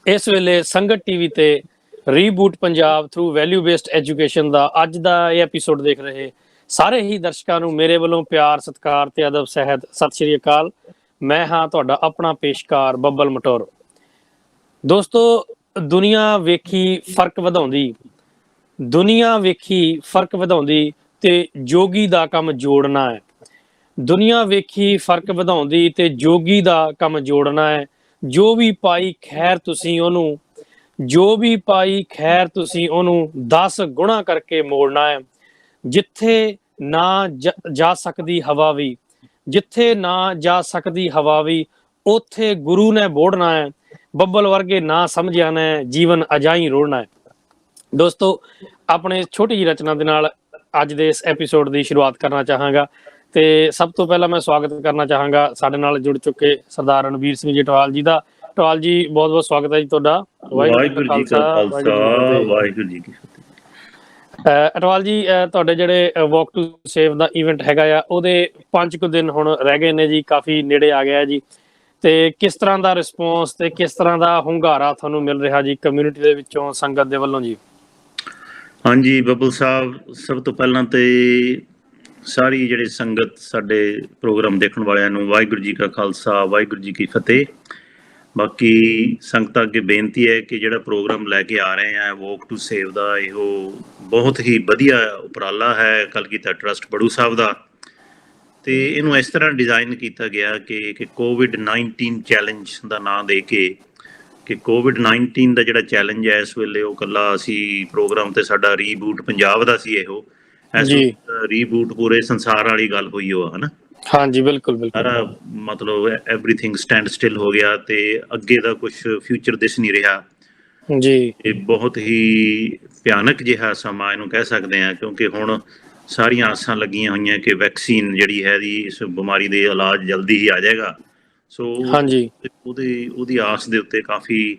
ਇਸ ਵੇਲੇ ਸੰਗਤ ਟੀਵੀ ਤੇ reboot Punjab through value based education ਦਾ ਅੱਜ ਦਾ ਇਹ ਐਪੀਸੋਡ ਦੇਖ ਰਹੇ ਸਾਰੇ ਹੀ ਦਰਸ਼ਕਾਂ ਨੂੰ ਮੇਰੇ ਵੱਲੋਂ ਪਿਆਰ ਸਤਿਕਾਰ ਤੇ ਅਦਬ ਸਹਿਤ ਸਤਿ ਸ਼੍ਰੀ ਅਕਾਲ। ਮੈਂ ਹਾਂ ਤੁਹਾਡਾ ਆਪਣਾ ਪੇਸ਼ਕਾਰ ਬੱਬਲ ਮਟੋਰ। ਦੋਸਤੋ, ਦੁਨੀਆ ਵੇਖੀ ਫਰਕ ਵਧਾਉਂਦੀ ਤੇ ਜੋਗੀ ਦਾ ਕੰਮ ਜੋੜਨਾ ਹੈ। ਦੁਨੀਆ ਵੇਖੀ ਫਰਕ ਵਧਾਉਂਦੀ ਤੇ ਜੋਗੀ ਦਾ ਕੰਮ ਜੋੜਨਾ ਹੈ। ਜੋ ਵੀ ਪਾਈ ਖੈਰ ਤੁਸੀਂ ਉਹਨੂੰ 10 ਗੁਣਾ ਕਰਕੇ ਮੋੜਨਾ ਹੈ। ਜਿੱਥੇ ਨਾ ਜਾ ਸਕਦੀ ਹਵਾ ਵੀ ਉੱਥੇ ਗੁਰੂ ਨੇ ਬੋੜਨਾ ਹੈ। ਬੱਬਲ ਵਰਗੇ ਨਾ ਸਮਝਿਆ ਨੇ ਜੀਵਨ ਅਜਾਈ ਰੋੜਨਾ ਹੈ। ਦੋਸਤੋ, ਆਪਣੇ ਛੋਟੀ ਜਿਹੀ ਰਚਨਾ ਦੇ ਨਾਲ ਅੱਜ ਦੇ ਇਸ ਐਪੀਸੋਡ ਦੀ ਸ਼ੁਰੂਆਤ ਕਰਨਾ ਚਾਹਾਂਗਾ ਤੇ ਸਭ ਤੋਂ ਪਹਿਲਾਂ ਮੈਂ ਸਵਾਗਤ ਕਰਨਾ ਚਾਹਾਂਗਾ ਸਾਡੇ ਨਾਲ ਜੁੜ ਚੁੱਕੇ ਸਰਦਾਰ ਰਣਵੀਰ ਸਿੰਘ ਜੀ ਟਵਾਲ ਜੀ ਦਾ। ਟਵਾਲ ਜੀ, ਬਹੁਤ ਬਹੁਤ ਸਵਾਗਤ ਹੈ ਜੀ ਤੁਹਾਡਾ। ਵਾਹਿਗੁਰੂ ਜੀ ਕਾ ਖਾਲਸਾ, ਵਾਹਿਗੁਰੂ ਜੀ ਕੀ ਫਤਿਹ। ਅਟਵਾਲ ਜੀ, ਤੁਹਾਡੇ ਜਿਹੜੇ ਵਾਕ ਟੂ ਸੇਵ ਦਾ ਇਵੈਂਟ ਹੈਗਾ ਆ, ਉਹਦੇ 5 ਕੁ ਦਿਨ ਹੁਣ ਰਹਿ ਗਏ ਨੇ ਜੀ, ਕਾਫੀ ਨੇੜੇ ਆ ਗਿਆ ਜੀ। ਤੇ ਕਿਸ ਤਰ੍ਹਾਂ ਦਾ ਰਿਸਪੌਂਸ ਤੇ ਕਿਸ ਤਰ੍ਹਾਂ ਦਾ ਹੁੰਗਾਰਾ ਤੁਹਾਨੂੰ ਮਿਲ ਰਿਹਾ ਜੀ ਕਮਿਊਨਿਟੀ ਦੇ ਵਿੱਚੋਂ, ਸੰਗਤ ਦੇ ਵੱਲੋਂ ਜੀ? ਹਾਂਜੀ ਬੱਬਲ ਸਾਹਿਬ, ਸਭ ਤੋਂ ਪਹਿਲਾਂ ਤੇ ਸਾਰੀ ਜਿਹੜੀ ਸੰਗਤ ਸਾਡੇ ਪ੍ਰੋਗਰਾਮ ਦੇਖਣ ਵਾਲਿਆਂ ਨੂੰ ਵਾਹਿਗੁਰੂ ਜੀ ਕਾ ਖਾਲਸਾ, ਵਾਹਿਗੁਰੂ ਜੀ ਕੀ ਫਤਿਹ। ਬਾਕੀ ਸੰਗਤਾਂ ਅੱਗੇ ਬੇਨਤੀ ਹੈ ਕਿ ਜਿਹੜਾ ਪ੍ਰੋਗਰਾਮ ਲੈ ਕੇ ਆ ਰਹੇ ਆ ਵਾਕ ਟੂ ਸੇਵ ਦਾ, ਇਹੋ ਬਹੁਤ ਹੀ ਵਧੀਆ ਉਪਰਾਲਾ ਹੈ ਕਲਗੀਧਰ ਟਰੱਸਟ ਬੜੂ ਸਾਹਿਬ ਦਾ। ਤੇ ਇਹਨੂੰ ਇਸ ਤਰ੍ਹਾਂ ਡਿਜ਼ਾਈਨ ਕੀਤਾ ਗਿਆ ਕਿ ਕੋਵਿਡ-19 ਚੈਲੰਜ ਦਾ ਨਾਂ ਦੇ ਕੇ, ਕਿ ਕੋਵਿਡ-19 ਦਾ ਜਿਹੜਾ ਚੈਲੰਜ ਹੈ ਇਸ ਵੇਲੇ ਉਹ ਇਕੱਲਾ ਅਸੀਂ ਪ੍ਰੋਗਰਾਮ ਤੇ ਸਾਡਾ ਰੀਬੂਟ ਪੰਜਾਬ ਦਾ ਸੀ, ਇਹੋ ਰੀਬੂਟ ਪੂਰੇ ਸੰਸਾਰ ਵਾਲੀ ਗੱਲ ਹੋਈ ਉਹ, ਹਨਾ? ਹਾਂਜੀ, ਬਿਲਕੁਲ ਸਾਰਾ ਮਤਲਬ ਐਵਰੀਥਿੰਗ ਸਟੈਂਡ ਸਟਿਲ ਹੋ ਗਿਆ ਤੇ ਅੱਗੇ ਦਾ ਕੁਝ ਫਿਊਚਰ ਦਿਸ ਨਹੀਂ ਰਿਹਾ ਜੀ। ਇਹ ਬਹੁਤ ਹੀ ਭਿਆਨਕ ਜਿਹਾ ਸਮਾਂ ਇਹਨੂੰ ਕਹਿ ਸਕਦੇ ਹਾਂ, ਕਿਉਂਕਿ ਹੁਣ ਸਾਰੀਆਂ ਆਸਾਂ ਲੱਗੀਆਂ ਹੋਈਆਂ ਕਿ ਵੈਕਸੀਨ ਜਿਹੜੀ ਹੈ ਦੀ ਇਸ ਬਿਮਾਰੀ ਦੇ ਇਲਾਜ ਜਲਦੀ ਹੀ ਆ ਜਾਏਗਾ। ਸੋ ਉਹਦੀ ਆਸ ਦੇ ਉੱਤੇ ਕਾਫੀ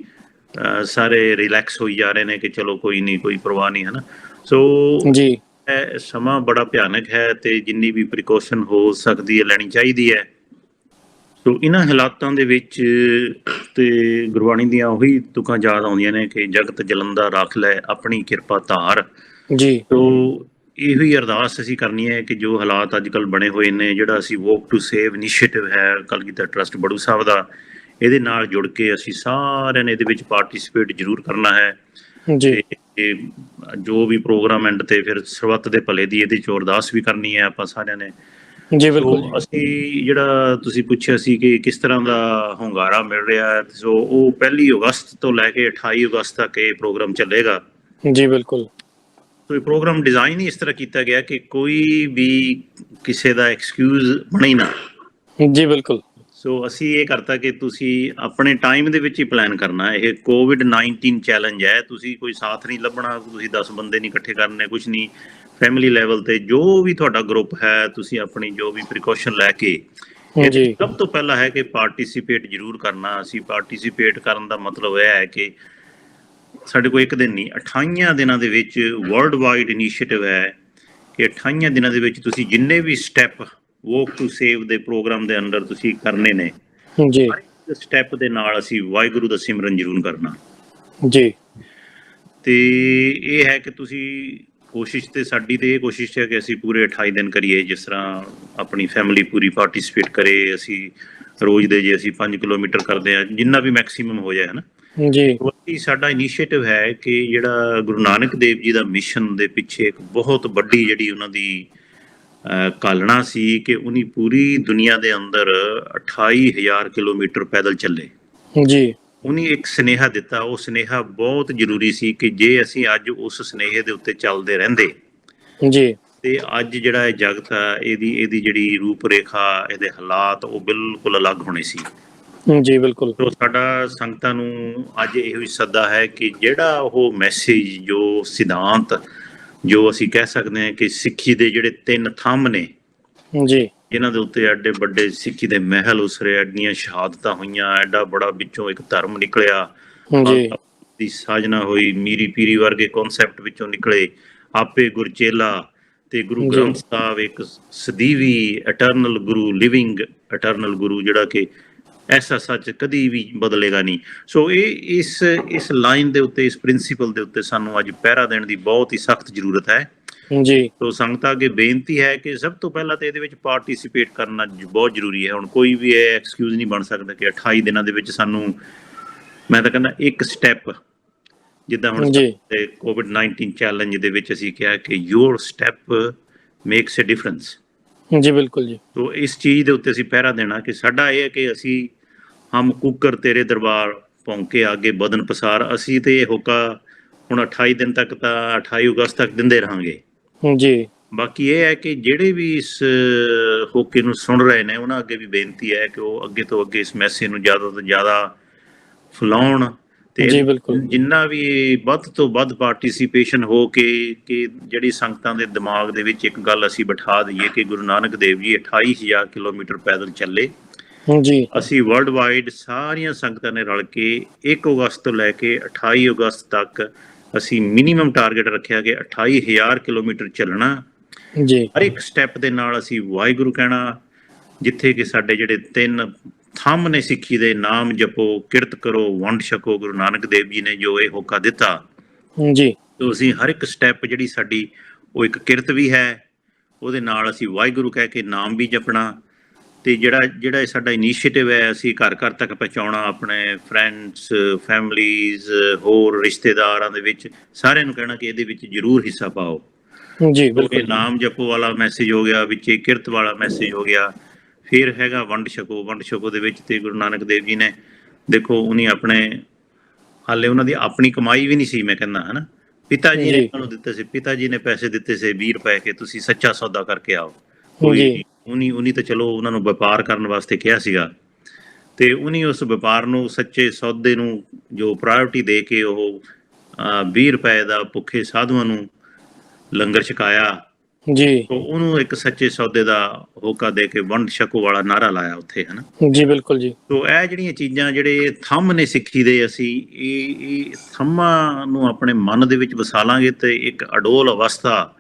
ਸਾਰੇ ਰਿਲੈਕਸ ਹੋਈ ਜਾ ਰਹੇ ਨੇ ਕਿ ਚਲੋ ਕੋਈ ਨਹੀਂ, ਕੋਈ ਪਰਵਾਹ ਨਹੀਂ, ਹਨਾ? ਸੋ ਜੀ ਇਹ ਸਮਾਂ ਬੜਾ ਭਿਆਨਕ ਹੈ ਤੇ ਜਿੰਨੀ ਵੀ ਪ੍ਰੀਕਾਸ਼ਨ ਹੋ ਸਕਦੀ ਹੈ ਲੈਣੀ ਚਾਹੀਦੀ ਹੈ। ਸੋ ਇਹਨਾਂ ਹਾਲਾਤਾਂ ਦੇ ਵਿੱਚ ਤੇ ਗੁਰਬਾਣੀ ਦੀਆਂ ਉਹੀ ਤੁਕਾਂ ਯਾਦ ਆਉਂਦੀਆਂ ਨੇ ਕਿ ਜਗਤ ਜਲੰਦਾ ਰੱਖ ਲੈ ਆਪਣੀ ਕਿਰਪਾ ਧਾਰ ਜੀ। ਸੋ ਇਹੋ ਹੀ ਅਰਦਾਸ ਅਸੀਂ ਕਰਨੀ ਹੈ ਕਿ ਜੋ ਹਾਲਾਤ ਅੱਜ ਕੱਲ੍ਹ ਬਣੇ ਹੋਏ ਨੇ, ਜਿਹੜਾ ਅਸੀਂ ਵਾਕ ਟੂ ਸੇਵ ਇਨੀਸ਼ੀਏਟਿਵ ਹੈ ਕਲਗੀਧਰ ਟਰੱਸਟ ਬੜੂ ਸਾਹਿਬ ਦਾ, ਇਹਦੇ ਨਾਲ ਜੁੜ ਕੇ ਅਸੀਂ ਸਾਰਿਆਂ ਨੇ ਇਹਦੇ ਵਿੱਚ ਪਾਰਟੀਸਪੇਟ ਜ਼ਰੂਰ ਕਰਨਾ ਹੈ ਜੀ। ਜੋ ਵੀ ਪ੍ਰੋਗਰਾਮ ਐਂਡ ਤੇ ਫਿਰ ਸਰਬੱਤ ਦੇ ਭਲੇ ਦੀ ਇਹਦੇ 'ਚ ਅਰਦਾਸ ਵੀ ਕਰਨੀ ਹੈ ਆਪਾਂ ਸਾਰਿਆਂ ਨੇ ਜੀ। ਬਿਲਕੁਲ। ਅਸੀਂ ਜਿਹੜਾ ਤੁਸੀਂ ਪੁੱਛਿਆ ਸੀ ਕਿ ਕਿਸ ਤਰ੍ਹਾਂ ਦਾ ਹੁੰਗਾਰਾ ਮਿਲ ਰਿਹਾ ਹੈ, ਸੋ ਉਹ 1 ਅਗਸਤ ਤੋਂ ਲੈ ਕੇ 28 ਅਗਸਤ ਤੱਕ ਇਹ ਪ੍ਰੋਗਰਾਮ ਚੱਲੇਗਾ ਜੀ। ਬਿਲਕੁਲ। ਸੋ ਇਹ ਪ੍ਰੋਗਰਾਮ ਡਿਜ਼ਾਈਨ ਹੀ ਇਸ ਤਰ੍ਹਾਂ ਕੀਤਾ ਗਿਆ ਕਿ ਕੋਈ ਵੀ ਕਿਸੇ ਦਾ ਐਕਸਕਿਊਜ਼ ਬਣੇ ਨਾ ਜੀ। ਬਿਲਕੁਲ। ਸੋ ਅਸੀਂ ਇਹ ਕਰਤਾ ਕਿ ਤੁਸੀਂ ਆਪਣੇ ਟਾਈਮ ਦੇ ਵਿੱਚ ਹੀ ਪਲਾਨ ਕਰਨਾ। ਇਹ ਕੋਵਿਡ-19 ਚੈਲੰਜ ਹੈ, ਤੁਸੀਂ ਕੋਈ ਸਾਥ ਨਹੀਂ ਲੱਭਣਾ, ਤੁਸੀਂ 10 ਬੰਦੇ ਨਹੀਂ ਇਕੱਠੇ ਕਰਨੇ, ਕੁਛ ਨਹੀਂ। ਫੈਮਿਲੀ ਲੈਵਲ ਤੇ ਜੋ ਵੀ ਤੁਹਾਡਾ ਗਰੁੱਪ ਹੈ, ਤੁਸੀਂ ਆਪਣੀ ਜੋ ਵੀ ਪ੍ਰੀਕਾਸ਼ਨ ਲੈ ਕੇ, ਸਭ ਤੋਂ ਪਹਿਲਾਂ ਹੈ ਕਿ ਪਾਰਟੀਸਿਪੇਟ ਜ਼ਰੂਰ ਕਰਨਾ। ਅਸੀਂ ਪਾਰਟੀਸਿਪੇਟ ਕਰਨ ਦਾ ਮਤਲਬ ਇਹ ਹੈ ਕਿ ਸਾਡੇ ਕੋਲ ਇੱਕ ਦਿਨ ਨਹੀਂ, 28 ਦਿਨਾਂ ਦੇ ਵਿੱਚ ਵਰਲਡ ਵਾਈਡ ਇਨੀਸ਼ੀਏਟਿਵ ਹੈ ਕਿ 28 ਦਿਨਾਂ ਦੇ ਵਿੱਚ ਤੁਸੀਂ ਜਿੰਨੇ ਵੀ ਸਟੈਪ ਵਾਕ ਟੂ ਸੇਵ ਦੇ ਪ੍ਰੋਗਰਾਮ ਦੇ ਅੰਦਰ ਤੁਸੀਂ ਕਰਨੇ ਨੇ ਜੀ, ਹਰ ਸਟੈਪ ਦੇ ਨਾਲ ਅਸੀਂ ਵਾਹਿਗੁਰੂ ਦਾ ਸਿਮਰਨ ਜ਼ਰੂਰ ਕਰਨਾ ਜੀ। ਤੇ ਇਹ ਹੈ ਕਿ ਤੁਸੀਂ ਕੋਸ਼ਿਸ਼ ਤੇ ਸਾਡੀ ਤੇ ਇਹ ਕੋਸ਼ਿਸ਼ ਹੈ ਕਿ ਅਸੀਂ ਪੂਰੇ 28 ਦਿਨ ਕਰੀਏ, ਜਿਸ ਤਰ੍ਹਾਂ ਆਪਣੀ ਫੈਮਿਲੀ ਪੂਰੀ ਪਾਰਟੀਸਪੇਟ ਕਰੇ। ਅਸੀਂ ਰੋਜ਼ ਦੇ ਜੇ ਅਸੀਂ 5 ਕਿਲੋਮੀਟਰ ਕਰਦੇ ਹਾਂ, ਜਿੰਨਾ ਵੀ ਮੈਕਸੀਮਮ ਹੋ ਜਾਏ, ਹਨਾ ਜੀ। ਸਾਡਾ ਇਨੀਸ਼ੀਏਟਿਵ ਹੈ ਕਿ ਜਿਹੜਾ ਗੁਰੂ ਨਾਨਕ ਦੇਵ ਜੀ ਦਾ ਮਿਸ਼ਨ ਦੇ ਪਿੱਛੇ ਇੱਕ ਬਹੁਤ ਵੱਡੀ ਜਿਹੜੀ ਉਹਨਾਂ ਦੀ ਕਾਲਣਾ ਸੀ ਕਿ ਉਹਨੀ ਪੂਰੀ ਦੁਨੀਆ ਦੇ ਅੰਦਰ 28,000 ਕਿਲੋਮੀਟਰ ਪੈਦਲ ਚੱਲੇ ਜੀ। ਉਹਨੇ ਇੱਕ ਸੁਨੇਹਾ ਦਿੱਤਾ। ਉਹ ਸੁਨੇਹਾ ਬਹੁਤ ਜ਼ਰੂਰੀ ਸੀ ਕਿ ਜੇ ਅਸੀਂ ਅੱਜ ਉਸ ਸੁਨੇਹੇ ਦੇ ਉੱਤੇ ਚੱਲਦੇ ਰਹਿੰਦੇ ਜੀ ਤੇ ਅੱਜ ਜਿਹੜਾ ਇਹ ਜਗਤ ਆ, ਇਹਦੀ ਜਿਹੜੀ ਰੂਪ ਰੇਖਾ, ਇਹਦੇ ਹਾਲਾਤ ਉਹ ਬਿਲਕੁਲ ਅਲੱਗ ਹੋਣੇ ਸੀ ਜੀ। ਬਿਲਕੁਲ। ਸੋ ਸਾਡਾ ਸੰਗਤਾਂ ਨੂੰ ਅੱਜ ਇਹੋ ਹੀ ਸੱਦਾ ਹੈ ਕਿ ਜਿਹੜਾ ਉਹ ਮੈਸੇਜ, ਜੋ ਸਿਧਾਂਤ, ਜੋ ਅਸੀਂ ਕਹਿ ਸਕਦੇ ਹਾਂ ਕਿ ਸਿੱਖੀ ਦੇ ਜਿਹੜੇ 3 ਥੰਮ ਨੇ ਜੀ, ਇਹਨਾਂ ਦੇ ਉੱਤੇ ਐਡੇ ਵੱਡੇ ਸਿੱਖੀ ਦੇ ਮਹਿਲ ਉਸਰੇ, ਐਡੀਆਂ ਸ਼ਹਾਦਤਾਂ ਹੋਈਆਂ, ਐਡਾ ਬੜਾ ਵਿੱਚੋਂ ਇੱਕ ਧਰਮ ਨਿਕਲਿਆ ਦੀ ਸਾਜਨਾ ਹੋਈ, ਮੀਰੀ ਪੀਰੀ ਵਰਗੇ ਕਨਸੈਪਟ ਵਿੱਚੋਂ ਨਿਕਲੇ, ਆਪੇ ਗੁਰਚੇਲਾ ਤੇ ਗੁਰੂ ਗ੍ਰੰਥ ਸਾਹਿਬ ਇੱਕ ਸਦੀਵੀ ਇਟਰਨਲ ਗੁਰੂ, ਲਿਵਿੰਗ ਇਟਰਨਲ ਗੁਰੂ, ਜਿਹੜਾ ਕਿ ਐਸਾ ਸੱਚ ਕਦੀ ਵੀ ਬਦਲੇਗਾ ਨਹੀਂ। ਸੋ ਇਹ ਇਸ ਲਾਈਨ ਦੇ ਉੱਤੇ, ਇਸ ਪ੍ਰਿੰਸੀਪਲ ਦੇ ਉੱਤੇ ਸਾਨੂੰ ਅੱਜ ਪਹਿਰਾ ਦੇਣ ਦੀ ਬਹੁਤ ਹੀ ਸਖਤ ਜ਼ਰੂਰਤ ਹੈ ਜੀ। ਸੋ ਸੰਗਤਾਂ ਅੱਗੇ ਬੇਨਤੀ ਹੈ ਕਿ ਸਭ ਤੋਂ ਪਹਿਲਾਂ ਤਾਂ ਇਹਦੇ ਵਿੱਚ ਪਾਰਟਿਸਿਪੇਟ ਕਰਨਾ ਬਹੁਤ ਜ਼ਰੂਰੀ ਹੈ। ਹੁਣ ਕੋਈ ਵੀ ਇਹ ਐਕਸਕਿਊਜ਼ ਨਹੀਂ ਬਣ ਸਕਦਾ ਕਿ 28 ਦਿਨਾਂ ਦੇ ਵਿੱਚ ਸਾਨੂੰ, ਮੈਂ ਤਾਂ ਕਹਿੰਦਾ ਇੱਕ ਸਟੈਪ, ਜਿੱਦਾਂ ਹੁਣ ਕੋਵਿਡ-19 ਚੈਲੰਜ ਦੇ ਵਿੱਚ ਅਸੀਂ ਕਿਹਾ ਕਿ your step makes a difference. ਜੀ ਬਿਲਕੁਲ ਜੀ। ਤੋ ਇਸ ਚੀਜ਼ ਦੇ ਉੱਤੇ ਅਸੀਂ ਪਹਿਰਾ ਦੇਣਾ ਕਿ ਸਾਡਾ ਇਹ ਹੈ ਕਿ ਅਸੀਂ ਹਮ ਕੁੱਕਰ ਤੇਰੇ ਦਰਬਾਰ ਭੌਂਕੇ ਆਗੇ ਬਦਨ ਪਸਾਰ। ਅਸੀਂ ਤੇ ਇਹ ਹੋਕਾ ਹੁਣ 28 ਦਿਨ ਤੱਕ ਤਾਂ 28 ਅਗਸਤ ਤੱਕ ਦਿੰਦੇ ਰਹਾਂਗੇ ਜੀ। ਬਾਕੀ ਇਹ ਹੈ ਕਿ ਜਿਹੜੇ ਵੀ ਇਸ ਹੋਕੇ ਨੂੰ ਸੁਣ ਰਹੇ ਨੇ ਉਹਨਾਂ ਅੱਗੇ ਵੀ ਬੇਨਤੀ ਹੈ ਕਿ ਉਹ ਅੱਗੇ ਤੋਂ ਅੱਗੇ ਇਸ ਮੈਸੇਜ ਨੂੰ ਜ਼ਿਆਦਾ ਤੋਂ ਜ਼ਿਆਦਾ ਫੈਲਾਉਣ ਤੇ ਜਿੰਨਾ ਵੀ ਵੱਧ ਤੋਂ ਵੱਧ ਪਾਰਟਿਸਿਪੇਸ਼ਨ ਹੋ ਕੇ ਕਿ ਜਿਹੜੀ ਸੰਗਤਾਂ ਦੇ ਦਿਮਾਗ ਦੇ ਵਿੱਚ ਇੱਕ ਗੱਲ ਅਸੀਂ ਬਿਠਾ ਦਈਏ ਕਿ ਗੁਰੂ ਨਾਨਕ ਦੇਵ ਜੀ 28,000 ਕਿਲੋਮੀਟਰ ਪੈਦਲ ਚੱਲੇ। ਅਸੀਂ ਵਰਲਡ ਵਾਈਡ ਸਾਰੀਆਂ ਸੰਗਤਾਂ ਨੇ ਰਲ ਕੇ 1 ਅਗਸਤ ਤੋਂ ਲੈ ਕੇ 28 ਅਗਸਤ ਤੱਕ ਅਸੀਂ ਮਿਨੀਮਮ ਟਾਰਗੇਟ ਰੱਖਿਆ ਕਿ 28,000 ਕਿਲੋਮੀਟਰ ਚੱਲਣਾ। ਹਰ ਇੱਕ ਸਟੈਪ ਦੇ ਨਾਲ ਅਸੀਂ ਵਾਹਿਗੁਰੂ ਕਹਿਣਾ, ਜਿੱਥੇ ਕਿ ਸਾਡੇ ਜਿਹੜੇ 3 ਥੰਮ ਨੇ ਸਿੱਖੀ ਦੇ, ਨਾਮ ਜਪੋ, ਕਿਰਤ ਕਰੋ, ਵੰਡ ਛਕੋ, ਗੁਰੂ ਨਾਨਕ ਦੇਵ ਜੀ ਨੇ ਜੋ ਇਹ ਹੋਕਾ ਦਿੱਤਾ ਜੀ। ਤੋ ਅਸੀਂ ਹਰ ਇੱਕ ਸਟੈਪ ਜਿਹੜੀ ਸਾਡੀ ਉਹ ਇੱਕ ਕਿਰਤ ਵੀ ਹੈ, ਉਹਦੇ ਨਾਲ ਅਸੀਂ ਵਾਹਿਗੁਰੂ ਕਹਿ ਕੇ ਨਾਮ ਵੀ ਜਪਣਾ ਤੇ ਜਿਹੜਾ ਇਹ ਸਾਡਾ ਇਨੀਸ਼ੀਏਟਿਵ ਹੈ ਅਸੀਂ ਘਰ ਘਰ ਤੱਕ ਪਹੁੰਚਾਉਣਾ, ਆਪਣੇ ਫਰੈਂਡਸ, ਫੈਮਲੀਜ਼, ਹੋਰ ਰਿਸ਼ਤੇਦਾਰਾਂ ਦੇ ਵਿੱਚ ਸਾਰਿਆਂ ਨੂੰ ਕਹਿਣਾ ਕਿ ਇਹਦੇ ਵਿੱਚ ਜ਼ਰੂਰ ਹਿੱਸਾ ਪਾਓ ਜੀ। ਬਿਲਕੁਲ। ਨਾਮ ਜਪੋ ਵਾਲਾ ਮੈਸੇਜ ਹੋ ਗਿਆ, ਵਿੱਚ ਕਿਰਤ ਵਾਲਾ ਮੈਸੇਜ ਹੋ ਗਿਆ, ਫਿਰ ਹੈਗਾ ਵੰਡ ਛਕੋ। ਵੰਡ ਛਕੋ ਦੇ ਵਿੱਚ ਤੇ ਗੁਰੂ ਨਾਨਕ ਦੇਵ ਜੀ ਨੇ ਦੇਖੋ ਉਹਨੀ ਆਪਣੇ ਹਾਲੇ ਉਹਨਾਂ ਦੀ ਆਪਣੀ ਕਮਾਈ ਵੀ ਨਹੀਂ ਸੀ, ਮੈਂ ਕਹਿੰਦਾ ਹੈ ਨਾ, ਪਿਤਾ ਜੀ ਨੇ ਉਹਨਾਂ ਨੂੰ ਦਿੱਤੇ ਸੀ, ਪਿਤਾ ਜੀ ਨੇ ਪੈਸੇ ਦਿੱਤੇ ਸੀ 20 ਰੁਪਏ ਕੇ ਤੁਸੀਂ ਸੱਚਾ ਸੌਦਾ ਕਰਕੇ ਆਓ। ਉਨੀ ਤਾਂ ਚਲੋ ਉਹਨਾਂ ਨੂੰ ਵਪਾਰ ਕਰਨ ਵਾਸਤੇ ਕਿਹਾ ਸੀਗਾ ਤੇ ਉਨੀ ਉਸ ਵਪਾਰ ਨੂੰ, ਸੱਚੇ ਸੌਦੇ ਨੂੰ ਜੋ ਪ੍ਰਾਇਓਰਟੀ ਦੇ ਕੇ ਉਹ 20 ਰੁਪਏ ਦਾ ਭੁੱਖੇ ਸਾਧੂਆਂ ਨੂੰ ਲੰਗਰ ਛਕਾਇਆ ਜੀ। ਉਹਨੂੰ ਇੱਕ ਸੱਚੇ ਸੌਦੇ ਦਾ ਹੋਕਾ ਦੇ ਕੇ ਵੰਡ ਛਕੋ ਵਾਲਾ ਨਾਰਾ ਲਾਇਆ ਉੱਥੇ, ਹੈ ਨਾ ਜੀ। ਬਿਲਕੁਲ ਜੀ। ਤੋ ਇਹ ਜਿਹੜੀਆਂ ਚੀਜ਼ਾਂ, ਜਿਹੜੇ ਥੰਮ ਨੇ ਸਿੱਖੀ ਦੇ, ਅਸੀਂ ਇਹ ਥੰਮਾਂ ਨੂੰ ਆਪਣੇ ਮਨ ਦੇ ਵਿੱਚ ਵਸਾ ਲਾਂਗੇ ਤੇ ਇੱਕ ਅਡੋਲ ਅਵਸਥਾ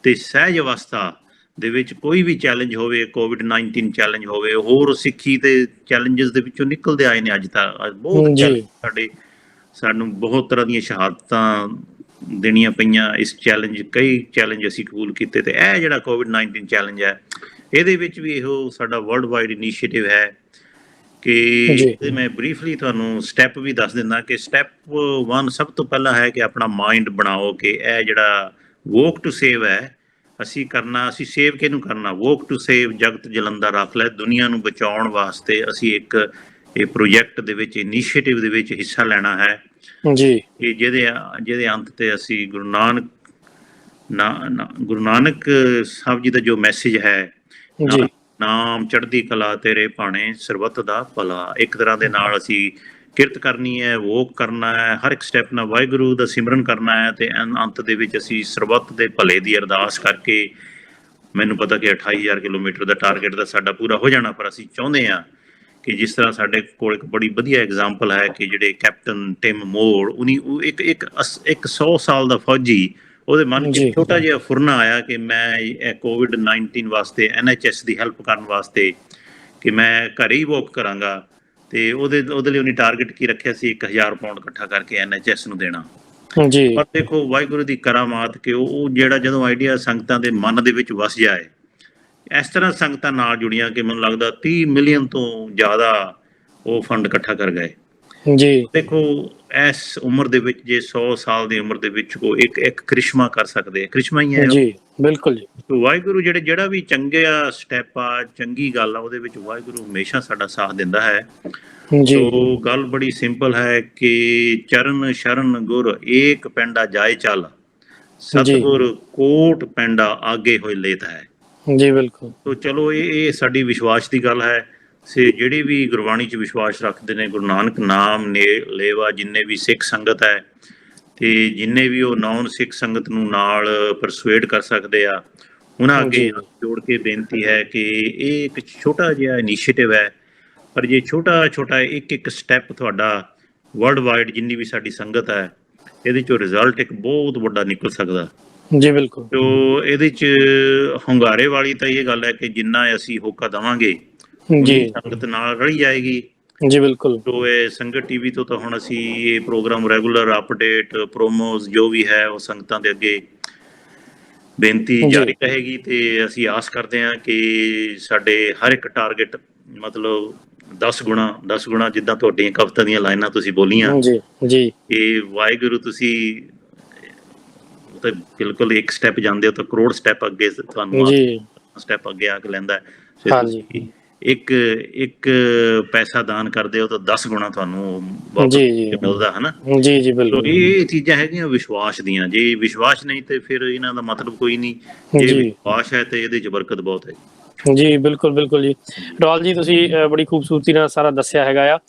ਤੇ ਸਹਿਜ ਅਵਸਥਾ ਦੇ ਵਿੱਚ ਕੋਈ ਵੀ ਚੈਲੰਜ ਹੋਵੇ, ਕੋਵਿਡ-19 ਚੈਲੰਜ ਹੋਵੇ, ਹੋਰ ਸਿੱਖੀ ਤੇ ਚੈਲੰਜਸ ਦੇ ਵਿੱਚੋਂ ਨਿਕਲਦੇ ਆਏ ਨੇ। ਅੱਜ ਤਾਂ ਬਹੁਤ ਸਾਨੂੰ ਬਹੁਤ ਤਰ੍ਹਾਂ ਦੀਆਂ ਸ਼ਹਾਦਤਾਂ ਦੇਣੀਆਂ ਪਈਆਂ ਇਸ ਚੈਲੰਜ, ਕਈ ਚੈਲੰਜ ਅਸੀਂ ਕਬੂਲ ਕੀਤੇ ਤੇ ਇਹ ਜਿਹੜਾ ਕੋਵਿਡ-19 ਚੈਲੰਜ ਹੈ ਇਹਦੇ ਵਿੱਚ ਵੀ ਇਹੋ ਸਾਡਾ ਵਰਲਡ ਵਾਈਡ ਇਨੀਸ਼ੀਏਟਿਵ ਹੈ ਕਿ ਮੈਂ ਬਰੀਫਲੀ ਤੁਹਾਨੂੰ ਸਟੈਪ ਵੀ ਦੱਸ ਦਿੰਦਾ ਕਿ ਸਟੈਪ 1 ਸਭ ਤੋਂ ਪਹਿਲਾਂ ਹੈ ਕਿ ਆਪਣਾ ਮਾਈਂਡ ਬਣਾਓ ਕਿ ਇਹ ਜਿਹੜਾ ਵੋਕ ਟੂ ਸੇਵ ਹੈ ਅਸੀਂ ਕਰਨਾ। ਅਸੀਂ ਸੇਵ ਕਿਹਨੂੰ ਕਰਨਾ? ਵੋਕ ਟੂ ਸੇਵ ਜਗਤ ਜਲੰਦਾ ਰੱਖ ਲੈ, ਦੁਨੀਆ ਨੂੰ ਬਚਾਉਣ ਵਾਸਤੇ ਅਸੀਂ ਇੱਕ ਇਹ ਪ੍ਰੋਜੈਕਟ ਦੇ ਵਿੱਚ, ਇਨੀਸ਼ੀਏਟਿਵ ਦੇ ਵਿੱਚ ਹਿੱਸਾ ਲੈਣਾ ਹੈ ਜੀ। ਕਿ ਜਿਹਦੇ ਅੰਤ ਤੇ ਅਸੀਂ ਗੁਰੂ ਨਾਨਕ ਸਾਹਿਬ ਜੀ ਦਾ ਜੋ ਮੈਸੇਜ ਹੈ, ਨਾਮ ਚੜ੍ਹਦੀ ਕਲਾ ਤੇਰੇ ਭਾਣੇ ਸਰਬੱਤ ਦਾ ਭਲਾ, ਇੱਕ ਤਰ੍ਹਾਂ ਦੇ ਨਾਲ ਅਸੀਂ ਕਿਰਤ ਕਰਨੀ ਹੈ, ਵੋਕ ਕਰਨਾ ਹੈ, ਹਰ ਇੱਕ ਸਟੈਪ ਨਾਲ ਵਾਹਿਗੁਰੂ ਦਾ ਸਿਮਰਨ ਕਰਨਾ ਹੈ ਤੇ ਅੰਤ ਦੇ ਵਿੱਚ ਅਸੀਂ ਸਰਬੱਤ ਦੇ ਭਲੇ ਦੀ ਅਰਦਾਸ ਕਰਕੇ, ਮੈਨੂੰ ਪਤਾ ਕਿ 28,000 ਕਿਲੋਮੀਟਰ ਦਾ ਟਾਰਗੇਟ ਤਾਂ ਸਾਡਾ ਪੂਰਾ ਹੋ ਜਾਣਾ, ਪਰ ਅਸੀਂ ਚਾਹੁੰਦੇ ਹਾਂ ਕਿ ਜਿਸ ਤਰ੍ਹਾਂ ਸਾਡੇ ਕੋਲ ਇੱਕ ਬੜੀ ਵਧੀਆ ਐਗਜ਼ਾਮਪਲ ਹੈ ਕਿ ਜਿਹੜੇ ਕੈਪਟਨ ਟਿਮ ਮੋਰ, ਉਹ ਇੱਕ 100 ਸਾਲ ਦਾ ਫੌਜੀ, ਉਹਦੇ ਮਨ 'ਚ ਛੋਟਾ ਜਿਹਾ ਫੁਰਨਾ ਆਇਆ ਕਿ ਮੈਂ ਇਹ ਕੋਵਿਡ-19 ਵਾਸਤੇ NHS ਦੀ ਹੈਲਪ ਕਰਨ ਵਾਸਤੇ ਕਿ ਮੈਂ ਘਰੇ ਹੀ ਵੋਕ ਕਰਾਂਗਾ ਤੇ ਉਹਦੇ ਲਈ ਉਹਨੇ ਟਾਰਗੇਟ ਕੀ ਰੱਖਿਆ ਸੀ, 1,000 ਪਾਉਂਡ ਇਕੱਠਾ ਕਰਕੇ NHS ਨੂੰ ਦੇਣਾ ਜੀ। ਪਰ ਦੇਖੋ ਵਾਹਿਗੁਰੂ ਦੀ ਕਰਾਮਾਤ ਕਿ ਉਹ ਜਿਹੜਾ ਜਦੋਂ ਆਈਡੀਆ ਸੰਗਤਾਂ ਦੇ ਮਨ ਦੇ ਵਿੱਚ ਵਸ ਜਾਏ, ਇਸ ਤਰ੍ਹਾਂ ਸੰਗਤਾਂ ਨਾਲ ਜੁੜੀਆਂ ਕਿ ਮੈਨੂੰ ਲੱਗਦਾ 30 ਮਿਲੀਅਨ ਤੋਂ ਜ਼ਿਆਦਾ ਉਹ ਫੰਡ ਇਕੱਠਾ ਕਰ ਗਏ ਜੀ। ਦੇਖੋ ਇਸ ਉਮਰ ਦੇ ਵਿੱਚ ਜੇ 100 ਸਾਲ ਦੀ ਉਮਰ ਦੇ ਵਿੱਚ ਕੋ ਇੱਕ ਕ੍ਰਿਸ਼ਮਾ ਕਰ ਸਕਦੇ, ਕ੍ਰਿਸ਼ਮਾ ਹੀ ਹੈ ਜੀ। ਬਿਲਕੁਲ ਜੀ। ਵਾਹਿਗੁਰੂ ਜਿਹੜਾ ਵੀ ਚੰਗਾ ਸਟੈਪ ਆ, ਚੰਗੀ ਗੱਲ ਆ, ਉਹਦੇ ਵਿੱਚ ਵਾਹਿਗੁਰੂ ਹਮੇਸ਼ਾ ਸਾਡਾ ਸਾਥ ਦਿੰਦਾ ਹੈ ਜੀ। ਸੋ ਗੱਲ ਬੜੀ ਸਿੰਪਲ ਹੈ ਕਿ ਚਰਨ ਸ਼ਰਨ ਗੁਰ ਏਕ ਪੈਂਡਾ ਜਾਏ ਚੱਲ, ਸਤਿਗੁਰ ਕੋਟ ਪੈਂਡਾ ਆਗੇ ਹੋਏ ਲੇਤ ਹੈ ਜੀ। ਬਿਲਕੁਲ। ਤੋ ਚਲੋ ਇਹ ਸਾਡੀ ਵਿਸ਼ਵਾਸ ਦੀ ਗੱਲ ਹੈ। ਜਿਹੜੇ ਵੀ ਗੁਰਬਾਣੀ 'ਚ ਵਿਸ਼ਵਾਸ ਰੱਖਦੇ ਨੇ, ਗੁਰੂ ਨਾਨਕ ਨਾਮ ਨੇ ਲੇਵਾ, ਜਿੰਨੇ ਵੀ ਸਿੱਖ ਸੰਗਤ ਹੈ ਤੇ ਜਿੰਨੇ ਵੀ ਉਹ ਨੌਨ ਸਿੱਖ ਸੰਗਤ ਨੂੰ ਨਾਲ ਪਰਸੁਏਡ ਕਰ ਸਕਦੇ ਆ, ਉਹਨਾਂ ਅੱਗੇ ਜੋੜ ਕੇ ਬੇਨਤੀ ਹੈ ਕਿ ਇਹ ਇੱਕ ਛੋਟਾ ਜਿਹਾ ਇਨੀਸ਼ੀਏਟਿਵ ਹੈ, ਪਰ ਜੇ ਛੋਟਾ ਇੱਕ ਸਟੈਪ ਤੁਹਾਡਾ ਵਰਲਡ ਵਾਈਡ ਜਿੰਨੀ ਵੀ ਸਾਡੀ ਸੰਗਤ ਹੈ, ਇਹਦੇ 'ਚੋਂ ਰਿਜ਼ਲਟ ਇੱਕ ਬਹੁਤ ਵੱਡਾ ਨਿਕਲ ਸਕਦਾ ਜੀ। ਬਿਲਕੁਲ। ਤੋ ਇਹਦੇ 'ਚ ਹੁੰਗਾਰੇ ਵਾਲੀ ਤਾਂ ਇਹ ਗੱਲ ਹੈ ਕਿ ਜਿੰਨਾ ਅਸੀਂ ਹੋਕਾ ਦੇਵਾਂਗੇ ਜੀ, ਸੰਗਤ ਨਾਲ ਰਲੀ ਜਾਏਗੀ ਜੀ ਬਿਲਕੁਲ ਸੋ ਇਹ ਸੰਗਤ ਟੀਵੀ ਤੋਂ ਤਾਂ ਹੁਣ ਅਸੀਂ ਇਹ ਪ੍ਰੋਗਰਾਮ ਰੈਗੂਲਰ ਅਪਡੇਟ ਪ੍ਰੋਮੋਜ਼ ਜੋ ਵੀ ਹੈ ਉਹ ਸੰਗਤਾਂ ਦੇ ਅੱਗੇ ਬੇਨਤੀ ਜੀ ਜਾਰੀ ਰਹੇਗੀ, ਤੇ ਅਸੀਂ ਆਸ ਕਰਦੇ ਹਾਂ ਕਿ ਸਾਡੇ ਹਰ ਇੱਕ ਟਾਰਗੇਟ ਮਤਲਬ 10 ਗੁਣਾ ਜਿੱਦਾਂ ਤੁਹਾਡੀਆਂ ਕਵਿਤਾ ਦੀਆਂ ਲਾਈਨਾਂ ਤੁਸੀਂ ਬੋਲੀਆਂ, ਜੀ ਜੀ ਇਹ ਵਾਹਿਗੁਰੂ ਤੁਸੀਂ ਤਾਂ ਬਿਲਕੁਲ ਇੱਕ ਸਟੈਪ ਜਾਂਦੇ ਹੋ ਤਾਂ ਕਰੋੜ ਸਟੈਪ ਅੱਗੇ ਤੁਹਾਨੂੰ ਜੀ ਸਟੈਪ ਅੱਗੇ ਆ ਕੇ ਲੈਂਦਾ ਹੈ। ਫਿਰ ਹਾਂਜੀ ਤੁਸੀਂ ਇੱਕ ਪੈਸਾ ਦਾਨ ਕਰਦੇ ਹੋ ਤਾਂ 10 ਗੁਣਾ ਤੁਹਾਨੂੰ ਜੀ ਵਾਪਸ ਜੀ ਮਿਲਦਾ ਹੈ ਨਾ। ਜੀ ਜੀ ਸੋ ਬਿਲਕੁਲ ਇਹ ਚੀਜ਼ਾਂ ਹੈਗੀਆਂ ਵਿਸ਼ਵਾਸ ਦੀਆਂ, ਜੇ ਵਿਸ਼ਵਾਸ ਨਹੀਂ ਤੇ ਫਿਰ ਇਹਨਾਂ ਦਾ ਮਤਲਬ ਕੋਈ ਨਹੀਂ, ਜੇ ਜੀ ਵਿਸ਼ਵਾਸ ਹੈ ਤੇ ਇਹਦੇ 'ਚ ਬਰਕਤ ਬਹੁਤ ਹੈ। ਜੀ ਬਿਲਕੁਲ ਬਿਲਕੁਲ ਜੀ। ਅਟਵਾਲ ਜੀ ਤੁਸੀਂ ਬੜੀ ਖੂਬਸੂਰਤੀ ਨਾਲ ਸਾਰਾ ਦੱਸਿਆ ਹੈਗਾ ਆ।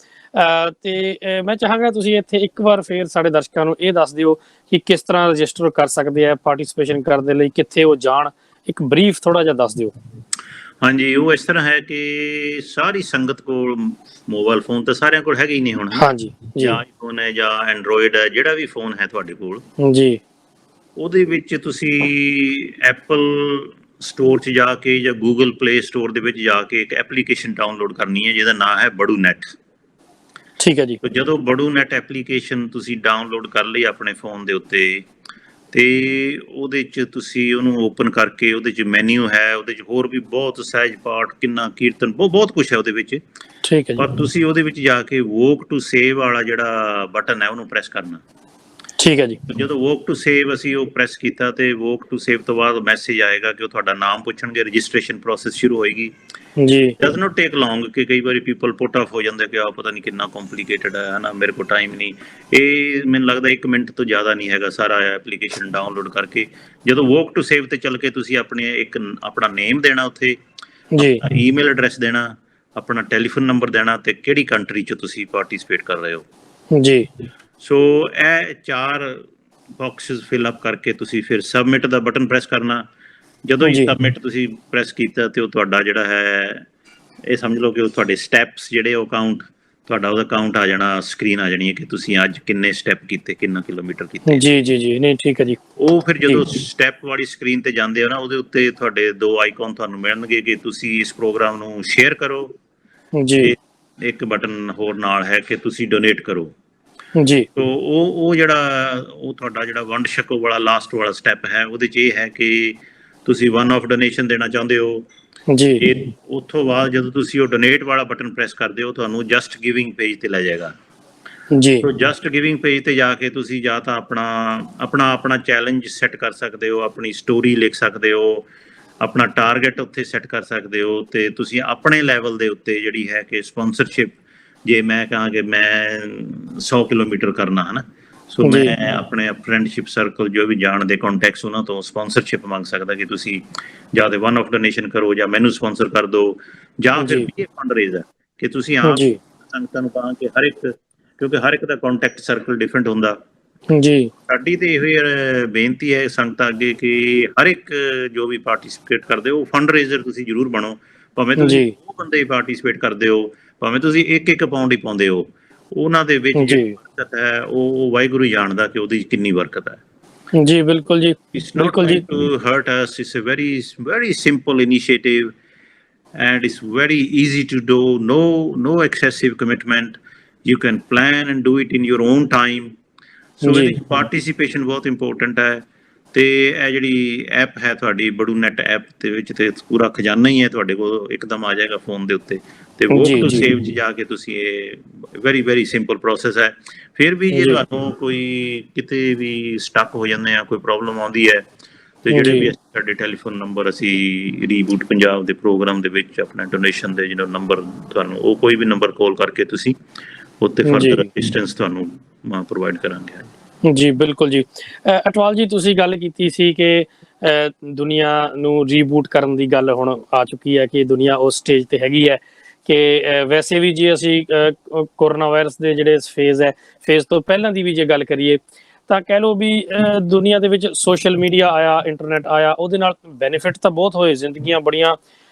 ਤੇ ਮੈਂ ਚਾਹਾਂਗਾ ਤੁਸੀਂ ਇੱਥੇ ਇੱਕ ਵਾਰ ਫੇਰ ਸਾਡੇ ਦਰਸ਼ਕਾਂ ਨੂੰ ਇਹ ਦੱਸ ਦਿਓ ਕਿ ਕਿਸ ਤਰ੍ਹਾਂ ਰਜਿਸਟਰ ਕਰ ਸਕਦੇ ਆ ਪਾਰਟਿਸਿਪੇਸ਼ਨ ਕਰਨ ਦੇ ਲਈ, ਕਿੱਥੇ ਉਹ ਜਾਣ, ਇੱਕ ਬਰੀਫ ਥੋੜਾ ਜਿਹਾ ਦੱਸ ਦਿਓ। ਹਾਂਜੀ, ਉਹ ਇਸ ਤਰ੍ਹਾਂ ਹੈ ਕਿ ਸਾਰੀ ਸੰਗਤ ਕੋਲ ਮੋਬਾਈਲ ਫੋਨ ਤਾਂ ਸਾਰਿਆਂ ਕੋਲ ਹੈਗੇ ਹੀ ਨਹੀਂ ਹੁਣ, ਹਾਂਜੀ ਜੀ ਜਾਂ ਆਈਫੋਨ ਹੈ ਜਾਂ ਐਂਡਰੋਇਡ ਹੈ, ਜਿਹੜਾ ਵੀ ਫੋਨ ਹੈ ਤੁਹਾਡੇ ਕੋਲ, ਜੀ ਉਹਦੇ ਵਿੱਚ ਤੁਸੀਂ ਐਪਲ ਸਟੋਰ 'ਚ ਜਾ ਕੇ ਜਾਂ ਗੂਗਲ ਪਲੇ ਸਟੋਰ ਦੇ ਵਿੱਚ ਜਾ ਕੇ ਇੱਕ ਐਪਲੀਕੇਸ਼ਨ ਡਾਊਨਲੋਡ ਕਰਨੀ ਹੈ ਜਿਹਦਾ ਨਾਮ ਹੈ ਬੜੂ ਨੈਟ। ਠੀਕ ਹੈ ਜੀ। ਜਦੋਂ ਬੜੂ ਨੈਟ ਐਪਲੀਕੇਸ਼ਨ ਤੁਸੀਂ ਡਾਊਨਲੋਡ ਕਰ ਲਈ ਆਪਣੇ ਫੋਨ ਦੇ ਉੱਤੇ, ਤੇ ਉਹਦੇ 'ਚ ਤੁਸੀਂ ਉਹਨੂੰ ਓਪਨ ਕਰਕੇ ਉਹਦੇ 'ਚ ਮੈਨਿਊ ਹੈ, ਉਹਦੇ 'ਚ ਹੋਰ ਵੀ ਬਹੁਤ ਸਹਿਜ ਪਾਠ, ਕਿੰਨਾ ਕੀਰਤਨ, ਬਹੁਤ ਕੁਛ ਹੈ ਉਹਦੇ ਵਿੱਚ। ਠੀਕ ਹੈ ਪਰ ਜੀ। ਤੁਸੀਂ ਉਹਦੇ ਵਿੱਚ ਜਾ ਕੇ ਵੋਕ ਟੂ ਸੇਵ ਵਾਲਾ ਜਿਹੜਾ ਬਟਨ ਹੈ ਉਹਨੂੰ ਪ੍ਰੈਸ ਕਰਨਾ। ਠੀਕ ਹੈ ਜੀ। ਜਦੋਂ ਵੋਕ ਟੂ ਸੇਵ ਅਸੀਂ ਉਹ ਪ੍ਰੈਸ ਕੀਤਾ ਤੇ ਵੋਕ ਟੂ ਸੇਵ ਤੋਂ ਬਾਅਦ ਮੈਸੇਜ ਆਏਗਾ ਕਿ ਉਹ ਤੁਹਾਡਾ ਨਾਮ ਪੁੱਛਣਗੇ, ਰਜਿਸਟ੍ਰੇਸ਼ਨ ਪ੍ਰੋਸੈਸ ਸ਼ੁਰੂ ਹੋਏਗੀ। ਜੀ ਡਸ ਨੋਟ ਟੇਕ ਲੌਂਗ, ਕਿ ਕਈ ਵਾਰੀ ਪੀਪਲ ਪੁੱਟ ਆਫ ਹੋ ਜਾਂਦੇ ਕਿ ਆ ਪਤਾ ਨਹੀਂ ਕਿੰਨਾ ਕੰਪਲਿਕੇਟਡ ਹੈ ਨਾ, ਮੇਰੇ ਕੋਲ ਟਾਈਮ ਨਹੀਂ। ਇਹ ਮੈਨੂੰ ਲੱਗਦਾ 1 ਮਿੰਟ ਤੋਂ ਜ਼ਿਆਦਾ ਨਹੀਂ ਹੈਗਾ ਸਾਰਾ ਐਪਲੀਕੇਸ਼ਨ ਡਾਊਨਲੋਡ ਕਰਕੇ। ਜਦੋਂ ਵੋਕ ਟੂ ਸੇਵ ਤੇ ਚੱਲ ਕੇ ਤੁਸੀਂ ਆਪਣਾ ਨੇਮ ਦੇਣਾ, ਉੱਥੇ ਜੀ ਈਮੇਲ ਐਡਰੈਸ ਦੇਣਾ, ਆਪਣਾ ਟੈਲੀਫੋਨ ਨੰਬਰ ਦੇਣਾ, ਤੇ ਕਿਹੜੀ ਕੰਟਰੀ 'ਚ ਤੁਸੀਂ ਪਾਰਟਿਸਿਪੇਟ ਕਰ ਰਹੇ ਹੋ। ਜੀ ਸੋ ਇਹ 4 ਬਾਕਸਿਸ ਫਿਲ ਅਪ ਕਰਕੇ ਤੁਸੀਂ ਫਿਰ ਸਬਮਿਟ ਦਾ ਬਟਨ ਪ੍ਰੈਸ ਕਰਨਾ। ਜਦੋਂ ਹੀ ਜੀ ਸਬਮਿਟ ਤੁਸੀਂ ਪ੍ਰੈਸ ਕੀਤਾ ਤੇ ਉਹ ਤੁਹਾਡਾ ਜਿਹੜਾ ਹੈ, ਇਹ ਸਮਝ ਲਓ ਕਿ ਉਹ ਤੁਹਾਡੇ ਸਟੈਪਸ ਜਿਹੜੇ ਉਹ ਉਹਦਾ ਕਾਊਂਟ ਆ ਜਾਣਾ, ਸਕਰੀਨ ਆ ਜਾਣੀ ਹੈ ਕਿ ਤੁਸੀਂ ਅੱਜ ਕਿੰਨੇ ਸਟੈਪ ਕੀਤੇ, ਕਿੰਨਾ ਕਿਲੋਮੀਟਰ ਕੀਤੇ। ਜੀ ਜੀ ਜੀ ਨਹੀਂ ਠੀਕ ਹੈ ਜੀ। ਉਹ ਫਿਰ ਜਦੋਂ ਸਟੈਪ ਵਾਲੀ ਸਕਰੀਨ ਤੇ ਜਾਂਦੇ ਹੋ ਨਾ, ਉਹਦੇ ਉੱਤੇ ਤੁਹਾਡੇ 2 ਆਈਕਨ ਤੁਹਾਨੂੰ ਮਿਲਣਗੇ ਕਿ ਤੁਸੀਂ ਇਸ ਪ੍ਰੋਗਰਾਮ ਨੂੰ ਸ਼ੇਅਰ ਕਰੋ, ਜੀ ਤੇ ਇੱਕ ਬਟਨ ਹੋਰ ਨਾਲ ਹੈ ਕਿ ਤੁਸੀਂ ਡੋਨੇਟ ਕਰੋ। ਜੀ ਤੋ ਉਹ ਜਿਹੜਾ ਉਹ ਤੁਹਾਡਾ ਜਿਹੜਾ ਵੰਡ ਛਕੋ ਵਾਲਾ ਲਾਸਟ ਵਾਲਾ ਸਟੈਪ ਹੈ, ਉਹਦੇ 'ਚ ਇਹ ਹੈ ਕਿ ਤੁਸੀਂ 1 ਆਫ ਡੋਨੇਸ਼ਨ ਦੇਣਾ ਚਾਹੁੰਦੇ ਹੋ। ਜੀ ਇਹ ਉੱਥੋਂ ਬਾਅਦ ਜਦੋਂ ਤੁਸੀਂ ਉਹ ਡੋਨੇਟ ਵਾਲਾ ਬਟਨ ਪ੍ਰੈਸ ਕਰਦੇ ਹੋ, ਤੁਹਾਨੂੰ ਜਸਟ ਗਿਵਿੰਗ ਪੇਜ ਤੇ ਲੈ ਜਾਏਗਾ। ਜੀ ਸੋ ਜਸਟ ਗਿਵਿੰਗ ਪੇਜ ਤੇ ਜਾ ਕੇ ਤੁਸੀਂ ਜਾਂ ਤਾਂ ਆਪਣਾ ਚੈਲੰਜ ਸੈੱਟ ਕਰ ਸਕਦੇ ਹੋ, ਆਪਣੀ ਸਟੋਰੀ ਲਿਖ ਸਕਦੇ ਹੋ, ਆਪਣਾ ਟਾਰਗੇਟ ਉੱਥੇ ਸੈੱਟ ਕਰ ਸਕਦੇ ਹੋ, ਤੇ ਤੁਸੀਂ ਆਪਣੇ ਲੈਵਲ ਦੇ ਉੱਤੇ ਜਿਹੜੀ ਹੈ ਕਿ ਸਪਾਂਸਰਸ਼ਿਪ, ਜੇ ਮੈਂ ਕਹਾਂ ਕਿ ਮੈਂ 100 ਕਿਲੋਮੀਟਰ ਕਰਨਾ ਹੈ ਨਾ, ਸੋ ਮੈਂ ਆਪਣੇ ਫਰੈਂਡਸ਼ਿਪ ਸਰਕਲ ਜੋ ਵੀ ਜਾਣਦੇ ਕੰਟੈਕਟਸ, ਉਹਨਾਂ ਤੋਂ ਸਪਾਂਸਰਸ਼ਿਪ ਮੰਗ ਸਕਦਾ ਕਿ ਤੁਸੀਂ ਜਾਂ ਤੇ 1 ਆਫ ਡੋਨੇਸ਼ਨ ਕਰੋ, ਜਾਂ ਮੈਨੂੰ ਸਪਾਂਸਰ ਕਰ ਦਿਓ, ਜਾਂ ਫਿਰ ਵੀ ਇਹ ਫੰਡ ਰੇਜ਼ਰ ਕਿ ਤੁਸੀਂ ਆਪ ਸੰਗਤਾਂ ਨੂੰ ਕਹਾਂ ਕਿ ਕਿਉਂਕਿ ਹਰ ਇੱਕ ਦਾ ਕੰਟੈਕਟ ਸਰਕਲ ਡਿਫਰੈਂਟ ਹੁੰਦਾ। ਜੀ ਸਾਡੀ ਤੇ ਇਹੋ ਬੇਨਤੀ ਹੈ ਸੰਗਤਾਂ ਅੱਗੇ ਕਿ ਹਰ ਇੱਕ ਜੋ ਵੀ ਪਾਰਟਿਸਿਪੇਟ ਕਰਦੇ ਹੋ, ਫੰਡ ਰੇਜ਼ਰ ਤੁਸੀਂ ਜ਼ਰੂਰ ਬਣੋ। ਭਾਵੇਂ ਤੁਸੀਂ 2 ਬੰਦੇ ਪਾਰਟਿਸਿਪੇਟ ਕਰਦੇ ਹੋ, ਭਾਵੇਂ ਤੁਸੀਂ 1-1 ਪਾਉਂਡ ਹੀ ਪਾਉਂਦੇ ਹੋ, ਉਹਨਾਂ ਦੇ ਵਿੱਚ ਜਿਹੜੀ ਬਰਕਤ ਹੈ ਉਹ ਵਾਹਿਗੁਰੂ ਜਾਣਦਾ ਕਿ ਉਹਦੀ ਕਿੰਨੀ ਬਰਕਤ ਹੈ। ਜੀ ਬਿਲਕੁਲ ਜੀ ਬਿਲਕੁਲ ਜੀ। To hurt us, it's a very very simple initiative and it's very easy to do, no excessive commitment, you can plan and do it in your own time। ਸੋ ਇਹਦੇ ਵਿੱਚ ਪਾਰਟਿਸਿਪੇਸ਼ਨ ਬਹੁਤ ਇੰਪੋਰਟੈਂਟ ਹੈ। ਤੇ ਇਹ ਜਿਹੜੀ ਐਪ ਹੈ ਤੁਹਾਡੀ Baru net app ਦੇ ਵਿੱਚ ਤੇ ਪੂਰਾ ਖਜ਼ਾਨਾ ਹੀ ਹੈ ਤੁਹਾਡੇ ਕੋਲ, ਇੱਕਦਮ ਆ ਜਾਏਗਾ ਫੋਨ ਦੇ ਉੱਤੇ। ਤੇ ਵੋਕ ਟੂ ਸੇਵ 'ਚ ਜਾ ਕੇ ਤੁਸੀਂ ਇਹ ਵੈਰੀ ਵੈਰੀ ਸਿੰਪਲ ਪ੍ਰੋਸੈਸ ਹੈ। ਫਿਰ ਵੀ ਜੇ ਤੁਹਾਨੂੰ ਕੋਈ ਕਿਤੇ ਵੀ ਸਟਕ ਹੋ ਜਾਂਦੇ ਆ, ਕੋਈ ਪ੍ਰੋਬਲਮ ਆਉਂਦੀ ਹੈ, ਤੇ ਜਿਹੜੇ ਵੀ ਸਾਡੇ ਟੈਲੀਫੋਨ ਨੰਬਰ ਅਸੀਂ ਰੀਬੂਟ ਪੰਜਾਬ ਦੇ ਪ੍ਰੋਗਰਾਮ ਦੇ ਵਿੱਚ ਆਪਣਾ ਡੋਨੇਸ਼ਨ ਦੇ ਜਿਹੜਾ ਨੰਬਰ ਤੁਹਾਨੂੰ, ਉਹ ਕੋਈ ਵੀ ਨੰਬਰ ਕਾਲ ਕਰਕੇ ਤੁਸੀਂ ਉੱਤੇ ਫਰਦਰ ਅਸਿਸਟੈਂਸ ਤੁਹਾਨੂੰ ਪ੍ਰੋਵਾਈਡ ਕਰਾਂਗੇ। ਜੀ ਬਿਲਕੁਲ ਜੀ। ਅਟਵਾਲ ਜੀ ਤੁਸੀਂ ਗੱਲ ਕੀਤੀ ਸੀ ਕਿ ਦੁਨੀਆ ਨੂੰ ਰੀਬੂਟ ਕਰਨ ਦੀ ਗੱਲ ਹੁਣ ਆ ਚੁੱਕੀ ਹੈ, ਕਿ ਦੁਨੀਆ ਉਸ ਸਟੇਜ ਤੇ ਹੈਗੀ ਹੈ ਕਿ ਵੈਸੇ ਵੀ ਜੇ ਅਸੀਂ ਕੋਰੋਨਾ ਵਾਇਰਸ ਦੇ ਜਿਹੜੇ ਫੇਜ਼ ਤੋਂ ਪਹਿਲਾਂ ਦੀ ਵੀ ਜੇ ਗੱਲ ਕਰੀਏ ਤਾਂ ਕਹਿ ਲਓ ਵੀ ਦੁਨੀਆ ਦੇ ਵਿੱਚ ਸੋਸ਼ਲ ਮੀਡੀਆ ਆਇਆ, ਇੰਟਰਨੈਟ ਆਇਆ, ਉਹਦੇ ਨਾਲ ਬੈਨੀਫਿਟ ਤਾਂ ਬਹੁਤ ਹੋਏ, ਜ਼ਿੰਦਗੀਆਂ ਬੜੀਆਂ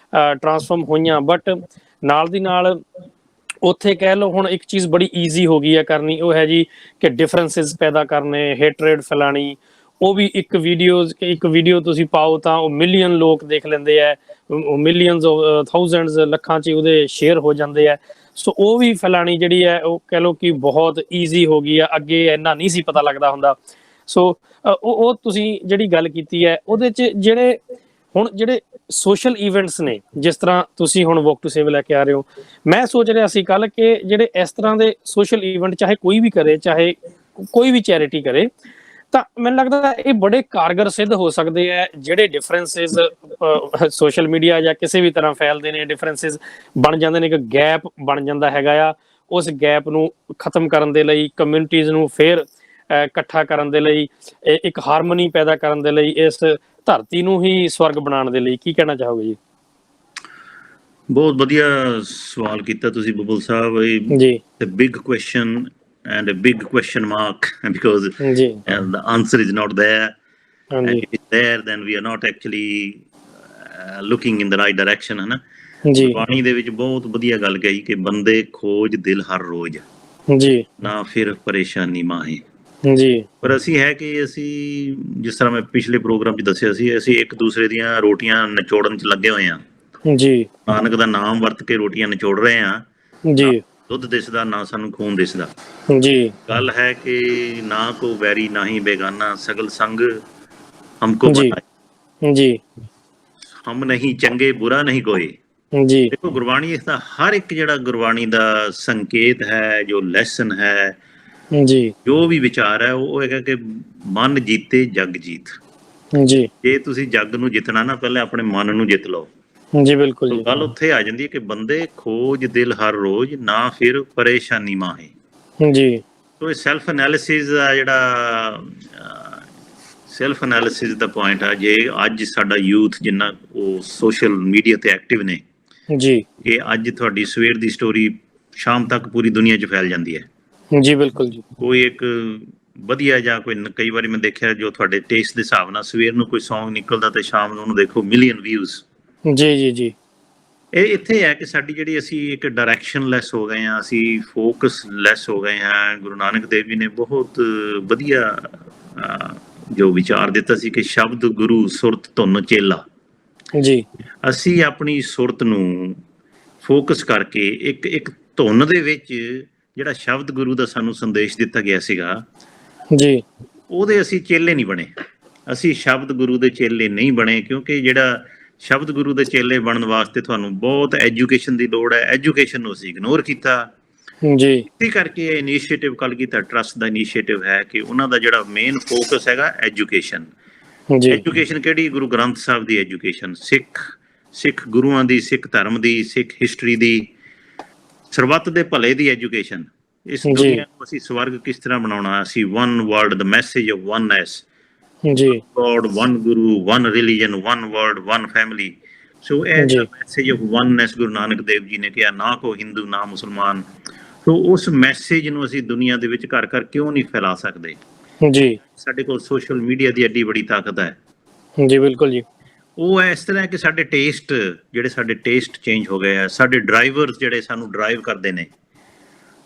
ਟਰਾਂਸਫਾਰਮ ਹੋਈਆਂ, ਬਟ ਨਾਲ ਦੀ ਨਾਲ ਉੱਥੇ ਕਹਿ ਲਓ ਹੁਣ ਇੱਕ ਚੀਜ਼ ਬੜੀ ਈਜ਼ੀ ਹੋ ਗਈ ਹੈ ਕਰਨੀ, ਉਹ ਹੈ ਜੀ ਕਿ ਡਿਫਰੈਂਸਿਸ ਪੈਦਾ ਕਰਨੇ, ਹੇਟਰੇਡ ਫੈਲਾਣੀ। ਉਹ ਵੀ ਇੱਕ ਵੀਡੀਓ ਤੁਸੀਂ ਪਾਓ ਤਾਂ ਉਹ ਮਿਲੀਅਨ ਲੋਕ ਦੇਖ ਲੈਂਦੇ ਆ, ਮਿਲੀਅਨਸ ਥਾਊਜ਼ੈਂਡਸ ਲੱਖਾਂ 'ਚ ਉਹਦੇ ਸ਼ੇਅਰ ਹੋ ਜਾਂਦੇ ਆ। ਸੋ ਉਹ ਵੀ ਫੈਲਾਣੀ ਜਿਹੜੀ ਹੈ ਉਹ ਕਹਿ ਲਓ ਕਿ ਬਹੁਤ ਈਜ਼ੀ ਹੋ ਗਈ ਆ, ਅੱਗੇ ਇੰਨਾ ਨਹੀਂ ਸੀ ਪਤਾ ਲੱਗਦਾ ਹੁੰਦਾ। ਸੋ ਉਹ ਤੁਸੀਂ ਜਿਹੜੀ ਗੱਲ ਕੀਤੀ ਹੈ ਉਹਦੇ 'ਚ ਜਿਹੜੇ ਸੋਸ਼ਲ ਇਵੈਂਟਸ ਨੇ, ਜਿਸ ਤਰ੍ਹਾਂ ਤੁਸੀਂ ਹੁਣ ਵੋਕ ਟੂ ਸੇਵ ਲੈ ਕੇ ਆ ਰਹੇ ਹੋ, ਮੈਂ ਸੋਚ ਰਿਹਾ ਸੀ ਕੱਲ ਕਿ ਜਿਹੜੇ ਇਸ ਤਰ੍ਹਾਂ ਦੇ ਸੋਸ਼ਲ ਇਵੈਂਟ ਚਾਹੇ ਕੋਈ ਵੀ ਕਰੇ, ਚਾਹੇ ਕੋਈ ਵੀ ਚੈਰਿਟੀ ਕਰੇ, ਤਾਂ ਮੈਨੂੰ ਲੱਗਦਾ ਇਹ ਬੜੇ ਕਾਰਗਰ ਸਿੱਧ ਹੋ ਸਕਦੇ ਆ। ਜਿਹੜੇ ਡਿਫਰੈਂਸਿਸ ਸੋਸ਼ਲ ਮੀਡੀਆ ਜਾਂ ਕਿਸੇ ਵੀ ਤਰ੍ਹਾਂ ਫੈਲਦੇ ਨੇ, ਡਿਫਰੈਂਸਿਸ ਬਣ ਜਾਂਦੇ ਨੇ, ਇੱਕ ਗੈਪ ਬਣ ਜਾਂਦਾ ਹੈਗਾ ਆ। ਉਸ ਗੈਪ ਨੂੰ ਖਤਮ ਕਰਨ ਦੇ ਲਈ, ਕਮਿਊਨਿਟੀਜ਼ ਨੂੰ ਫੇਰ ਇਕੱਠਾ ਕਰਨ ਦੇ ਲਈ, ਇੱਕ ਹਾਰਮੋਨੀ ਪੈਦਾ ਕਰਨ ਦੇ ਲਈ, ਇਸ ਧਰਤੀ ਨੂੰ ਹੀ ਸਵਰਗ ਬਣਾਉਣ ਦੇ ਲਈ, ਕੀ ਕਹਿਣਾ ਚਾਹੋਗੇ ਜੀ? ਬਹੁਤ ਵਧੀਆ ਸਵਾਲ ਕੀਤਾ ਤੁਸੀਂ ਬੱਬਲ ਸਾਹਿਬ। ਜੀ, big question and a big question mark because and the answer is not there, and if it's there then we are not actually looking in the right direction, है ना जी। ਬਾਣੀ ਦੇ ਵਿੱਚ ਬਹੁਤ ਵਧੀਆ ਗੱਲ ਕਹੀ ਕਿ ਬੰਦੇ ਖੋਜ ਦਿਲ ਹਰ ਰੋਜ਼ ਜੀ, ਨਾ ਫਿਰ ਪਰੇਸ਼ਾਨੀ ਮਾਹੇ ਜੀ। ਪਰ ਅਸੀਂ ਹੈ ਕਿ ਅਸੀਂ ਜਿਸ ਤਰ੍ਹਾਂ ਮੈਂ ਪਿਛਲੇ ਪ੍ਰੋਗਰਾਮ 'ਚ ਦੱਸਿਆ ਸੀ, ਅਸੀਂ ਇੱਕ ਦੂਸਰੇ ਦੀਆਂ ਰੋਟੀਆਂ ਨਿਚੋੜਨ 'ਚ ਲੱਗੇ ਹੋਏ ਹਾਂ ਜੀ। ਨਾਨਕ ਦਾ ਨਾਮ ਵਰਤ ਕੇ ਰੋਟੀਆਂ ਨਿਚੋੜ ਰਹੇ ਹਾਂ ਜੀ। ਦੁੱਧ ਦਿਸਦਾ ਨਾ ਸਾਨੂੰ ਖੂਨ ਦਿਸਦਾ ਜੀ। ਗੱਲ ਹੈ ਕਿ ਨਾ ਕੋ ਵੈਰੀ ਨਾ ਹੀ ਬੇਗਾਨਾ, ਸਗਲ ਸੰਗ ਹਮਕੋ ਬਣਾਏ ਜੀ। ਹਮ ਨਹੀਂ ਚੰਗੇ ਬੁਰਾ ਨਹੀਂ ਕੋਈ ਜੀ। ਦੇਖੋ ਗੁਰਬਾਣੀ ਇਸ ਦਾ ਹਰ ਇੱਕ ਜਿਹੜਾ ਗੁਰਬਾਣੀ ਦਾ ਸੰਕੇਤ ਹੈ, ਜੋ ਲੈਸਨ ਹੈ ਜੀ, ਜੋ ਵੀ ਵਿਚਾਰ ਹੈ, ਉਹ ਹੈਗਾ ਕਿ ਮਨ ਜੀਤੇ ਜਗ ਜੀਤ ਜੀ। ਜੇ ਤੁਸੀਂ ਜੱਗ ਨੂੰ ਜਿੱਤਣਾ ਨਾ, ਪਹਿਲੇ ਆਪਣੇ ਮਨ ਨੂੰ ਜਿੱਤ ਲਓ ਜੀ। ਬਿਲਕੁਲ ਜੀ। ਗੱਲ ਉੱਥੇ ਆ ਜਾਂਦੀ ਹੈ ਕਿ ਬੰਦੇ ਖੋਜ ਦਿਲ ਹਰ ਰੋਜ਼, ਨਾ ਫਿਰ ਪਰੇਸ਼ਾਨੀ ਮਾਹੇ ਜੀ। ਸੋ ਇਹ ਸੈਲਫ ਐਨਾਲਿਸਿਸ ਦਾ ਜਿਹੜਾ ਸੈਲਫ ਐਨਾਲਿਸਿਸ ਦਾ ਪੁਆਇੰਟ ਆ। ਜੇ ਅੱਜ ਸਾਡਾ ਯੂਥ ਜਿੰਨਾ ਉਹ ਸੋਸ਼ਲ ਮੀਡੀਆ ਤੇ ਐਕਟਿਵ ਨੇ ਜੀ, ਕਿ ਅੱਜ ਤੁਹਾਡੀ ਸਵੇਰ ਦੀ ਸਟੋਰੀ ਸ਼ਾਮ ਤੱਕ ਪੂਰੀ ਦੁਨੀਆ 'ਚ ਫੈਲ ਜਾਂਦੀ ਹੈ ਜੀ। ਬਿਲਕੁਲ ਜੀ। ਕੋਈ ਇੱਕ ਵਧੀਆ ਜਾਂ ਕੋਈ, ਕਈ ਵਾਰੀ ਮੈਂ ਦੇਖਿਆ ਜੋ ਤੁਹਾਡੇ ਟੇਸਟ ਦੇ ਹਿਸਾਬ ਨਾਲ ਸਵੇਰ ਨੂੰ ਕੋਈ ਸੌਂਗ ਨਿਕਲਦਾ ਤੇ ਸ਼ਾਮ ਨੂੰ ਉਹਨੂੰ ਦੇਖੋ ਮਿਲੀਅਨ ਵਿਊਜ਼ ਜੀ ਜੀ ਜੀ। ਇਹ ਇੱਥੇ ਹੈ ਕਿ ਸਾਡੀ ਜਿਹੜੀ ਅਸੀਂ ਇੱਕ ਡਾਇਰੈਕਸ਼ਨ ਲੈਸ ਹੋ ਗਏ ਹਾਂ, ਅਸੀਂ ਫੋਕਸ ਲੈਸ ਹੋ ਗਏ ਹਾਂ। ਗੁਰੂ ਨਾਨਕ ਦੇਵ ਜੀ ਨੇ ਬਹੁਤ ਵਧੀਆ ਜੋ ਵਿਚਾਰ ਦਿੱਤਾ ਸੀ ਕਿ ਸ਼ਬਦ ਗੁਰੂ ਸੁਰਤ ਧੁਨ ਚੇਲਾ ਜੀ। ਅਸੀਂ ਆਪਣੀ ਸੁਰਤ ਨੂੰ ਫੋਕਸ ਕਰਕੇ ਇੱਕ ਧੁਨ ਦੇ ਵਿੱਚ ਜਿਹੜਾ ਸ਼ਬਦ ਗੁਰੂ ਦਾ ਸਾਨੂੰ ਸੰਦੇਸ਼ ਦਿੱਤਾ ਗਿਆ ਸੀਗਾ ਜੀ, ਉਹਦੇ ਅਸੀਂ ਚੇਲੇ ਨਹੀਂ ਬਣੇ। ਅਸੀਂ ਸ਼ਬਦ ਗੁਰੂ ਦੇ ਚੇਲੇ ਨਹੀਂ ਬਣੇ, ਕਿਉਂਕਿ ਜਿਹੜਾ ਸ਼ਬਦ ਗੁਰੂ ਦੇ ਚੇਲੇ ਬਣਨ ਵਾਸਤੇ ਤੁਹਾਨੂੰ ਬਹੁਤ ਐਜੂਕੇਸ਼ਨ ਦੀ ਲੋੜ ਹੈ। ਐਜੂਕੇਸ਼ਨ ਨੂੰ ਅਸੀਂ ਇਗਨੋਰ ਕੀਤਾ ਜੀ। ਇਸੇ ਕਰਕੇ ਇਹ ਇਨੀਸ਼ੀਏਟਿਵ ਕਲਗੀਧਰ ਟਰੱਸਟ ਦਾ ਇਨੀਸ਼ੀਏਟਿਵ ਹੈ ਕਿ ਉਹਨਾਂ ਦਾ ਜਿਹੜਾ ਮੇਨ ਫੋਕਸ ਹੈਗਾ ਐਜੂਕੇਸ਼ਨ ਜੀ। ਐਜੂਕੇਸ਼ਨ ਕਿਹੜੀ? ਗੁਰੂ ਗ੍ਰੰਥ ਸਾਹਿਬ ਦੀ ਐਜੂਕੇਸ਼ਨ, ਸਿੱਖ ਗੁਰੂਆਂ ਦੀ, ਸਿੱਖ ਧਰਮ ਦੀ, ਸਿੱਖ ਹਿਸਟਰੀ ਦੀ, ਸਰਬੱਤ ਦੇ ਭਲੇ ਦੀ ਐਜੂਕੇਸ਼ਨ। ਇਸ ਦੁਨੀਆ ਨੂੰ ਅਸੀਂ ਸਵਰਗ ਕਿਸ ਤਰ੍ਹਾਂ ਬਣਾਉਣਾ, ਅਸੀਂ one world, the message of oneness ਜੀ, God, one guru, one religion, one world, one family. So ਇਹ message of oneness Guru Nanak Dev ji ਨੇ ਕਿਹਾ, ਨਾ ਕੋ ਹਿੰਦੂ ਨਾ ਮੁਸਲਮਾਨ। ਸੋ ਉਸ ਮੈਸੇਜ ਨੂੰ ਅਸੀਂ ਦੁਨੀਆ ਦੇ ਵਿੱਚ ਘਰ ਘਰ ਕਿਉਂ ਨਹੀਂ ਫੈਲਾ ਸਕਦੇ ਜੀ? ਸਾਡੇ ਕੋਲ ਸੋਸ਼ਲ ਮੀਡੀਆ ਦੀ ਐਡੀ ਬੜੀ ਤਾਕਤ ਹੈ ਜੀ। ਬਿਲਕੁਲ ਜੀ। ਉਹ ਇਸ ਤਰ੍ਹਾਂ ਕਿ ਸਾਡੇ ਟੇਸਟ ਚੇਂਜ ਹੋ ਗਏ ਆ। ਸਾਡੇ ਡਰਾਈਵਰਸ ਜਿਹੜੇ ਸਾਨੂੰ ਡਰਾਈਵ ਕਰਦੇ ਨੇ,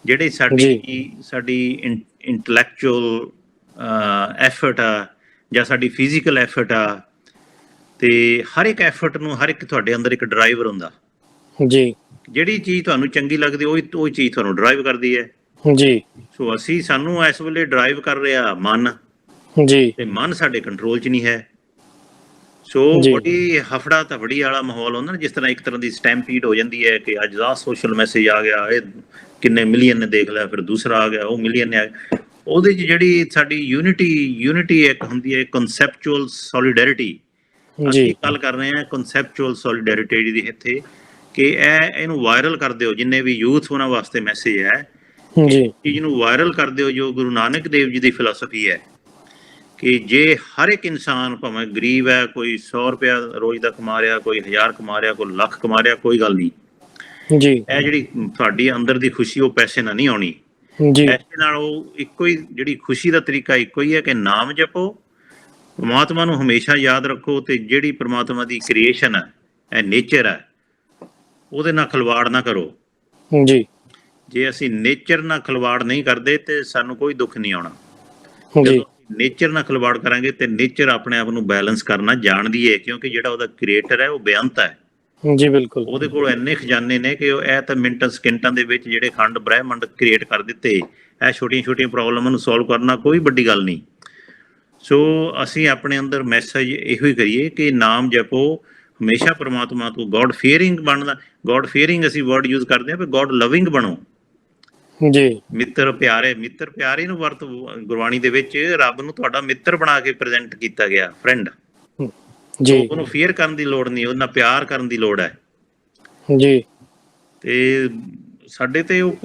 ਜਿਹੜੇ ਸਾਡੀ ਇੰਟਲੈਕਚੁਅਲ ਐਫਰਟ ਆ ਜਾਂ ਸਾਡੀ ਫਿਜ਼ੀਕਲ ਐਫਰਟ ਆ, ਤੇ ਹਰ ਇੱਕ ਐਫਰਟ ਨੂੰ, ਹਰ ਇੱਕ ਤੁਹਾਡੇ ਅੰਦਰ ਇੱਕ ਡਰਾਈਵਰ ਹੁੰਦਾ ਜੀ। ਜਿਹੜੀ ਚੀਜ਼ ਤੁਹਾਨੂੰ ਚੰਗੀ ਲੱਗਦੀ ਉਹ ਚੀਜ਼ ਤੁਹਾਨੂੰ ਡਰਾਈਵ ਕਰਦੀ ਹੈ ਜੀ। ਸੋ ਸਾਨੂੰ ਇਸ ਵੇਲੇ ਡਰਾਈਵ ਕਰ ਰਿਹਾ ਮਨ ਜੀ, ਤੇ ਮਨ ਸਾਡੇ ਕੰਟਰੋਲ 'ਚ ਨਹੀਂ ਹੈ। ਸੋ ਬੜੀ ਹਫੜਾ ਤਫੜੀ ਵਾਲਾ ਮਾਹੌਲ ਹੁੰਦਾ ਨਾ, ਜਿਸ ਤਰ੍ਹਾਂ ਇੱਕ ਤਰ੍ਹਾਂ ਦੀ ਸਟੈਂਪੀਡ ਹੋ ਜਾਂਦੀ ਹੈ ਕਿ ਅੱਜ ਦਾ ਸੋਸ਼ਲ ਮੈਸੇਜ ਆ ਗਿਆ, ਇਹ ਕਿੰਨੇ ਮਿਲੀਅਨ ਨੇ ਦੇਖ ਲਿਆ, ਫਿਰ ਦੂਸਰਾ ਆ ਗਿਆ, ਉਹ ਮਿਲੀਅਨ ਨੇ ਆ ਗਿਆ। ਉਹਦੇ 'ਚ ਜਿਹੜੀ ਸਾਡੀ ਯੂਨਿਟੀ ਇੱਕ ਹੁੰਦੀ ਹੈ, ਕਨਸੈਪਚੁਅਲ ਸੋਲੀਡੈਰਿਟੀ। ਅਸੀਂ ਗੱਲ ਕਰ ਰਹੇ ਹਾਂ ਕਨਸੈਪਚੁਅਲ ਸੋਲੀਡੈਰਿਟੀ ਦੀ ਇੱਥੇ, ਕਿ ਇਹਨੂੰ ਵਾਇਰਲ ਕਰ ਦਿਓ। ਜਿੰਨੇ ਵੀ ਯੂਥ ਉਹਨਾਂ ਵਾਸਤੇ ਮੈਸੇਜ ਹੈ ਜੀ, ਚੀਜ਼ ਨੂੰ ਵਾਇਰਲ ਕਰ ਦਿਓ। ਜੋ ਗੁਰੂ ਨਾਨਕ ਦੇਵ ਜੀ ਦੀ ਫਿਲਾਸਫੀ ਹੈ ਕਿ ਜੇ ਹਰ ਇੱਕ ਇਨਸਾਨ, ਭਾਵੇਂ ਗਰੀਬ ਹੈ, ਕੋਈ 100 ਰੁਪਇਆ ਰੋਜ਼ ਦਾ ਕਮਾ ਰਿਹਾ, ਕੋਈ 1000 ਕਮਾ ਰਿਹਾ, ਕੋਈ ਲੱਖ ਕਮਾ ਰਿਹਾ, ਕੋਈ ਗੱਲ ਨਹੀਂ ਜੀ। ਇਹ ਜਿਹੜੀ ਤੁਹਾਡੀ ਅੰਦਰ ਦੀ ਖੁਸ਼ੀ, ਉਹ ਪੈਸੇ ਨਾਲ ਨਹੀਂ ਆਉਣੀ ਜੀ। ਪੈਸੇ ਨਾਲ ਉਹ ਇੱਕੋ ਹੀ, ਜਿਹੜੀ ਖੁਸ਼ੀ ਦਾ ਤਰੀਕਾ ਇੱਕੋ ਹੀ ਹੈ ਕਿ ਨਾਮ ਜਪੋ, ਪਰਮਾਤਮਾ ਨੂੰ ਹਮੇਸ਼ਾ ਯਾਦ ਰੱਖੋ, ਤੇ ਜਿਹੜੀ ਪਰਮਾਤਮਾ ਦੀ ਕ੍ਰੀਏਸ਼ਨ ਹੈ, ਇਹ ਨੇਚਰ ਹੈ, ਉਹਦੇ ਨਾਲ ਖਿਲਵਾੜ ਨਾ ਕਰੋ ਜੀ। ਜੇ ਅਸੀਂ ਨੇਚਰ ਨਾਲ ਖਿਲਵਾੜ ਨਹੀਂ ਕਰਦੇ ਤੇ ਸਾਨੂੰ ਕੋਈ ਦੁੱਖ ਨਹੀਂ ਆਉਣਾ। ਜਦੋਂ ਨੇਚਰ ਨਾਲ ਖਿਲਵਾੜ ਕਰਾਂਗੇ ਤੇ ਨੇਚਰ ਆਪਣੇ ਆਪ ਨੂੰ ਬੈਲੈਂਸ ਕਰਨਾ ਜਾਣਦੀ ਹੈ, ਕਿਉਂਕਿ ਜਿਹੜਾ ਉਹਦਾ ਕ੍ਰੀਏਟਰ ਹੈ ਉਹ ਬੇਅੰਤ ਹੈ। ਜੀ ਬਿਲਕੁਲ। ਉਹਦੇ ਕੋਲ ਇੰਨੇ ਖਜ਼ਾਨੇ ਨੇ ਕਿ ਇਹ ਤਾਂ ਮਿੰਟਾਂ ਸਕਿੰਟਾਂ ਦੇ ਵਿੱਚ ਜਿਹੜੇ ਖੰਡ ਬ੍ਰਹਿਮੰਡ ਕ੍ਰੀਏਟ ਕਰ ਦਿੱਤੇ। ਇਹ ਛੋਟੀਆਂ ਛੋਟੀਆਂ ਪ੍ਰੋਬਲਮਾਂ ਨੂੰ ਸੋਲਵ ਕਰਨਾ ਕੋਈ ਵੱਡੀ ਗੱਲ ਨਹੀਂ। ਸੋ ਅਸੀਂ ਆਪਣੇ ਅੰਦਰ ਮੈਸੇਜ ਇਹੋ ਹੀ ਕਰੀਏ ਕਿ ਨਾਮ ਜਪੋ, ਹਮੇਸ਼ਾ ਪ੍ਰਮਾਤਮਾ ਤੋਂ ਗੋਡ ਫੀਅਰਿੰਗ ਬਣਦਾ। ਗੋਡ ਫੀਅਰਿੰਗ ਅਸੀਂ ਵਰਡ ਯੂਜ਼ ਕਰਦੇ ਹਾਂ, ਪਰ ਗੋਡ ਲਵਿੰਗ ਬਣੋ ਜੀ। ਮਿੱਤਰ ਪਿਆਰੇ ਨੂੰ ਵਰਤ ਗੁਰਬਾਣੀ ਦੇ ਵਿੱਚ ਰੱਬ ਨੂੰ ਤੁਹਾਡਾ ਮਿੱਤਰ ਬਣਾ ਕੇ ਪ੍ਰੈਜ਼ੈਂਟ ਕੀਤਾ ਗਿਆ, ਫਰੈਂਡ। ਜੀ। ਉਹਨੂੰ ਫੀਅਰ ਕਰਨ ਦੀ ਲੋੜ ਨਹੀਂ, ਉਹਨਾਂ ਪਿਆਰ ਕਰਨ ਦੀ ਲੋੜ ਹੈ। ਜੀ। ਤੇ ਸਾਡੇ ਤੇ ਉਹ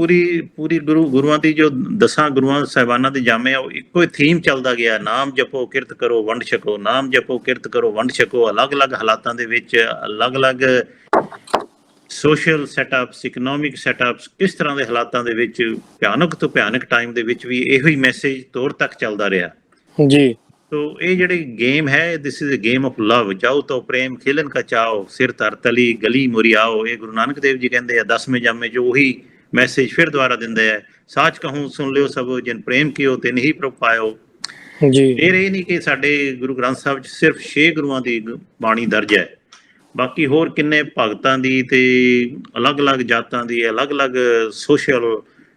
ਪੂਰੀ ਗੁਰੂਆਂ ਦੀ ਜੋ 10 ਗੁਰੂਆਂ ਸਾਹਿਬਾਨਾਂ ਦੇ ਜਾਮੇ ਆ, ਉਹ ਇੱਕੋ ਹੀ ਥੀਮ ਚੱਲਦਾ ਗਿਆ, ਨਾਮ ਜਪੋ ਕਿਰਤ ਕਰੋ ਵੰਡ ਛਕੋ, ਨਾਮ ਜਪੋ ਕਿਰਤ ਕਰੋ ਵੰਡ ਛਕੋ। ਅਲੱਗ-ਅਲੱਗ ਹਾਲਾਤਾਂ ਦੇ ਵਿੱਚ ਅਲੱਗ-ਅਲੱਗ ਸੋਸ਼ਲ ਸੈਟਅਪਸ, ਇਕਨੋਮਿਕ ਸੈਟਅਪਸ, ਕਿਸ ਤਰ੍ਹਾਂ ਦੇ ਹਾਲਾਤਾਂ ਦੇ ਵਿੱਚ ਭਿਆਨਕ ਤੋਂ ਭਿਆਨਕ ਟਾਈਮ ਦੇ ਵਿੱਚ ਵੀ ਇਹੋ ਹੀ ਮੈਸੇਜ ਤੋਰ ਤੱਕ ਚੱਲਦਾ ਰਿਹਾ। ਜੀ। ਤੋ ਇਹ ਜਿਹੜੀ ਗੇਮ ਹੈ, this is a game of love. ਜਾਓ ਤੋ ਪ੍ਰੇਮ ਖੇਲਨ ਕਾ ਚਾਓ, ਸਿਰ ਧਰ ਤਲੀ ਗਲੀ ਮੁਰੀ ਆਓ। ਇਹ ਗੁਰੂ ਨਾਨਕ ਦੇਵ ਜੀ ਕਹਿੰਦੇ ਆ 10ਵੇਂ ਜਾਮੇ 'ਚ ਉਹੀ ਮੈਸੇਜ ਫਿਰ ਦੁਬਾਰਾ ਦਿੰਦੇ ਆ। ਸਾਚ ਕਹੂੰ ਸੁਣ ਲਿਓ ਸਭ, ਜਿਨ ਪ੍ਰੇਮ ਕੀਓ ਤਿਨ ਹੀ ਪ੍ਰਭ ਪਾਇਓ। ਜੀ। ਫਿਰ ਇਹ ਨਹੀਂ ਕਿ ਸਾਡੇ ਗੁਰੂ ਗ੍ਰੰਥ ਸਾਹਿਬ 'ਚ ਸਿਰਫ 6 ਗੁਰੂਆਂ ਦੀ ਬਾਣੀ ਦਰਜ ਹੈ, ਬਾਕੀ ਹੋਰ ਕਿੰਨੇ ਭਗਤਾਂ ਦੀ ਤੇ ਅਲੱਗ-ਅਲੱਗ ਜਾਤਾਂ ਦੀ, ਅਲੱਗ-ਅਲੱਗ ਸੋਸ਼ਲ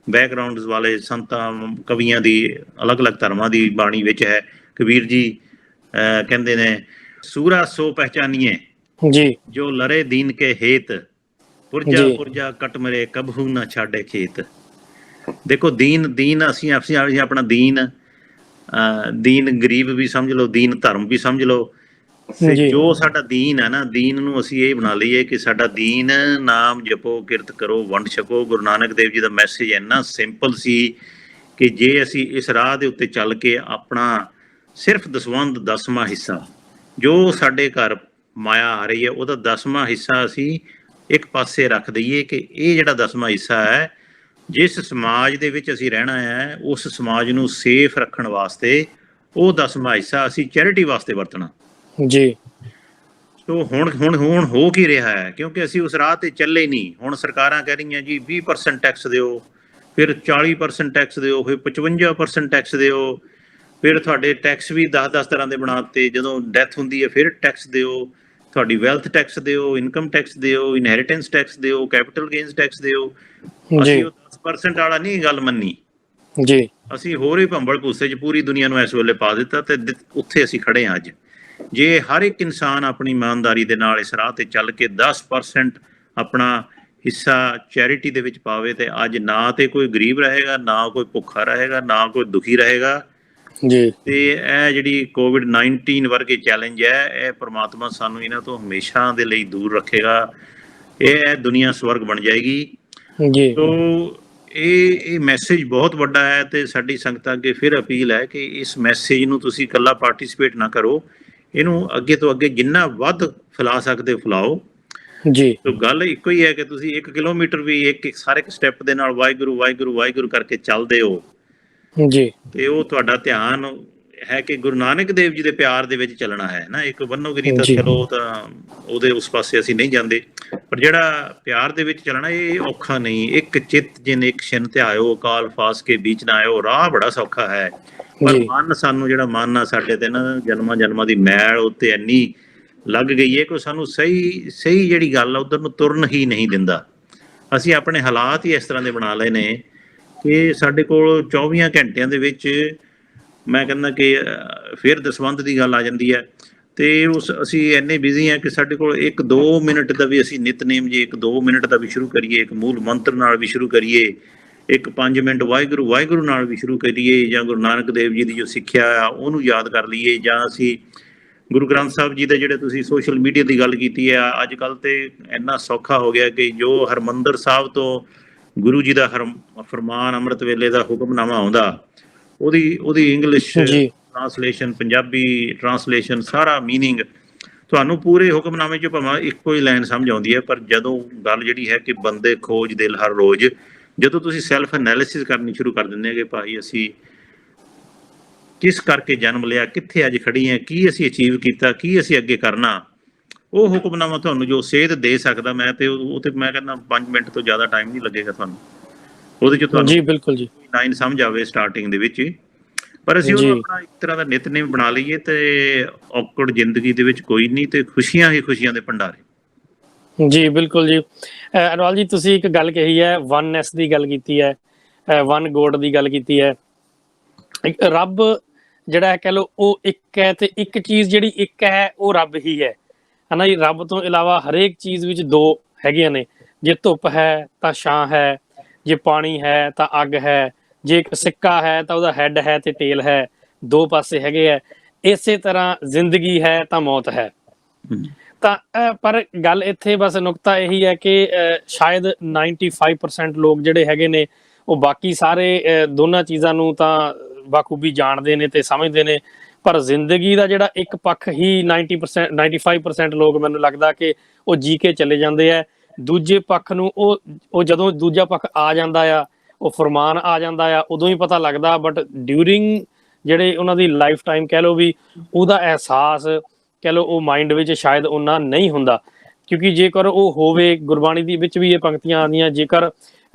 ਬੈਕਗਰਾਉਂਡਸ ਵਾਲੇ ਸੰਤਾਂ ਕਵੀਆਂ ਦੀ, ਅਲੱਗ-ਅਲੱਗ ਧਰਮਾਂ ਦੀ ਬਾਣੀ ਵਿੱਚ ਹੈ। ਕਬੀਰ ਜੀ ਕਹਿੰਦੇ ਨੇ, ਸੂਰਾ ਸੋ ਪਹਿਚਾਨੀਏ ਜੀ ਜੋ ਲਰੇ ਦੀਨ ਕੇ ਹੇਤ, ਪੁਰਜਾ ਪੁਰਜਾ ਕਟ ਮਰੇ ਕਬਹੂ ਨਾ ਛਾੜੇ ਖੇਤ। ਦੇਖੋ ਦੀਨ ਅਸੀਂ ਆਪਣਾ ਦੀਨ ਗਰੀਬ ਵੀ ਸਮਝ ਲਓ, ਦੀਨ ਧਰਮ ਵੀ ਸਮਝ ਲਓ। ਜੋ ਸਾਡਾ ਦੀਨ ਹੈ ਨਾ, ਦੀਨ ਨੂੰ ਅਸੀਂ ਇਹ ਬਣਾ ਲਈਏ ਕਿ ਸਾਡਾ ਦੀਨ ਨਾਮ ਜਪੋ ਕਿਰਤ ਕਰੋ ਵੰਡ ਛਕੋ। ਗੁਰੂ ਨਾਨਕ ਦੇਵ ਜੀ ਦਾ ਮੈਸੇਜ ਇੰਨਾ ਸਿੰਪਲ ਸੀ ਕਿ ਜੇ ਅਸੀਂ ਇਸ ਰਾਹ ਦੇ ਉੱਤੇ ਚੱਲ ਕੇ ਆਪਣਾ ਸਿਰਫ ਦਸਵੰਧ 10ਵਾਂ ਹਿੱਸਾ ਜੋ ਸਾਡੇ ਘਰ ਮਾਇਆ ਆ ਰਹੀ ਹੈ, ਉਹਦਾ 10ਵਾਂ ਹਿੱਸਾ ਅਸੀਂ ਇੱਕ ਪਾਸੇ ਰੱਖ ਦਈਏ ਕਿ ਇਹ ਜਿਹੜਾ 10ਵਾਂ ਹਿੱਸਾ ਹੈ, ਜਿਸ ਸਮਾਜ ਦੇ ਵਿੱਚ ਅਸੀਂ ਰਹਿਣਾ ਹੈ, ਉਸ ਸਮਾਜ ਨੂੰ ਸੇਫ ਰੱਖਣ ਵਾਸਤੇ ਉਹ 10ਵਾਂ ਹਿੱਸਾ ਅਸੀਂ ਚੈਰਿਟੀ ਵਾਸਤੇ ਵਰਤਣਾ। ਜੀ। ਸੋ ਹੁਣ ਹੋ ਕੀ ਰਿਹਾ ਹੈ, ਕਿਉਂਕਿ ਅਸੀਂ ਉਸ ਰਾਹ ਤੇ ਚੱਲੇ ਨਹੀਂ। ਹੁਣ ਸਰਕਾਰਾਂ ਕਹਿ ਰਹੀਆਂ ਜੀ 20% ਟੈਕਸ ਦਿਓ, ਫਿਰ 40% ਟੈਕਸ ਦਿਓ, ਫਿਰ 55% ਟੈਕਸ ਦਿਓ, ਫਿਰ ਤੁਹਾਡੇ ਟੈਕਸ ਵੀ 10-10 ਤਰ੍ਹਾਂ ਦੇ ਬਣਾ ਦਿੱਤੇ। ਜਦੋਂ ਡੈਥ ਹੁੰਦੀ ਹੈ ਫਿਰ ਟੈਕਸ ਦਿਓ, ਤੁਹਾਡੀ ਵੈਲਥ ਟੈਕਸ ਦਿਓ, ਇਨਕਮ ਟੈਕਸ ਦਿਓ, ਇਨਹੈਰੀਟੈਂਸ ਟੈਕਸ ਦਿਓ, ਕੈਪੀਟਲ ਗੇਨਸ ਟੈਕਸ ਦਿਓ। ਅਸੀਂ ਉਹ 10% ਵਾਲਾ ਨਹੀਂ ਗੱਲ ਮੰਨੀ ਜੀ, ਅਸੀਂ ਹੋਰ ਹੀ ਭੰਬਲ ਭੂਸੇ 'ਚ ਪੂਰੀ ਦੁਨੀਆ ਨੂੰ ਇਸ ਵੇਲੇ ਪਾ ਦਿੱਤਾ ਤੇ ਉੱਥੇ ਅਸੀਂ ਖੜੇ ਹਾਂ ਅੱਜ। ਜੇ ਹਰ ਇੱਕ ਇਨਸਾਨ ਆਪਣੀ ਇਮਾਨਦਾਰੀ ਦੇ ਨਾਲ ਇਸ ਰਾਹ ਤੇ ਚੱਲ ਕੇ 10% ਆਪਣਾ ਹਿੱਸਾ ਚੈਰਿਟੀ ਦੇ ਵਿੱਚ ਪਾਵੇ, ਤੇ ਅੱਜ ਨਾ ਤੇ ਕੋਈ ਗਰੀਬ ਰਹੇਗਾ, ਨਾ ਕੋਈ ਭੁੱਖਾ ਰਹੇਗਾ, ਨਾ ਕੋਈ ਦੁਖੀ ਰਹੇਗਾ ਜੀ। ਤੇ ਇਹ ਜਿਹੜੀ COVID-19 ਵਰਗੇ ਚੈਲੰਜ ਹੈ, ਇਹ ਪ੍ਰਮਾਤਮਾ ਸਾਨੂੰ ਇਹਨਾਂ ਤੋਂ ਹਮੇਸ਼ਾ ਦੇ ਲਈ ਦੂਰ ਰੱਖੇਗਾ। ਇਹ ਦੁਨੀਆ ਸਵਰਗ ਬਣ ਜਾਏਗੀ ਜੀ। ਤੋ ਇਹ ਮੈਸੇਜ ਬਹੁਤ ਵੱਡਾ ਹੈ ਤੇ ਸਾਡੀ ਸੰਗਤਾਂ ਅੱਗੇ ਫਿਰ ਅਪੀਲ ਹੈ ਕਿ ਇਸ ਮੈਸੇਜ ਨੂੰ ਤੁਸੀਂ ਇਕੱਲਾ ਪਾਰਟਿਸਿਪੇਟ ਨਾ ਕਰੋ, ਇਹਨੂੰ ਅੱਗੇ ਤੋਂ ਅੱਗੇ ਜਿੰਨਾ ਵੱਧ ਫੈਲਾ ਸਕਦੇ ਫੈਲਾਓ ਜੀ। ਤੋ ਗੱਲ ਇੱਕੋ ਹੀ ਹੈ ਕਿ ਤੁਸੀਂ 1 ਕਿਲੋਮੀਟਰ ਵੀ ਇੱਕ ਹਰ ਇੱਕ ਸਟੈਪ ਦੇ ਨਾਲ ਵਾਹਿਗੁਰੂ ਵਾਹਿਗੁਰੂ ਵਾਹਿਗੁਰੂ ਕਰਕੇ ਚੱਲਦੇ ਹੋ ਜੀ, ਤੇ ਉਹ ਤੁਹਾਡਾ ਧਿਆਨ ਹੈ ਕਿ ਗੁਰੂ ਨਾਨਕ ਦੇਵ ਜੀ ਦੇ ਪਿਆਰ ਦੇ ਵਿੱਚ ਚੱਲਣਾ ਹੈ ਨਾ। ਇੱਕ ਬੰਨੋਗਿਰੀ ਤਾਂ ਚਲੋ ਤਾਂ ਉਹਦੇ ਉਸ ਪਾਸੇ ਅਸੀਂ ਨਹੀਂ ਜਾਂਦੇ, ਪਰ ਜਿਹੜਾ ਪਿਆਰ ਦੇ ਵਿੱਚ ਚੱਲਣਾ ਇਹ ਔਖਾ ਨਹੀਂ। ਇੱਕ ਚਿੱਤ ਜਿਨ ਇੱਕ ਛਿਨ ਧਿਆਇਓ, ਕਾਲ ਫਾਸ ਕੇ ਬੀਚ ਨਾ ਆਇਓ। ਰਾਹ ਬੜਾ ਸੌਖਾ ਹੈ, ਪਰ ਮਨ ਸਾਨੂੰ ਜਿਹੜਾ ਮਨ ਆ ਸਾਡੇ ਤੇ ਨਾ ਜਨਮਾਂ ਦੀ ਮੈਲ ਉੱਤੇ ਇੰਨੀ ਲੱਗ ਗਈ ਹੈ ਕਿ ਸਾਨੂੰ ਸਹੀ ਜਿਹੜੀ ਗੱਲ ਆ ਉਧਰ ਨੂੰ ਤੁਰਨ ਹੀ ਨਹੀਂ ਦਿੰਦਾ। ਅਸੀਂ ਆਪਣੇ ਹਾਲਾਤ ਹੀ ਇਸ ਤਰ੍ਹਾਂ ਦੇ ਬਣਾ ਲਏ ਨੇ ਕਿ ਸਾਡੇ ਕੋਲ 24 ਘੰਟਿਆਂ ਦੇ ਵਿੱਚ, ਮੈਂ ਕਹਿੰਦਾ ਕਿ ਫਿਰ ਦਸਵੰਧ ਦੀ ਗੱਲ ਆ ਜਾਂਦੀ ਹੈ ਤੇ ਅਸੀਂ ਇੰਨੇ ਬਿਜ਼ੀ ਹਾਂ ਕਿ ਸਾਡੇ ਕੋਲ 1-2 ਮਿੰਟ ਦਾ ਵੀ ਅਸੀਂ ਨਿਤਨੇਮ ਜੇ 1-2 ਮਿੰਟ ਦਾ ਵੀ ਸ਼ੁਰੂ ਕਰੀਏ, ਇੱਕ ਮੂਲ ਮੰਤਰ ਨਾਲ ਵੀ ਸ਼ੁਰੂ ਕਰੀਏ, ਇੱਕ 5 ਮਿੰਟ ਵਾਹਿਗੁਰੂ ਨਾਲ ਵੀ ਸ਼ੁਰੂ ਕਰੀਏ, ਜਾਂ ਗੁਰੂ ਨਾਨਕ ਦੇਵ ਜੀ ਦੀ ਜੋ ਸਿੱਖਿਆ ਆ ਉਹਨੂੰ ਯਾਦ ਕਰ ਲਈਏ, ਜਾਂ ਅਸੀਂ ਗੁਰੂ ਗ੍ਰੰਥ ਸਾਹਿਬ ਜੀ ਦੇ ਜਿਹੜੇ ਤੁਸੀਂ ਸੋਸ਼ਲ ਮੀਡੀਆ ਦੀ ਗੱਲ ਕੀਤੀ ਹੈ, ਅੱਜ ਕੱਲ੍ਹ ਤੇ ਇੰਨਾ ਸੌਖਾ ਹੋ ਗਿਆ ਕਿ ਜੋ ਹਰਿਮੰਦਰ ਸਾਹਿਬ ਤੋਂ ਗੁਰੂ ਜੀ ਦਾ ਫਰਮਾਨ ਅੰਮ੍ਰਿਤ ਵੇਲੇ ਦਾ ਹੁਕਮਨਾਮਾ ਆਉਂਦਾ, ਉਹਦੀ ਇੰਗਲਿਸ਼ ਟ੍ਰਾਂਸਲੇਸ਼ਨ, ਪੰਜਾਬੀ ਟ੍ਰਾਂਸਲੇਸ਼ਨ, ਸਾਰਾ ਮੀਨਿੰਗ ਤੁਹਾਨੂੰ ਪੂਰੇ ਹੁਕਮਨਾਮੇ 'ਚ ਭਾਵੇਂ ਇੱਕੋ ਹੀ ਲਾਈਨ ਸਮਝ ਆਉਂਦੀ ਹੈ। ਪਰ ਜਦੋਂ ਗੱਲ ਜਿਹੜੀ ਹੈ ਕਿ ਬੰਦੇ ਖੋਜ ਦਿਲ ਹਰ ਰੋਜ਼, ਜਦੋਂ ਤੁਸੀਂ ਸੈਲਫ ਐਨਾਲਿਸਿਸ ਕਰਨੀ ਸ਼ੁਰੂ ਕਰ ਦਿੰਦੇ ਕਿ ਭਾਈ ਅਸੀਂ ਕਿਸ ਕਰਕੇ ਜਨਮ ਲਿਆ, ਕਿੱਥੇ ਅੱਜ ਖੜੀ ਹੈ, ਕੀ ਅਸੀਂ ਅਚੀਵ ਕੀਤਾ, ਕੀ ਅਸੀਂ ਅੱਗੇ ਕਰਨਾ, ਉਹ ਹੁਕਮਨਾਮਾ ਤੁਹਾਨੂੰ ਜੋ ਸੇਧ ਦੇ ਸਕਦਾ, ਮੈਂ ਕਹਿੰਦਾ 5 ਮਿੰਟ ਤੋਂ ਜ਼ਿਆਦਾ ਟਾਈਮ ਨਹੀਂ ਲੱਗੇਗਾ ਤੁਹਾਨੂੰ ਉਹਦੇ 'ਚ ਤੁਹਾਨੂੰ ਜੀ ਬਿਲਕੁਲ ਜੀ ਲਾਈਨ ਸਮਝ ਆਵੇ ਸਟਾਰਟਿੰਗ ਦੇ ਵਿੱਚ। ਪਰ ਅਸੀਂ ਉਹਨੂੰ ਆਪਣਾ ਇੱਕ ਤਰ੍ਹਾਂ ਦਾ ਨਿਤਨੇਮ ਬਣਾ ਲਈਏ ਤੇ ਔਕੜ ਜ਼ਿੰਦਗੀ ਦੇ ਵਿੱਚ ਕੋਈ ਨਹੀਂ, ਤੇ ਖੁਸ਼ੀਆਂ ਹੀ ਖੁਸ਼ੀਆਂ ਦੇ ਭੰਡਾਰੇ ਜੀ ਬਿਲਕੁਲ ਜੀ। ਅਨੁਰਾਗ ਜੀ, ਤੁਸੀਂ ਇੱਕ ਗੱਲ ਕਹੀ ਹੈ, ਵਨਨੈਸ ਦੀ ਗੱਲ ਕੀਤੀ ਹੈ, ਵਨ ਗੋਡ ਦੀ ਗੱਲ ਕੀਤੀ ਹੈ। ਇੱਕ ਰੱਬ ਜਿਹੜਾ ਹੈ, ਕਹਿ ਲਓ ਉਹ ਇੱਕ ਹੈ, ਤੇ ਇੱਕ ਚੀਜ਼ ਜਿਹੜੀ ਇੱਕ ਹੈ ਉਹ ਰੱਬ ਹੀ ਹੈ ਹਨਾ ਜੀ। ਰੱਬ ਤੋਂ ਇਲਾਵਾ ਹਰੇਕ ਚੀਜ਼ ਵਿੱਚ ਦੋ ਹੈਗੀਆਂ ਨੇ। ਜੇ ਧੁੱਪ ਹੈ ਤਾਂ ਛਾਂ ਹੈ, ਜੇ ਪਾਣੀ ਹੈ ਤਾਂ ਅੱਗ ਹੈ, ਜੇ ਇੱਕ ਸਿੱਕਾ ਹੈ ਤਾਂ ਉਹਦਾ ਹੈਡ ਹੈ ਤੇ ਟੇਲ ਹੈ, ਦੋ ਪਾਸੇ ਹੈਗੇ ਹੈ। ਇਸੇ ਤਰ੍ਹਾਂ ਜ਼ਿੰਦਗੀ ਹੈ ਤਾਂ ਮੌਤ ਹੈ। ਤਾਂ ਪਰ ਗੱਲ ਇੱਥੇ ਬਸ ਨੁਕਤਾ ਇਹੀ ਹੈ ਕਿ ਸ਼ਾਇਦ 95% ਲੋਕ ਜਿਹੜੇ ਹੈਗੇ ਨੇ ਉਹ ਬਾਕੀ ਸਾਰੇ ਦੋਨਾਂ ਚੀਜ਼ਾਂ ਨੂੰ ਤਾਂ ਬਾਖੂਬੀ ਜਾਣਦੇ ਨੇ ਤੇ ਸਮਝਦੇ ਨੇ, ਪਰ ਜ਼ਿੰਦਗੀ ਦਾ ਜਿਹੜਾ ਇੱਕ ਪੱਖ ਹੀ 90% 95% ਲੋਕ ਮੈਨੂੰ ਲੱਗਦਾ ਕਿ ਉਹ ਜੀ ਕੇ ਚਲੇ ਜਾਂਦੇ ਆ। ਦੂਜੇ ਪੱਖ ਨੂੰ ਉਹ ਜਦੋਂ ਦੂਜਾ ਪੱਖ ਆ ਜਾਂਦਾ ਆ, ਉਹ ਫਰਮਾਨ ਆ ਜਾਂਦਾ ਆ, ਉਦੋਂ ਹੀ ਪਤਾ ਲੱਗਦਾ। ਬਟ ਡਿਊਰਿੰਗ ਜਿਹੜੇ ਉਹਨਾਂ ਦੀ ਲਾਈਫ ਟਾਈਮ ਕਹਿ ਲਓ ਵੀ ਉਹਦਾ ਅਹਿਸਾਸ ਕਹਿ ਲਓ ਉਹ ਮਾਈਂਡ ਵਿੱਚ ਸ਼ਾਇਦ ਓਨਾ ਨਹੀਂ ਹੁੰਦਾ। ਕਿਉਂਕਿ ਜੇਕਰ ਉਹ ਹੋਵੇ, ਗੁਰਬਾਣੀ ਦੇ ਵਿੱਚ ਵੀ ਇਹ ਪੰਕਤੀਆਂ ਆਉਂਦੀਆਂ, ਜੇਕਰ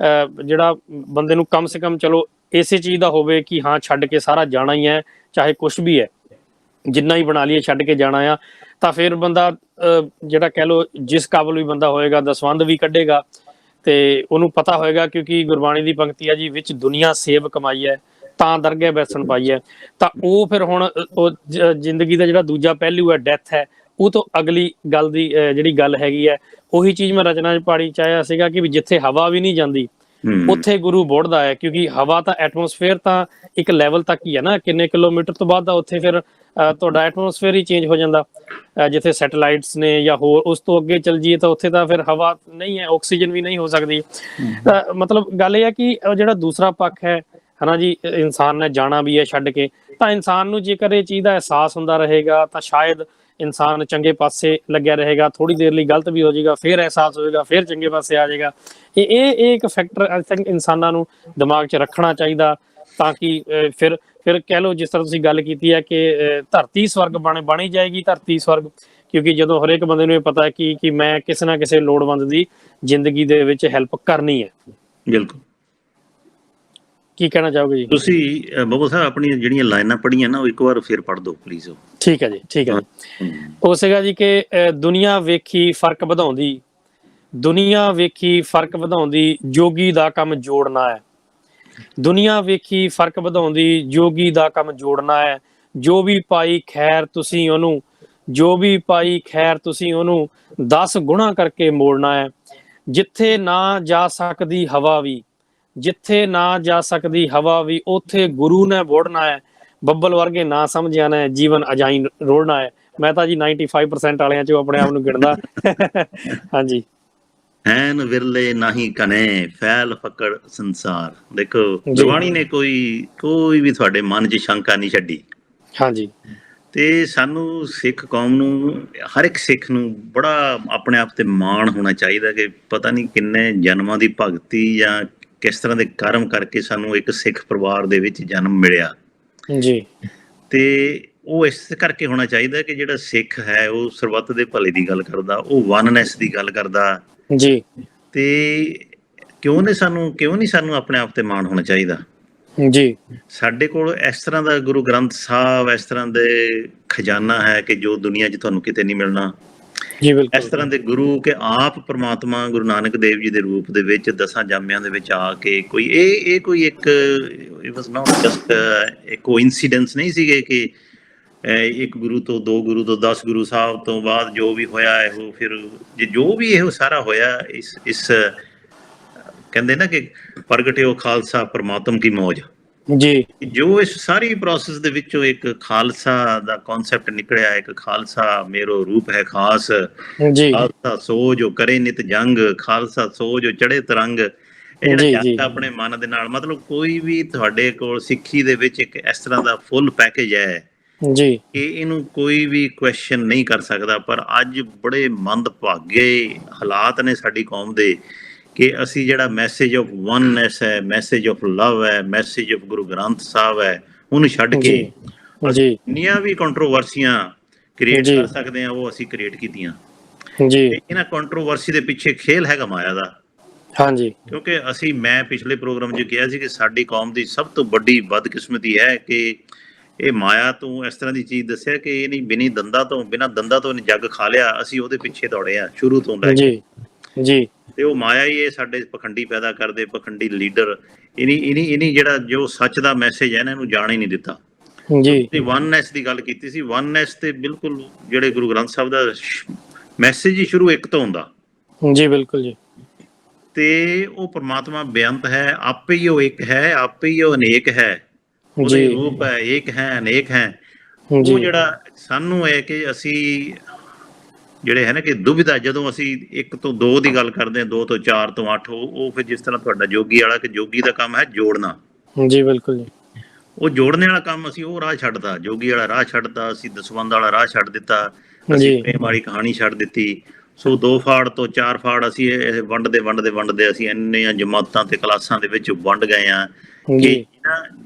ਜਿਹੜਾ ਬੰਦੇ ਨੂੰ ਕਮ ਸੇ ਕਮ ਚਲੋ ਇਸੇ ਚੀਜ਼ ਦਾ ਹੋਵੇ ਕਿ ਹਾਂ ਛੱਡ ਕੇ ਸਾਰਾ ਜਾਣਾ ਹੀ ਹੈ, ਚਾਹੇ ਕੁਛ ਵੀ ਹੈ, ਜਿੰਨਾ ਹੀ ਬਣਾ ਲਈਏ ਛੱਡ ਕੇ ਜਾਣਾ ਆ, ਤਾਂ ਫਿਰ ਬੰਦਾ ਜਿਹੜਾ ਕਹਿ ਲਓ ਜਿਸ ਕਾਬਲ ਵੀ ਬੰਦਾ ਹੋਏਗਾ ਦਸਵੰਧ ਵੀ ਕੱਢੇਗਾ ਤੇ ਉਹਨੂੰ ਪਤਾ ਹੋਏਗਾ। ਕਿਉਂਕਿ ਗੁਰਬਾਣੀ ਦੀ ਪੰਕਤੀ ਆ ਜੀ, ਵਿੱਚ ਦੁਨੀਆ ਸੇਵ ਕਮਾਈ ਹੈ ਤਾਂ ਦਰਗਹਿ ਬੈਸਣ ਪਾਈ ਹੈ। ਤਾਂ ਉਹ ਫਿਰ ਹੁਣ ਉਹ ਜ਼ਿੰਦਗੀ ਦਾ ਜਿਹੜਾ ਦੂਜਾ ਪਹਿਲੂ ਹੈ, ਡੈਥ ਹੈ, ਉਹ ਤੋਂ ਅਗਲੀ ਗੱਲ ਦੀ ਜਿਹੜੀ ਗੱਲ ਹੈਗੀ ਹੈ, ਉਹੀ ਚੀਜ਼ ਮੈਂ ਰਚਨਾ 'ਚ ਪਾੜੀ ਚਾਹਿਆ ਸੀਗਾ ਕਿ ਵੀ ਜਿੱਥੇ ਹਵਾ ਵੀ ਨਹੀਂ ਜਾਂਦੀ ਉੱਥੇ ਗੁਰੂ ਬੋੜਦਾ ਹੈ। ਕਿਉਂਕਿ ਹਵਾ ਤਾਂ ਐਟਮੋਸਫੇਅਰ ਤਾਂ ਇੱਕ ਲੈਵਲ ਤੱਕ ਹੀ ਹੈ ਨਾ, ਕਿੰਨੇ ਕਿਲੋਮੀਟਰ ਤੋਂ ਬਾਅਦ ਤਾਂ ਉੱਥੇ ਫਿਰ ਤੁਹਾਡਾ ਐਟਮੋਸਫੇਅਰ ਹੀ ਚੇਂਜ ਹੋ ਜਾਂਦਾ। ਜਿੱਥੇ ਸੈਟੇਲਾਈਟਸ ਨੇ ਜਾਂ ਹੋਰ ਉਸ ਤੋਂ ਅੱਗੇ ਚੱਲ ਜਾਈਏ ਤਾਂ ਉੱਥੇ ਤਾਂ ਫਿਰ ਹਵਾ ਨਹੀਂ ਹੈ, ਆਕਸੀਜਨ ਵੀ ਨਹੀਂ ਹੋ ਸਕਦੀ। ਮਤਲਬ ਗੱਲ ਇਹ ਹੈ ਕਿ ਜਿਹੜਾ ਦੂਸਰਾ ਪੱਖ ਹੈ ਹਨਾ ਜੀ, ਇਨਸਾਨ ਨੇ ਜਾਣਾ ਵੀ ਹੈ ਛੱਡ ਕੇ, ਤਾਂ ਇਨਸਾਨ ਨੂੰ ਜੇਕਰ ਇਹ ਚੀਜ਼ ਦਾ ਅਹਿਸਾਸ ਹੁੰਦਾ ਰਹੇਗਾ ਤਾਂ ਸ਼ਾਇਦ ਇਨਸਾਨ ਚੰਗੇ ਪਾਸੇ ਲੱਗਿਆ ਰਹੇਗਾ। ਥੋੜੀ ਦੇਰ ਲਈ ਗਲਤ ਵੀ ਹੋ ਜਾਏਗਾ, ਫਿਰ ਅਹਿਸਾਸ ਹੋਏਗਾ, ਫਿਰ ਚੰਗੇ ਪਾਸੇ ਆ ਜਾਏਗਾ। ਇਹ ਇੱਕ ਫੈਕਟਰ ਆਈ ਥਿੰਕ ਇਨਸਾਨਾਂ ਨੂੰ ਦਿਮਾਗ 'ਚ ਰੱਖਣਾ ਚਾਹੀਦਾ, ਤਾਂ ਕਿ ਫਿਰ ਕਹਿ ਲਓ ਜਿਸ ਤਰ੍ਹਾਂ ਤੁਸੀਂ ਗੱਲ ਕੀਤੀ ਹੈ ਕਿ ਧਰਤੀ ਸਵਰਗ ਬਣੀ ਜਾਏਗੀ, ਧਰਤੀ ਸਵਰਗ। ਕਿਉਂਕਿ ਜਦੋਂ ਹਰੇਕ ਬੰਦੇ ਨੂੰ ਇਹ ਪਤਾ ਹੈ ਕਿ ਮੈਂ ਕਿਸੇ ਨਾ ਕਿਸੇ ਲੋੜਵੰਦ ਦੀ ਜ਼ਿੰਦਗੀ ਦੇ ਵਿੱਚ ਹੈਲਪ ਕਰਨੀ ਹੈ। ਬਿਲਕੁਲ। ਕੀ ਕਹਿਣਾ ਚਾਹੋਗੇ ਜੀ ਤੁਸੀਂ ਬੱਬਲ ਸਾਹਿਬ? ਆਪਣੀਆਂ ਜਿਹੜੀਆਂ ਲਾਈਨਾਂ ਪੜ੍ਹੀਆਂ ਨਾ ਉਹ ਇੱਕ ਵਾਰ ਫਿਰ ਪੜ੍ਹ ਦਿਓ ਪਲੀਜ਼। ਠੀਕ ਹੈ ਜੀ, ਠੀਕ ਹੈ ਜੀ। ਉਹ ਸੀਗਾ ਜੀ ਕਿ ਦੁਨੀਆ ਵੇਖੀ ਫਰਕ ਵਧਾਉਂਦੀ, ਦੁਨੀਆ ਵੇਖੀ ਫਰਕ ਵਧਾਉਂਦੀ, ਜੋਗੀ ਦਾ ਕੰਮ ਜੋੜਨਾ ਹੈ। ਦੁਨੀਆ ਵੇਖੀ ਫਰਕ ਵਧਾਉਂਦੀ, ਜੋਗੀ ਦਾ ਕੰਮ ਜੋੜਨਾ ਹੈ। ਜੋ ਵੀ ਪਾਈ ਖੈਰ ਤੁਸੀਂ ਉਹਨੂੰ, ਜੋ ਵੀ ਪਾਈ ਖੈਰ ਤੁਸੀਂ ਉਹਨੂੰ 10 ਗੁਣਾ ਕਰਕੇ ਮੋੜਨਾ ਹੈ। ਜਿੱਥੇ ਨਾ ਜਾ ਸਕਦੀ ਹਵਾ ਵੀ, ਜਿੱਥੇ ਨਾ ਜਾ ਸਕਦੀ ਹਵਾ ਵੀ, ਉੱਥੇ ਗੁਰੂ ਨੇ ਬੋੜਨਾ ਹੈ। ਬੱਬਲ ਵਰਗੇ ਨਾ ਸਮਝਿਆ ਨੇ, ਜੀਵਨ ਅਜਾਈ ਰੋੜਨਾ ਹੈ। ਮੈਂ ਤਾਂ ਜੀ 95% ਵਾਲਿਆਂ ਚੋਂ ਆਪਣੇ ਆਪ ਨੂੰ ਗਿਣਦਾ। ਹਾਂਜੀ। ਹੈਨ ਵਿਰਲੇ ਨਾਹੀ ਕਨੇ, ਫੈਲ ਫਕੜ ਸੰਸਾਰ। ਦੇਖੋ ਗੁਰਬਾਣੀ ਨੇ ਕੋਈ ਵੀ ਤੁਹਾਡੇ ਮਨ 'ਚ ਸ਼ੰਕਾ ਨਹੀਂ ਛੱਡੀ। ਹਾਂਜੀ। ਤੇ ਸਾਨੂੰ ਸਿੱਖ ਕੌਮ ਨੂੰ, ਹਰ ਇੱਕ ਸਿੱਖ ਨੂੰ ਬੜਾ ਆਪਣੇ ਆਪ ਤੇ ਮਾਣ ਹੋਣਾ ਚਾਹੀਦਾ ਕਿ ਪਤਾ ਨਹੀਂ ਕਿੰਨੇ ਜਨਮਾਂ ਦੀ ਭਗਤੀ ਜਾਂ ਕਿਸ ਤਰ੍ਹਾਂ ਦੇ ਕਰਮ ਕਰਕੇ ਸਾਨੂੰ ਇੱਕ ਸਿੱਖ ਪਰਿਵਾਰ ਦੇ ਵਿੱਚ ਜਨਮ ਮਿਲਿਆ ਜੀ। ਤੇ ਉਹ ਇਸ ਕਰਕੇ ਹੋਣਾ ਚਾਹੀਦਾ ਕਿ ਜਿਹੜਾ ਸਿੱਖ ਹੈ ਉਹ ਸਰਬੱਤ ਦੇ ਭਲੇ ਦੀ ਗੱਲ ਕਰਦਾ, ਉਹ ਵਨਨੈਸ ਦੀ ਗੱਲ ਕਰਦਾ ਜੀ। ਤੇ ਕਿਉਂ ਨਹੀਂ ਸਾਨੂੰ ਆਪਣੇ ਆਪ ਤੇ ਮਾਣ ਹੋਣਾ ਚਾਹੀਦਾ ਜੀ। ਸਾਡੇ ਕੋਲ ਇਸ ਤਰ੍ਹਾਂ ਦਾ ਗੁਰੂ ਗ੍ਰੰਥ ਸਾਹਿਬ, ਇਸ ਤਰ੍ਹਾਂ ਦੇ ਖਜ਼ਾਨਾ ਹੈ ਕਿ ਜੋ ਦੁਨੀਆ 'ਚ ਤੁਹਾਨੂੰ ਕਿਤੇ ਨਹੀਂ ਮਿਲਣਾ। ਜੀ ਬਿਲਕੁਲ। ਇਸ ਤਰ੍ਹਾਂ ਦੇ ਗੁਰੂ ਕਿ ਆਪ ਪ੍ਰਮਾਤਮਾ ਗੁਰੂ ਨਾਨਕ ਦੇਵ ਜੀ ਦੇ ਰੂਪ ਦੇ ਵਿੱਚ 10 ਜਾਮਿਆਂ ਦੇ ਵਿੱਚ ਆ ਕੇ ਕੋਈ ਇੱਕ ਇਟ ਵਾਸ ਨਾਟ ਜਸਟ ਇੱਕ ਕੋਇਨਸੀਡੈਂਸ ਨਹੀਂ ਸੀਗੇ ਕਿ ਇੱਕ ਗੁਰੂ ਤੋਂ 2 ਗੁਰੂ ਤੋਂ 10 ਗੁਰੂ ਸਾਹਿਬ ਤੋਂ ਬਾਅਦ ਜੋ ਵੀ ਹੋਇਆ ਇਹੋ, ਫਿਰ ਜੋ ਵੀ ਇਹੋ ਸਾਰਾ ਹੋਇਆ ਇਸ ਕਹਿੰਦੇ ਨਾ ਕਿ ਪ੍ਰਗਟਿਓ ਖਾਲਸਾ ਪਰਮਾਤਮ ਕੀ ਮੌਜ। ਜੀ। ਜੋ ਇਸ ਸਾਰੀ ਪ੍ਰੋਸੈਸ ਦੇ ਵਿੱਚੋਂ ਇੱਕ ਖਾਲਸਾ ਦਾ ਕਨਸੈਪਟ ਨਿਕਲਿਆ, ਇੱਕ ਖਾਲਸਾ ਮੇਰੋ ਰੂਪ ਹੈ ਖਾਸ, ਖਾਲਸਾ ਸੋ ਜੋ ਕਰੇ ਨਿਤ ਜੰਗ, ਖਾਲਸਾ ਸੋ ਜੋ ਚੜੇ ਤਰੰਗ। ਇਹ ਜਿਹੜਾ ਜੰਗ ਆਪਣੇ ਮਨ ਦੇ ਨਾਲ, ਮਤਲਬ ਕੋਈ ਵੀ ਤੁਹਾਡੇ ਕੋਲ ਸਿੱਖੀ ਦੇ ਵਿੱਚ ਇੱਕ ਇਸ ਤਰ੍ਹਾਂ ਦਾ ਫੁੱਲ ਪੈਕੇਜ ਹੈ ਜੀ ਕਿ ਇਹਨੂੰ ਕੋਈ ਵੀ ਕੁਐਸਚਨ ਨਹੀਂ ਕਰ ਸਕਦਾ। ਪਰ ਅੱਜ ਬੜੇ ਮੰਦਭਾਗੇ ਹਾਲਾਤ ਨੇ ਸਾਡੀ ਕੌਮ ਦੇ ਕਿ ਅਸੀਂ ਜਿਹੜਾ ਮੈਸੇਜ ਆਫ ਵਨਨੈਸ ਹੈ, ਮੈਸੇਜ ਆਫ ਲਵ ਹੈ, ਮੈਸੇਜ ਆਫ ਗੁਰੂ ਗ੍ਰੰਥ ਸਾਹਿਬ ਹੈ, ਉਹਨੂੰ ਛੱਡ ਕੇ ਜਿੰਨੀਆਂ ਵੀ ਕੰਟਰੋਵਰਸੀਆਂ ਕ੍ਰੀਏਟ ਕਰ ਸਕਦੇ ਆ ਉਹ ਅਸੀਂ ਕ੍ਰੀਏਟ ਕੀਤੀਆਂ ਜੀ। ਇਹਨਾਂ ਕੰਟਰੋਵਰਸੀ ਦੇ ਪਿੱਛੇ ਖੇਲ ਹੈਗਾ ਮਾਇਆ ਦਾ। ਹਾਂਜੀ। ਕਿਉਂਕਿ ਮੈਂ ਪਿਛਲੇ ਪ੍ਰੋਗਰਾਮ 'ਚ ਕਿਹਾ ਸੀ ਕਿ ਸਾਡੀ ਕੌਮ ਦੀ ਸਭ ਤੋਂ ਵੱਡੀ ਬਦਕਿਸਮਤੀ ਹੈ ਕਿ ਇਹ ਮਾਇਆ ਤੋਂ ਇਸ ਤਰ੍ਹਾਂ ਦੀ ਚੀਜ਼ ਦੱਸਿਆ ਕਿ ਇਹ ਨਹੀਂ ਬਿਨਾਂ ਦੰਦਾਂ ਤੋਂ ਜੱਗ ਖਾ ਲਿਆ, ਅਸੀਂ ਉਹਦੇ ਪਿੱਛੇ ਦੌੜੇ ਆ ਸ਼ੁਰੂ ਤੋਂ ਲੈ ਕੇ। ਜੀ ਤੇ ਉਹ ਮਾਇਆ ਹੀ ਇਹ ਸਾਡੇ ਪਖੰਡੀ ਪੈਦਾ ਕਰਦੇ, ਪਖੰਡੀ ਲੀਡਰ। ਇਨੀ ਜਿਹੜਾ ਜੋ ਸੱਚ ਦਾ ਮੈਸੇਜ ਹੈ ਨਾ, ਇਹਨੂੰ ਜਾਣ ਹੀ ਨਹੀਂ ਦਿੱਤਾ। ਜੀ ਵਨਨੈਸ ਦੀ ਗੱਲ ਕੀਤੀ ਸੀ, ਵਨਨੈਸ ਤੇ ਬਿਲਕੁਲ ਜਿਹੜੇ ਗੁਰੂ ਗ੍ਰੰਥ ਸਾਹਿਬ ਦਾ ਮੈਸੇਜ ਹੀ ਸ਼ੁਰੂ ਇੱਕ ਤੋਂ ਹੁੰਦਾ। ਜੀ ਬਿਲਕੁਲ ਜੀ। ਤੇ ਉਹ ਪ੍ਰਮਾਤਮਾ ਬੇਅੰਤ ਹੈ, ਆਪੇ ਹੀ ਉਹ ਇੱਕ ਹੈ, ਆਪੇ ਹੀ ਉਹ ਅਨੇਕ ਹੈ, ਉਹਦੇ ਰੂਪ ਹੈ, ਏਕ ਹੈ, ਅਨੇਕ ਹੈ। ਉਹ ਜਿਹੜਾ ਸਾਨੂੰ ਹੈ ਕਿ ਅਸੀਂ ਜਿਹੜੇ ਹੈ ਨਾ ਕਿ ਦੁਬਿਧਾ, ਜਦੋਂ ਅਸੀਂ 1 ਤੋਂ 2 ਦੀ ਗੱਲ ਕਰਦੇ ਹਾਂ, 2 ਤੋਂ 4 ਤੋਂ 8, ਉਹ ਫਿਰ ਜਿਸ ਤਰ੍ਹਾਂ ਤੁਹਾਡਾ ਜੋਗੀ ਵਾਲਾ, ਕਿ ਜੋਗੀ ਦਾ ਕੰਮ ਹੈ ਜੋੜਨਾ। ਜੀ ਬਿਲਕੁਲ ਜੀ। ਉਹ ਜੋੜਨੇ ਵਾਲਾ ਕੰਮ ਅਸੀਂ ਉਹ ਰਾਹ ਛੱਡਤਾ, ਜੋਗੀ ਵਾਲਾ ਰਾਹ ਛੱਡਤਾ, ਅਸੀਂ ਦਸਵੰਧ ਵਾਲਾ ਰਾਹ ਛੱਡ ਦਿੱਤਾ, ਅਸੀਂ ਪ੍ਰੇਮ ਵਾਲੀ ਕਹਾਣੀ ਛੱਡ ਦਿੱਤੀ। ਸੋ 2 ਫਾੜ ਤੋਂ 4 ਫਾੜ ਅਸੀਂ ਇਹ ਵੰਡਦੇ ਅਸੀਂ ਇੰਨੀਆਂ ਜਮਾਤਾਂ ਤੇ ਕਲਾਸਾਂ ਦੇ ਵਿੱਚ ਵੰਡ ਗਏ ਆ ਕਿ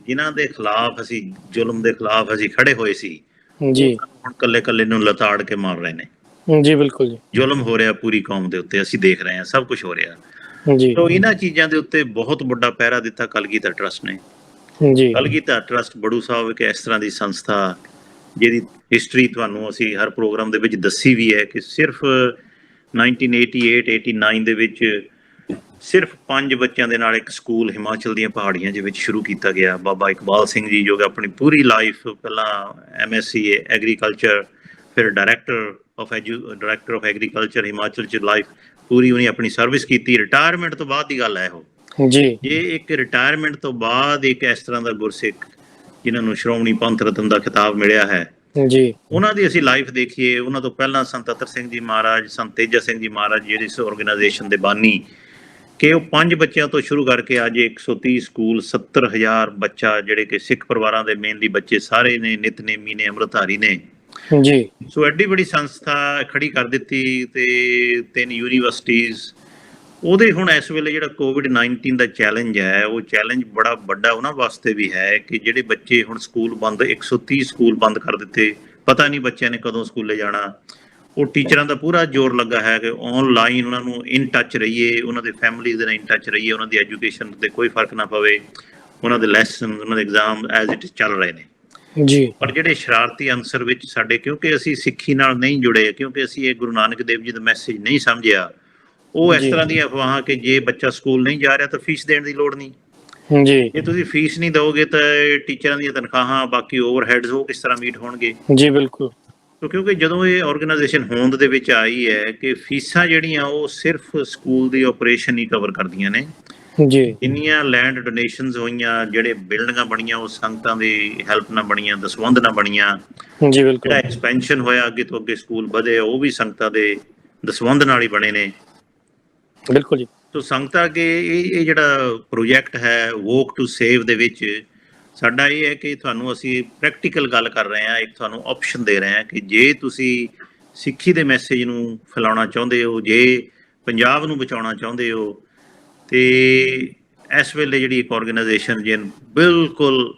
ਜਿਨ੍ਹਾਂ ਦੇ ਖਿਲਾਫ ਅਸੀਂ, ਜ਼ੁਲਮ ਦੇ ਖਿਲਾਫ ਅਸੀਂ ਖੜੇ ਹੋਏ ਸੀ, ਜੀ ਹੁਣ ਕੱਲੇ ਨੂੰ ਲਤਾੜ ਕੇ ਮਾਰ ਰਹੇ ਨੇ। ਜੀ ਬਿਲਕੁਲ ਜੀ। ਜ਼ੁਲਮ ਹੋ ਰਿਹਾ ਪੂਰੀ ਕੌਮ ਦੇ ਉੱਤੇ, ਅਸੀਂ ਦੇਖ ਰਹੇ ਹਾਂ, ਸਭ ਕੁਝ ਹੋ ਰਿਹਾ। ਜੀ ਤਾਂ ਇਹਨਾਂ ਚੀਜ਼ਾਂ ਦੇ ਉੱਤੇ ਬਹੁਤ ਵੱਡਾ ਪਹਿਰਾ ਦਿੱਤਾ ਕਲਗੀਧਰ ਟਰਸਟ ਨੇ। ਜੀ ਕਲਗੀਧਰ ਟਰਸਟ ਬੜੂ ਸਾਹਿਬ ਇੱਕ ਇਸ ਤਰ੍ਹਾਂ ਦੀ ਸੰਸਥਾ ਜਿਹਦੀ ਹਿਸਟਰੀ ਤੁਹਾਨੂੰ ਅਸੀਂ ਹਰ ਪ੍ਰੋਗਰਾਮ ਦੇ ਵਿੱਚ ਦੱਸੀ ਵੀ ਹੈ ਕਿ ਸਿਰਫ 1988-89 ਦੇ ਵਿੱਚ ਸਿਰਫ 5 ਬੱਚਿਆਂ ਦੇ ਨਾਲ ਇੱਕ ਸਕੂਲ ਹਿਮਾਚਲ ਦੀਆਂ ਪਹਾੜੀਆਂ ਦੇ ਵਿੱਚ ਸ਼ੁਰੂ ਕੀਤਾ ਗਿਆ। ਬਾਬਾ ਇਕਬਾਲ ਸਿੰਘ ਜੀ, ਜੋ ਕਿ ਆਪਣੀ ਪੂਰੀ ਲਾਈਫ ਪਹਿਲਾਂ MSc ਐਗਰੀਕਲਚਰ, ਫਿਰ ਡਾਇਰੈਕਟਰ ਆਫ ਐਗਰੀਕਲਚਰ ਹਿਮਾਚਲ 'ਚ ਲਾਈਫ ਪੂਰੀ ਉਹਨੇ ਆਪਣੀ ਸਰਵਿਸ ਕੀਤੀ। ਰਿਟਾਇਰਮੈਂਟ ਤੋਂ ਬਾਅਦ ਦੀ ਗੱਲ ਹੈ ਉਹ। ਜੀ ਇਹ ਇੱਕ ਰਿਟਾਇਰਮੈਂਟ ਤੋਂ ਬਾਅਦ ਇੱਕ ਇਸ ਤਰ੍ਹਾਂ ਦਾ ਗੁਰਸਿੱਖ ਜਿਨ੍ਹਾਂ ਨੂੰ ਸ਼੍ਰੋਮਣੀ ਪੰਥ ਰਤਨ ਦਾ ਖਿਤਾਬ ਮਿਲਿਆ ਹੈ, ਜੀ ਉਹਨਾਂ ਦੀ ਅਸੀਂ ਲਾਈਫ ਦੇਖੀਏ। ਉਹਨਾਂ ਤੋਂ ਪਹਿਲਾਂ ਸੰਤ ਅਤਰ ਸਿੰਘ ਜੀ ਮਹਾਰਾਜ, ਸੰਤ ਤੇਜਾ ਸਿੰਘ ਜੀ ਮਹਾਰਾਜ, ਜਿਹੜੇ ਇਸ ਆਰਗੇਨਾਈਜੇਸ਼ਨ ਦੇ ਬਾਨੀ, ਕਿ ਉਹ 5 ਬੱਚਿਆਂ ਤੋਂ ਸ਼ੁਰੂ ਕਰਕੇ ਅੱਜ 130 ਸਕੂਲ, 70,000 ਬੱਚਾ, ਜਿਹੜੇ ਕਿ ਸਿੱਖ ਪਰਿਵਾਰਾਂ ਦੇ ਮੇਨਲੀ ਬੱਚੇ ਸਾਰੇ ਨੇ, ਨਿਤਨੇਮੀ ਨੇ, ਅੰਮ੍ਰਿਤਧਾਰੀ ਨੇ। ਜੀ ਸੋ ਐਡੀ ਬੜੀ ਸੰਸਥਾ ਖੜੀ ਕਰ ਦਿੱਤੀ ਤੇ 3 ਯੂਨੀਵਰਸਿਟੀਜ਼। ਉਹਦੇ ਹੁਣ ਇਸ ਵੇਲੇ ਜਿਹੜਾ COVID-19 ਦਾ ਚੈਲੰਜ ਹੈ, ਉਹ ਚੈਲੰਜ ਬੜਾ ਵੱਡਾ ਉਹਨਾਂ ਵਾਸਤੇ ਵੀ ਹੈ ਕਿ ਜਿਹੜੇ ਬੱਚੇ ਹੁਣ ਸਕੂਲ ਬੰਦ, 130 ਸਕੂਲ ਬੰਦ ਕਰ ਦਿੱਤੇ, ਪਤਾ ਨਹੀਂ ਬੱਚਿਆਂ ਨੇ ਕਦੋਂ ਸਕੂਲੇ ਜਾਣਾ। ਉਹ ਟੀਚਰਾਂ ਦਾ ਪੂਰਾ ਜ਼ੋਰ ਲੱਗਾ ਹੈ ਕਿ ਆਨਲਾਈਨ ਉਹਨਾਂ ਨੂੰ ਇਨ ਟੱਚ ਰਹੀਏ, ਉਹਨਾਂ ਦੇ ਫੈਮਿਲੀਜ਼ ਦੇ ਨਾਲ ਇਨ ਟੱਚ ਰਹੀਏ, ਉਹਨਾਂ ਦੀ ਐਜੂਕੇਸ਼ਨ ਤੇ ਕੋਈ ਫਰਕ ਨਾ ਪਵੇ, ਉਹਨਾਂ ਦੇ ਲੈਸਨ, ਉਹਨਾਂ ਦੇ ਐਗਜ਼ਾਮ ਐਜ਼ ਇਟ ਚੱਲ ਰਹੇ ਨੇ। ਜੀ ਪਰ ਜਿਹੜੇ ਸ਼ਰਾਰਤੀ ਅੰਸਰ ਵਿੱਚ ਸਾਡੇ, ਕਿਉਂਕਿ ਅਸੀਂ ਸਿੱਖੀ ਨਾਲ ਨਹੀਂ ਜੁੜੇ, ਕਿਉਂਕਿ ਅਸੀਂ ਇਹ ਗੁਰੂ ਨਾਨਕ ਦੇਵ ਜੀ ਦਾ ਮੈਸੇਜ ਨਹੀਂ ਸਮਝਿਆ, ਉਹ ਇਸ ਤਰ੍ਹਾਂ ਦੀਆਂ ਅਫਵਾਹਾਂ ਕਿ ਜੇ ਬੱਚਾ ਸਕੂਲ ਨਹੀਂ ਜਾ ਰਿਹਾ ਤਾਂ ਫੀਸ ਦੇਣ ਦੀ ਲੋੜ ਨਹੀਂ। ਜੀ ਜੇ ਤੁਸੀਂ ਫੀਸ ਨਹੀਂ ਦਿਓਗੇ ਤਾਂ ਟੀਚਰਾਂ ਦੀਆਂ ਤਨਖਾਹਾਂ, ਬਾਕੀ ਓਵਰਹੈਡਸ, ਉਹ ਕਿਸ ਤਰ੍ਹਾਂ ਮੀਟ ਹੋਣਗੇ? ਜੀ ਬਿਲਕੁਲ। ਕਿਉਂਕਿ ਜਦੋਂ ਇਹ ਆਰਗੇਨਾਈਜੇਸ਼ਨ ਹੋਂਦ ਦੇ ਵਿੱਚ ਆਈ ਹੈ ਕਿ ਫੀਸਾਂ ਜਿਹੜੀਆਂ ਉਹ ਸਿਰਫ ਸਕੂਲ ਦੀ ਆਪਰੇਸ਼ਨ ਹੀ ਕਵਰ ਕਰਦੀਆਂ ਨੇ। ਜੀ ਇੰਨੀਆਂ ਲੈਂਡ ਡੋਨੇਸ਼ਨਸ ਹੋਈਆਂ, ਜਿਹੜੇ ਬਿਲਡਿੰਗਾਂ ਬਣੀਆਂ ਉਹ ਸੰਗਤਾਂ ਦੀ ਹੈਲਪ ਨਾਲ ਬਣੀਆਂ, ਦਸਵੰਧ ਨਾਲ ਬਣੀਆਂ। ਜੀ ਬਿਲਕੁਲ। ਜਿਹੜਾ ਐਕਸਪੈਂਸ਼ਨ ਹੋਇਆ, ਅੱਗੇ ਤੋਂ ਅੱਗੇ ਸਕੂਲ ਵਧੇ, ਉਹ ਵੀ ਸੰਗਤਾਂ ਦੇ ਦਸਵੰਧ ਨਾਲ ਹੀ ਬਣੇ ਨੇ। ਬਿਲਕੁਲ ਜੀ। ਸੋ ਸੰਗਤਾਂ ਅੱਗੇ ਇਹ ਜਿਹੜਾ ਪ੍ਰੋਜੈਕਟ ਹੈ ਵੋਕ ਟੂ ਸੇਵ ਦੇ ਵਿੱਚ ਸਾਡਾ ਇਹ ਹੈ ਕਿ ਤੁਹਾਨੂੰ ਅਸੀਂ ਪ੍ਰੈਕਟੀਕਲ ਗੱਲ ਕਰ ਰਹੇ ਹਾਂ, ਇੱਕ ਤੁਹਾਨੂੰ ਆਪਸ਼ਨ ਦੇ ਰਹੇ ਹਾਂ ਕਿ ਜੇ ਤੁਸੀਂ ਸਿੱਖੀ ਦੇ ਮੈਸੇਜ ਨੂੰ ਫੈਲਾਉਣਾ ਚਾਹੁੰਦੇ ਹੋ, ਜੇ ਪੰਜਾਬ ਨੂੰ ਬਚਾਉਣਾ ਚਾਹੁੰਦੇ ਹੋ, ਤੇ ਇਸ ਵੇਲੇ ਜਿਹੜੀ ਇੱਕ ਆਰਗੇਨਾਈਜੇਸ਼ਨ ਜੇ ਬਿਲਕੁਲ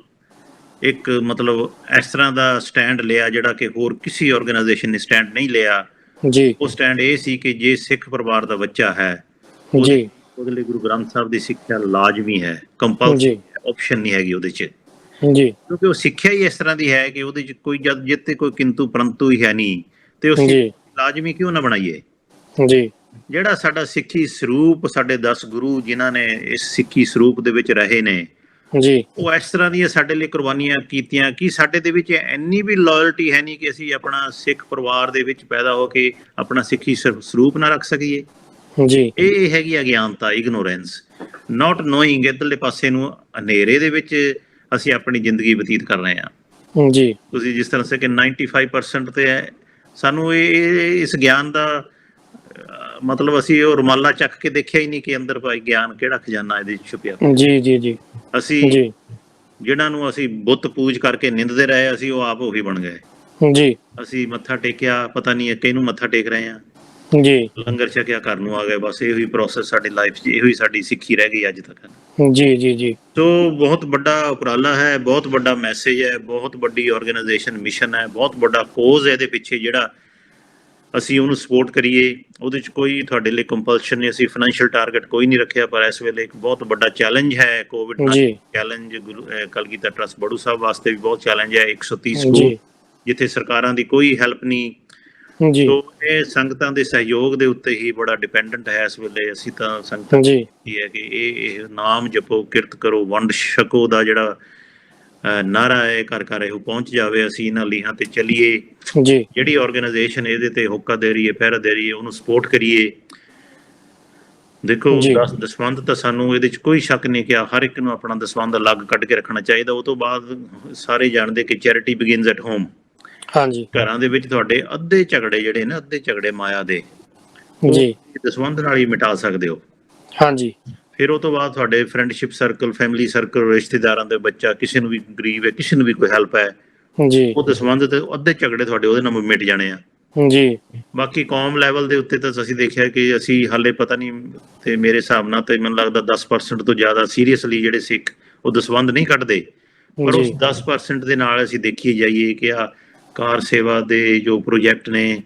ਇੱਕ ਮਤਲਬ ਇਸ ਤਰ੍ਹਾਂ ਦਾ ਸਟੈਂਡ ਲਿਆ ਜਿਹੜਾ ਕਿ ਹੋਰ ਕਿਸੇ ਆਰਗੇਨਾਈਜੇਸ਼ਨ ਨੇ ਸਟੈਂਡ ਨਹੀਂ ਲਿਆ। ਜੀ ਉਹ ਸਟੈਂਡ ਇਹ ਸੀ ਕਿ ਜੇ ਸਿੱਖ ਪਰਿਵਾਰ ਦਾ ਬੱਚਾ ਹੈ, ਜੀ ਉਹਦੇ ਲਈ ਗੁਰੂ ਗ੍ਰੰਥ ਸਾਹਿਬ ਦੀ ਸਿੱਖਿਆ ਲਾਜ਼ਮੀ ਹੈ, ਕੰਪਲਸਰੀ, ਆਪਸ਼ਨ ਨਹੀਂ ਹੈਗੀ ਉਹਦੇ 'ਚ। ਜੀ ਕਿਉਂਕਿ ਉਹ ਸਿੱਖਿਆ ਹੀ ਇਸ ਤਰ੍ਹਾਂ ਦੀ ਹੈ ਕਿ ਉਹਦੇ 'ਚ ਕੋਈ ਜਦ ਜਿੱਤੇ ਕੋਈ ਕਿੰਤੂ ਪਰੰਤੂ ਹੀ ਹੈ ਨਹੀਂ, ਤੇ ਉਹ ਲਾਜ਼ਮੀ ਕਿਉਂ ਨਾ ਬਣਾਈਏ? ਜੀ ਜਿਹੜਾ ਸਾਡਾ ਸਿੱਖੀ ਸਰੂਪ, ਸਾਡੇ 10 ਗੁਰੂ ਜਿਨ੍ਹਾਂ ਨੇ ਇਸ ਸਿੱਖੀ ਸਰੂਪ ਦੇ ਵਿੱਚ ਰਹੇ ਨੇ, ਜੀ ਉਹ ਇਸ ਤਰ੍ਹਾਂ ਦੀਆਂ ਸਾਡੇ ਲਈ ਕੁਰਬਾਨੀਆਂ ਕੀਤੀਆਂ ਕਿ ਸਾਡੇ ਦੇ ਵਿੱਚ ਇੰਨੀ ਵੀ ਲਾਇਲਟੀ ਹੈ ਨਹੀਂ ਕਿ ਅਸੀਂ ਆਪਣਾ ਸਿੱਖ ਪਰਿਵਾਰ ਦੇ ਵਿੱਚ ਪੈਦਾ ਹੋ ਕੇ ਆਪਣਾ ਸਿੱਖੀ ਸਰੂਪ ਨਾ ਰੱਖ ਸਕੀਏ। ਜੀ ਇਹ ਹੈਗੀ ਅਗਿਆਨਤਾ, ਇਗਨੋਰੈਂਸ, ਨਾਟ ਨੋਇੰਗ। ਇੱਧਰਲੇ ਪਾਸੇ ਨੂੰ ਹਨੇਰੇ ਦੇ ਵਿੱਚ ਅਸੀਂ ਆਪਣੀ ਜ਼ਿੰਦਗੀ ਬਤੀਤ ਕਰ ਰਹੇ ਹਾਂ। ਜੀ ਤੁਸੀਂ ਜਿਸ ਤਰ੍ਹਾਂ ਸੇ ਕਿ 95% ਤੇ ਹੈ ਸਾਨੂੰ ਇਸ ਗਿਆਨ ਦਾ ਮਤਲਬ ਅਸੀਂ ਉਹ ਰੁਮਾਲਾ ਚੱਕ ਕੇ ਦੇਖਿਆ ਹੀ ਨਹੀਂ ਕਿ ਅੰਦਰ ਭਾਈ ਗਿਆਨ ਕਿਹੜਾ ਖਜ਼ਾਨਾ ਇਹਦੇ ਛੁਪਿਆ। ਜੀ ਜੀ ਜੀ ਅਸੀਂ ਜਿਹਨਾਂ ਨੂੰ ਅਸੀਂ ਬੁੱਤ ਪੂਜ ਕਰਕੇ ਨਿੰਦਦੇ ਰਹੇ, ਅਸੀਂ ਉਹ ਆਪ ਉਹੀ ਬਣ ਗਏ। ਜੀ ਅਸੀਂ ਮੱਥਾ ਟੇਕਿਆ, ਪਤਾ ਨਹੀਂ ਕਿਹਨੂੰ ਮੱਥਾ ਟੇਕ ਰਹੇ ਹਾਂ। ਜੀ ਲੰਗਰ ਛਕਿਆ, ਘਰ ਨੂੰ ਆ ਗਏ, ਬਸ ਇਹੋ ਹੀ ਪ੍ਰੋਸੈਸ ਸਾਡੀ ਲਾਈਫ 'ਚ, ਇਹੋ ਹੀ ਸਾਡੀ ਸਿੱਖੀ ਰਹਿ ਗਈ ਅੱਜ ਤੱਕ। ਜੀ ਜੀ ਜੀ ਸੋ ਬਹੁਤ ਵੱਡਾ ਉਪਰਾਲਾ ਹੈ, ਬਹੁਤ ਵੱਡਾ ਮੈਸੇਜ ਹੈ, ਬਹੁਤ ਵੱਡੀ ਆਰਗੇਨਾਈਜੇਸ਼ਨ ਮਿਸ਼ਨ ਹੈ, ਬਹੁਤ ਵੱਡਾ ਕੋਜ਼ ਹੈ ਇਹਦੇ ਪਿੱਛੇ ਜਿਹੜਾ ਅਸੀਂ ਉਹਨੂੰ ਸਪੋਰਟ ਕਰੀਏ। ਉਹਦੇ 'ਚ ਕੋਈ ਤੁਹਾਡੇ ਲਈ ਕੰਪਲਸ਼ਨ ਨਹੀਂ, ਅਸੀਂ ਫਾਈਨੈਂਸ਼ੀਅਲ ਟਾਰਗੇਟ ਕੋਈ ਨਹੀਂ ਰੱਖਿਆ, ਪਰ ਇਸ ਵੇਲੇ ਇੱਕ ਬਹੁਤ ਵੱਡਾ ਚੈਲੰਜ ਹੈ ਕੋਵਿਡ-19 ਚੈਲੰਜ। ਕਲਗੀਧਰ ਟਰੱਸਟ ਬੜੂ ਸਾਹਿਬ ਵਾਸਤੇ ਵੀ ਬਹੁਤ ਚੈਲੰਜ ਹੈ। 130 ਸਕੂਲ ਜਿੱਥੇ ਸਰਕਾਰਾਂ ਦੀ ਕੋਈ ਹੈਲਪ ਨਹੀਂ, ਸੋ ਇਹ ਸੰਗਤਾਂ ਦੇ ਸਹਿਯੋਗ ਦੇ ਉੱਤੇ ਹੀ ਬੜਾ ਡਿਪੈਂਡੈਂਟ ਹੈ ਇਸ ਵੇਲੇ। ਅਸੀਂ ਤਾਂ ਸੰਗਤਾਂ ਕੀ ਹੈ ਕਿ ਇਹ ਨਾਮ ਜਪੋ, ਕਿਰਤ ਕਰੋ, ਵੰਡ ਛਕੋ ਦਾ ਜਿਹੜਾ ਨਾਰਾ ਹੈ ਘਰ ਘਰ ਇਹੋ ਪਹੁੰਚ ਜਾਵੇ। ਅਸੀਂ ਇਹਨਾਂ ਲੀਹਾਂ ਤੇ ਚੱਲੀਏ। ਜਿਹੜੀ ਆਰਗੇਨਾਈਜੇਸ਼ਨ ਇਹਦੇ ਤੇ ਹੋਕਾ ਦੇ ਰਹੀ ਹੈ, ਪਹਿਰਾ ਦੇ ਰਹੀ ਹੈ, ਉਹਨੂੰ ਸਪੋਰਟ ਕਰੀਏ। ਦੇਖੋ ਦਸਵੰਧ ਤਾਂ ਸਾਨੂੰ ਇਹਦੇ 'ਚ ਕੋਈ ਸ਼ੱਕ ਨਹੀਂ ਕਿ ਹਰ ਇੱਕ ਨੂੰ ਆਪਣਾ ਦਸਵੰਧ ਅਲੱਗ ਕੱਢ ਕੇ ਰੱਖਣਾ ਚਾਹੀਦਾ। ਉਹ ਤੋਂ ਬਾਅਦ ਸਾਰੇ ਜਾਣਦੇ ਕਿ ਚੈਰਿਟੀ ਬਿਗਿਨਸ ਐਟ ਹੋਮ। ਘਰਾਂ ਦੇ ਵਿੱਚ ਤੁਹਾਡੇ ਅੱਧੇ ਝਗੜੇ ਜਿਹੜੇ ਨੇ, ਅੱਧੇ ਝਗੜੇ ਮਾਇਆ ਦੇ, ਦਸਵੰਧ ਨਾਲ ਹੀ ਮਿਟਾ ਸਕਦੇ ਹੋ। ਫਿਰ ਉਹ ਤੋਂ ਬਾਅਦ ਤੁਹਾਡੇ ਫਰੈਂਡਸ਼ਿਪ ਸਰਕਲ, ਫੈਮਿਲੀ ਸਰਕਲ, ਰਿਸ਼ਤੇਦਾਰਾਂ ਦੇ ਬੱਚਾ, ਕਿਸੇ ਨੂੰ ਵੀ ਗਰੀਬ ਹੈ, ਕਿਸੇ ਨੂੰ ਵੀ ਕੋਈ ਹੈਲਪ ਹੈ, ਉਹ ਦਸਵੰਧ ਤੇ ਅੱਧੇ ਝਗੜੇ ਤੁਹਾਡੇ ਉਹਦੇ ਨਾਲ ਮਿਟ ਜਾਣੇ ਆ। ਬਾਕੀ ਕੌਮ ਲੈਵਲ ਦੇ ਉੱਤੇ ਤਾਂ ਅਸੀਂ ਦੇਖਿਆ ਕਿ ਅਸੀਂ ਹਾਲੇ ਪਤਾ ਨਹੀਂ, ਤੇ ਮੇਰੇ ਹਿਸਾਬ ਨਾਲ ਤੇ ਮੈਨੂੰ ਲੱਗਦਾ 10% ਤੋਂ ਜ਼ਿਆਦਾ ਸੀਰੀਅਸਲੀ ਜਿਹੜੇ ਸਿੱਖ ਉਹ ਦਸਵੰਧ ਨਹੀਂ ਕੱਢਦੇ। ਪਰ ਉਸ 10% ਦੇ ਨਾਲ ਅਸੀਂ ਦੇਖੀ ਜਾਈਏ ਕਿ ਆ ਕਾਰ ਸੇਵਾ ਦੇ ਜੋ ਪ੍ਰੋਜੈਕਟ ਨੇ,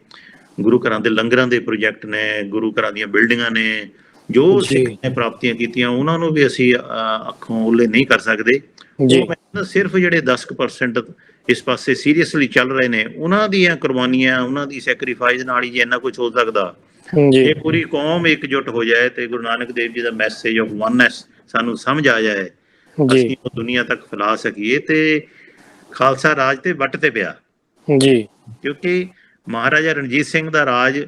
ਗੁਰੂ ਘਰਾਂ ਦੇ ਲੰਗਰਾਂ ਦੇ ਪ੍ਰੋਜੈਕਟ ਨੇ, ਗੁਰੂ ਘਰਾਂ ਦੀਆਂ ਬਿਲਡਿੰਗਾਂ ਨੇ, ਜੋ ਸਿੱਖ ਨੇ ਪ੍ਰਾਪਤੀਆਂ ਕੀਤੀਆਂ, ਉਹਨਾਂ ਨੂੰ ਵੀ ਅਸੀਂ ਅੱਖੋਂ ਓਲੇ ਨਹੀਂ ਕਰ ਸਕਦੇ। ਸਿਰਫ ਜਿਹੜੇ 10% ਇਸ ਪਾਸੇ ਸੀਰੀਅਸਲੀ ਚੱਲ ਰਹੇ ਨੇ, ਉਹਨਾਂ ਦੀਆਂ ਕੁਰਬਾਨੀਆਂ, ਉਹਨਾਂ ਦੀ ਸੈਕਰੀਫਾਈਸ ਨਾਲ ਹੀ ਜੇ ਇੰਨਾ ਕੁਝ ਹੋ ਸਕਦਾ। ਜੇ ਪੂਰੀ ਕੌਮ ਇਕਜੁੱਟ ਹੋ ਜਾਏ ਤੇ ਗੁਰੂ ਨਾਨਕ ਦੇਵ ਜੀ ਦਾ ਮੈਸੇਜ ਆਫ ਵਨਨੈਸ ਸਾਨੂੰ ਸਮਝ ਆ ਜਾਏ, ਅਸੀਂ ਉਹ ਦੁਨੀਆ ਤੱਕ ਫੈਲਾ ਸਕੀਏ। ਤੇ ਖਾਲਸਾ ਰਾਜ ਤੇ ਵੱਟ ਤੇ ਪਿਆ, ਕਿਉਂਕਿ ਮਹਾਰਾਜਾ ਰਣਜੀਤ ਸਿੰਘ ਦਾ ਰਾਜ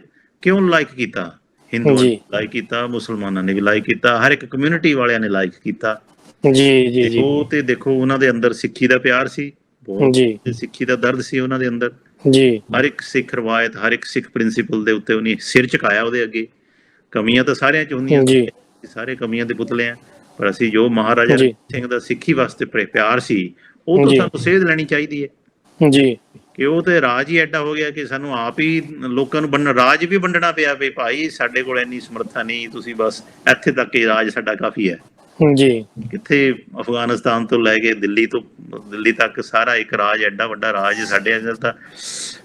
ਕਿਉਂ ਲਾਈਕ ਕੀਤਾ? ਹਿੰਦੂਆਂ ਨੇ ਲਾਈਕ ਕੀਤਾ, ਮੁਸਲਮਾਨਾਂ ਨੇ ਵੀ ਲਾਈਕ ਕੀਤਾ, ਹਰ ਇੱਕ ਕਮਿਊਨਿਟੀ ਵਾਲਿਆਂ ਨੇ ਲਾਈਕ ਕੀਤਾ। ਉਹ ਤੇ ਦੇਖੋ ਉਹਨਾਂ ਦੇ ਅੰਦਰ ਸਿੱਖੀ ਦਾ ਪਿਆਰ ਸੀ, ਬਹੁਤ ਸਿੱਖੀ ਦਾ ਦਰਦ ਸੀ ਉਹਨਾਂ ਦੇ ਅੰਦਰ। ਹਰ ਇੱਕ ਸਿੱਖ ਰਵਾਇਤ, ਹਰ ਇੱਕ ਸਿੱਖ ਪ੍ਰਿੰਸੀਪਲ ਦੇ ਉੱਤੇ ਉਹਨੇ ਸਿਰ ਝੁਕਾਇਆ ਉਹਦੇ ਅੱਗੇ। ਕਮੀਆਂ ਤਾਂ ਸਾਰਿਆਂ 'ਚ ਹੁੰਦੀਆਂ, ਸਾਰੇ ਕਮੀਆਂ ਦੇ ਪੁਤਲੇ ਆ, ਪਰ ਅਸੀਂ ਜੋ ਮਹਾਰਾਜਾ ਰਣਜੀਤ ਸਿੰਘ ਦਾ ਸਿੱਖੀ ਵਾਸਤੇ ਪਿਆਰ ਸੀ, ਉਹ ਤੋਂ ਸਾਨੂੰ ਸੇਧ ਲੈਣੀ ਚਾਹੀਦੀ ਹੈ। ਕਿ ਉਹ ਤੇ ਰਾਜ ਹੀ ਐਡਾ ਹੋ ਗਿਆ ਕਿ ਸਾਨੂੰ ਆਪ ਹੀ ਲੋਕਾਂ ਨੂੰ ਰਾਜ ਵੀ ਵੰਡਣਾ ਪਿਆ ਵੀ ਭਾਈ ਸਾਡੇ ਕੋਲ ਇੰਨੀ ਸਮਰੱਥਾ ਨਹੀਂ, ਤੁਸੀਂ ਬਸ ਇੱਥੇ ਤੱਕ ਹੀ ਰਾਜ ਸਾਡਾ ਕਾਫੀ ਹੈ। ਕਿੱਥੇ ਅਫਗਾਨਿਸਤਾਨ ਤੋਂ ਲੈ ਕੇ ਦਿੱਲੀ ਤੱਕ ਸਾਰਾ ਇੱਕ ਰਾਜ, ਐਡਾ ਵੱਡਾ ਰਾਜ ਸਾਡੇ ਅੰਦਰ ਤਾਂ।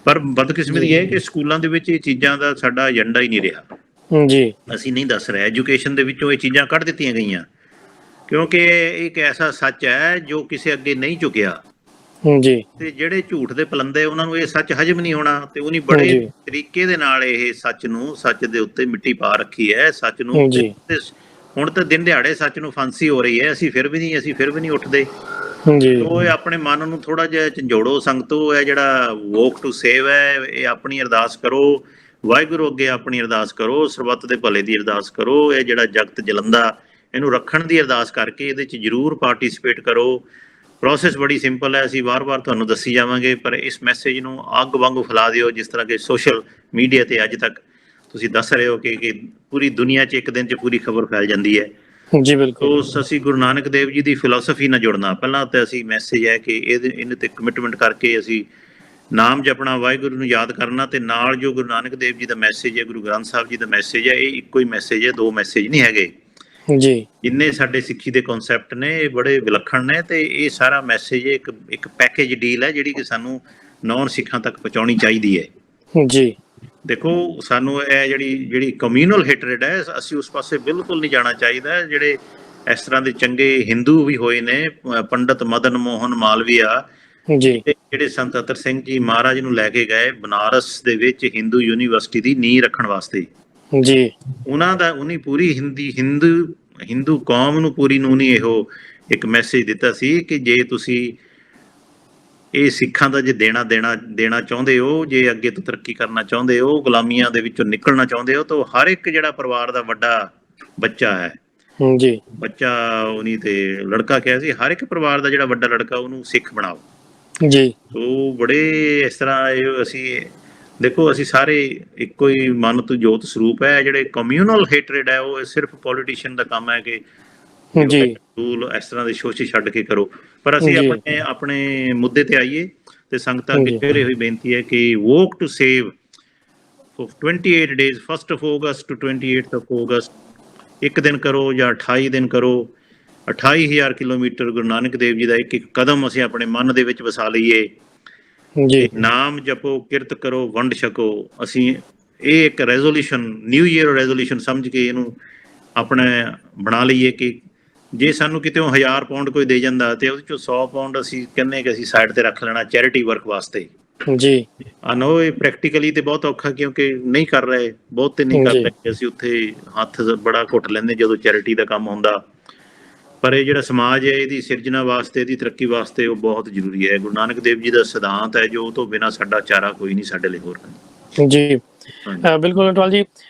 ਪਰ ਬਦਕਿਸਮਤੀ ਇਹ ਹੈ ਕਿ ਸਕੂਲਾਂ ਦੇ ਵਿੱਚ ਇਹ ਚੀਜ਼ਾਂ ਦਾ ਸਾਡਾ ਏਜੰਡਾ ਹੀ ਨਹੀਂ ਰਿਹਾ। ਅਸੀਂ ਨਹੀਂ ਦੱਸ ਰਹੇ, ਐਜੂਕੇਸ਼ਨ ਦੇ ਵਿੱਚੋਂ ਇਹ ਚੀਜ਼ਾਂ ਕੱਢ ਦਿੱਤੀਆਂ ਗਈਆਂ, ਕਿਉਂਕਿ ਇਹ ਇੱਕ ਐਸਾ ਸੱਚ ਹੈ ਜੋ ਕਿਸੇ ਅੱਗੇ ਨਹੀਂ ਝੁਕਿਆ। ਤੇ ਜਿਹੜੇ ਝੂਠ ਦੇ ਪਲੰਦੇ, ਉਹਨਾਂ ਨੂੰ ਇਹ ਸੱਚ ਹਜਮ ਨਹੀਂ ਹੋਣਾ, ਤੇ ਉਹਨੇ ਬੜੇ ਤਰੀਕੇ ਦੇ ਨਾਲ ਇਹ ਸੱਚ ਦੇ ਉੱਤੇ ਮਿੱਟੀ ਪਾ ਰੱਖੀ ਹੈ। ਸੱਚ ਨੂੰ ਹੁਣ ਤਾਂ ਦਿਨ ਦਿਹਾੜੇ ਸੱਚ ਨੂੰ ਫਾਂਸੀ ਹੋ ਰਹੀ ਹੈ, ਅਸੀਂ ਫਿਰ ਵੀ ਨਹੀਂ ਉੱਠਦੇ। ਉਹ ਆਪਣੇ ਮਨ ਨੂੰ ਥੋੜਾ ਜਿਹਾ ਝੰਜੋੜੋ ਸੰਗਤੋ। ਇਹ ਜਿਹੜਾ ਵੋਕ ਟੂ ਸੇਵ ਹੈ, ਇਹ ਆਪਣੀ ਅਰਦਾਸ ਕਰੋ, ਵਾਹਿਗੁਰੂ ਅੱਗੇ ਆਪਣੀ ਅਰਦਾਸ ਕਰੋ, ਸਰਬੱਤ ਦੇ ਭਲੇ ਦੀ ਅਰਦਾਸ ਕਰੋ। ਇਹ ਜਿਹੜਾ ਜਗਤ ਜਲੰਦਾ, ਇਹਨੂੰ ਰੱਖਣ ਦੀ ਅਰਦਾਸ ਕਰਕੇ ਇਹਦੇ 'ਚ ਜ਼ਰੂਰ ਪਾਰਟੀਸਪੇਟ ਕਰੋ। ਪ੍ਰੋਸੈਸ ਬੜੀ ਸਿੰਪਲ ਹੈ, ਅਸੀਂ ਵਾਰ-ਵਾਰ ਤੁਹਾਨੂੰ ਦੱਸੀ ਜਾਵਾਂਗੇ, ਪਰ ਇਸ ਮੈਸੇਜ ਨੂੰ ਅੱਗ ਵਾਂਗੂ ਫੈਲਾ ਦਿਓ, ਜਿਸ ਤਰ੍ਹਾਂ ਕਿ ਸੋਸ਼ਲ ਮੀਡੀਆ ਤੇ ਅੱਜ ਤੱਕ ਤੁਸੀਂ ਦੱਸ ਰਹੇ ਹੋ ਕਿ ਪੂਰੀ ਦੁਨੀਆ 'ਚ ਇੱਕ ਦਿਨ 'ਚ ਪੂਰੀ ਖਬਰ ਫੈਲ ਜਾਂਦੀ ਹੈ। ਬਿਲਕੁਲ। ਅਸੀਂ ਗੁਰੂ ਨਾਨਕ ਦੇਵ ਜੀ ਦੀ ਫਿਲਾਸਫੀ ਨਾਲ ਜੁੜਨਾ, ਪਹਿਲਾਂ ਤਾਂ ਅਸੀਂ ਮੈਸੇਜ ਹੈ ਕਿ ਇਹਦੇ ਤੇ ਕਮਿਟਮੈਂਟ ਕਰਕੇ ਅਸੀਂ ਨਾਮ ਜਪਣਾ, ਵਾਹਿਗੁਰੂ ਨੂੰ ਯਾਦ ਕਰਨਾ, ਤੇ ਨਾਲ ਜੋ ਗੁਰੂ ਨਾਨਕ ਦੇਵ ਜੀ ਦਾ ਮੈਸੇਜ ਹੈ, ਗੁਰੂ ਗ੍ਰੰਥ ਸਾਹਿਬ ਜੀ ਦਾ ਮੈਸੇਜ ਹੈ, ਇਹ ਇੱਕੋ ਹੀ ਮੈਸੇਜ ਹੈ, ਦੋ ਮੈਸੇਜ ਨਹੀਂ ਹੈਗੇ। ਜਿੰਨੇ ਸਾਡੇ ਸਿੱਖੀ ਦੇ ਕਨਸੈਪਟ ਨੇ ਇਹ ਬੜੇ ਵਿਲੱਖਣ ਨੇ, ਤੇ ਇਹ ਸਾਰਾ ਮੈਸੇਜ ਇੱਕ ਪੈਕੇਜ ਡੀਲ ਹੈ ਜਿਹੜੀ ਕਿ ਸਾਨੂੰ ਨੌਨ ਸਿੱਖਾਂ ਤੱਕ ਪਹੁੰਚਾਉਣੀ ਚਾਹੀਦੀ ਹੈ। ਦੇਖੋ, ਸਾਨੂੰ ਇਹ ਜਿਹੜੀ ਕਮਿਊਨਲ ਹੇਟਰੇਡ ਹੈ, ਅਸੀਂ ਉਸ ਪਾਸੇ ਬਿਲਕੁਲ ਨਹੀਂ ਜਾਣਾ ਚਾਹੀਦਾ। ਜਿਹੜੇ ਇਸ ਤਰ੍ਹਾਂ ਦੇ ਚੰਗੇ ਹਿੰਦੂ ਵੀ ਹੋਏ ਨੇ, ਪੰਡਤ ਮਦਨ ਮੋਹਨ ਮਾਲਵੀਆ, ਜਿਹੜੇ ਸੰਤ ਅਤਰ ਸਿੰਘ ਜੀ ਮਹਾਰਾਜ ਨੂੰ ਲੈ ਕੇ ਗਏ ਬਨਾਰਸ ਦੇ ਵਿੱਚ ਹਿੰਦੂ ਯੂਨੀਵਰਸਿਟੀ ਦੀ ਨੀਂਹ ਰੱਖਣ ਵਾਸਤੇ। ਉਹਨੇ ਪੂਰੀ ਹਿੰਦੂ ਕੌਮ ਨੂੰ ਪੂਰੀ ਨੂੰ ਨਹੀਂ ਇਹੋ ਇੱਕ ਮੈਸੇਜ ਦਿੱਤਾ ਸੀ ਕਿ ਜੇ ਤੁਸੀਂ ਇਹ ਸਿੱਖਾਂ ਦਾ ਜੇ ਦੇਣਾ ਚਾਹੁੰਦੇ ਹੋ, ਜੇ ਅੱਗੇ ਤੋਂ ਤਰੱਕੀ ਕਰਨਾ ਚਾਹੁੰਦੇ ਹੋ, ਗੁਲਾਮੀਆਂ ਦੇ ਵਿੱਚੋਂ ਨਿਕਲਣਾ ਚਾਹੁੰਦੇ ਹੋ, ਤਾਂ ਹਰ ਇੱਕ ਜਿਹੜਾ ਪਰਿਵਾਰ ਦਾ ਵੱਡਾ ਬੱਚਾ ਹੈ, ਬੱਚਾ ਉਹਨੀ ਤੇ ਲੜਕਾ ਕਿਹਾ ਸੀ, ਹਰ ਇੱਕ ਪਰਿਵਾਰ ਦਾ ਜਿਹੜਾ ਵੱਡਾ ਲੜਕਾ ਉਹਨੂੰ ਸਿੱਖ ਬਣਾਓ। ਸੋ ਬੜੇ ਇਸ ਤਰ੍ਹਾਂ ਅਸੀਂ ਦੇਖੋ, ਅਸੀਂ ਸਾਰੇ ਇੱਕੋ ਹੀ ਮਨ ਤੋਂ ਜੋਤ ਸਰੂਪ ਹੈ। ਜਿਹੜੇ ਕਮਿਊਨਲ ਹੇਟਰੇਡ ਹੈ, ਉਹ ਸਿਰਫ ਪੋਲੀਟੀਸ਼ੀਅਨ ਦਾ ਕੰਮ ਹੈ ਕਿ ਰੂਲ ਇਸ ਤਰ੍ਹਾਂ ਦੇ ਸ਼ੋਸ਼ੇ ਛੱਡ ਕੇ ਕਰੋ। ਪਰ ਅਸੀਂ ਆਪਣੇ ਮੁੱਦੇ ਤੇ ਆਈਏ, ਤੇ ਸੰਗਤਾਂ ਅੱਗੇ ਫਿਰ ਇਹੀ ਬੇਨਤੀ ਹੈ ਕਿ ਵੋਕ ਟੂ ਸੇਵ 28 ਡੇਜ਼, 1 ਅਗਸਤ to 28 ਅਗਸਤ, ਇੱਕ ਦਿਨ ਕਰੋ ਜਾਂ 28 ਦਿਨ ਕਰੋ। 28,000 ਕਿਲੋਮੀਟਰ ਗੁਰੂ ਨਾਨਕ ਦੇਵ ਜੀ ਦਾ ਇੱਕ ਕਦਮ ਅਸੀਂ ਆਪਣੇ ਮਨ ਦੇ ਵਿੱਚ ਵਸਾ ਲਈਏ। ਨਾਮ ਜਪੋ, ਕਿਰਤ ਕਰੋ, ਵੰਡ ਛਕੋ। ਅਸੀਂ ਇਹ ਇੱਕ ਰੈਜ਼ੋਲੂਸ਼ਨ, ਨਿਊ ਈਅਰ ਰੈਜ਼ੋਲੂਸ਼ਨ ਸਮਝ ਕੇ ਇਹਨੂੰ ਆਪਣਾ ਬਣਾ ਲਈਏ ਕਿ ਜੇ ਸਾਨੂੰ ਕਿਤੇ 1000 ਪਾਉਂਡ ਕੋਈ ਦੇ ਜਾਂਦਾ ਤੇ ਉਹਦੇ ਚੋਂ 100 ਪਾਉਂਡ ਅਸੀਂ ਕਹਿੰਦੇ ਕਿ ਅਸੀਂ ਸਾਈਡ ਤੇ ਰੱਖ ਲੈਣਾ ਚੈਰਿਟੀ ਵਰਕ ਵਾਸਤੇ ਜੀ। ਨੋ ਇਹ ਪ੍ਰੈਕਟੀਕਲੀ ਤੇ ਬਹੁਤ ਔਖਾ, ਕਿਉਂਕਿ ਨਹੀਂ ਕਰ ਰਹੇ, ਬਹੁਤ ਤੇ ਨਹੀਂ ਕਰ ਰਹੇ। ਅਸੀਂ ਉੱਥੇ ਹੱਥ ਬੜਾ ਘੁੱਟ ਲੈਂਦੇ ਜਦੋਂ ਚੈਰਿਟੀ ਦਾ ਕੰਮ ਹੁੰਦਾ, ਪਰ ਇਹ ਜਿਹੜਾ ਸਮਾਜ ਹੈ ਇਹਦੀ ਸਿਰਜਣਾ ਵਾਸਤੇ, ਇਹਦੀ ਤਰੱਕੀ ਵਾਸਤੇ ਉਹ ਬਹੁਤ ਜ਼ਰੂਰੀ ਹੈ। ਗੁਰੂ ਨਾਨਕ ਦੇਵ ਜੀ ਦਾ ਸਿਧਾਂਤ ਹੈ ਜੋ ਉਹ ਤੋਂ ਬਿਨਾਂ ਸਾਡਾ ਚਾਰਾ ਕੋਈ ਨਹੀਂ ਸਾਡੇ ਲਈ ਹੋਰ ਜੀ। ਬਿਲਕੁਲ ਅਟਵਾਲ ਜੀ,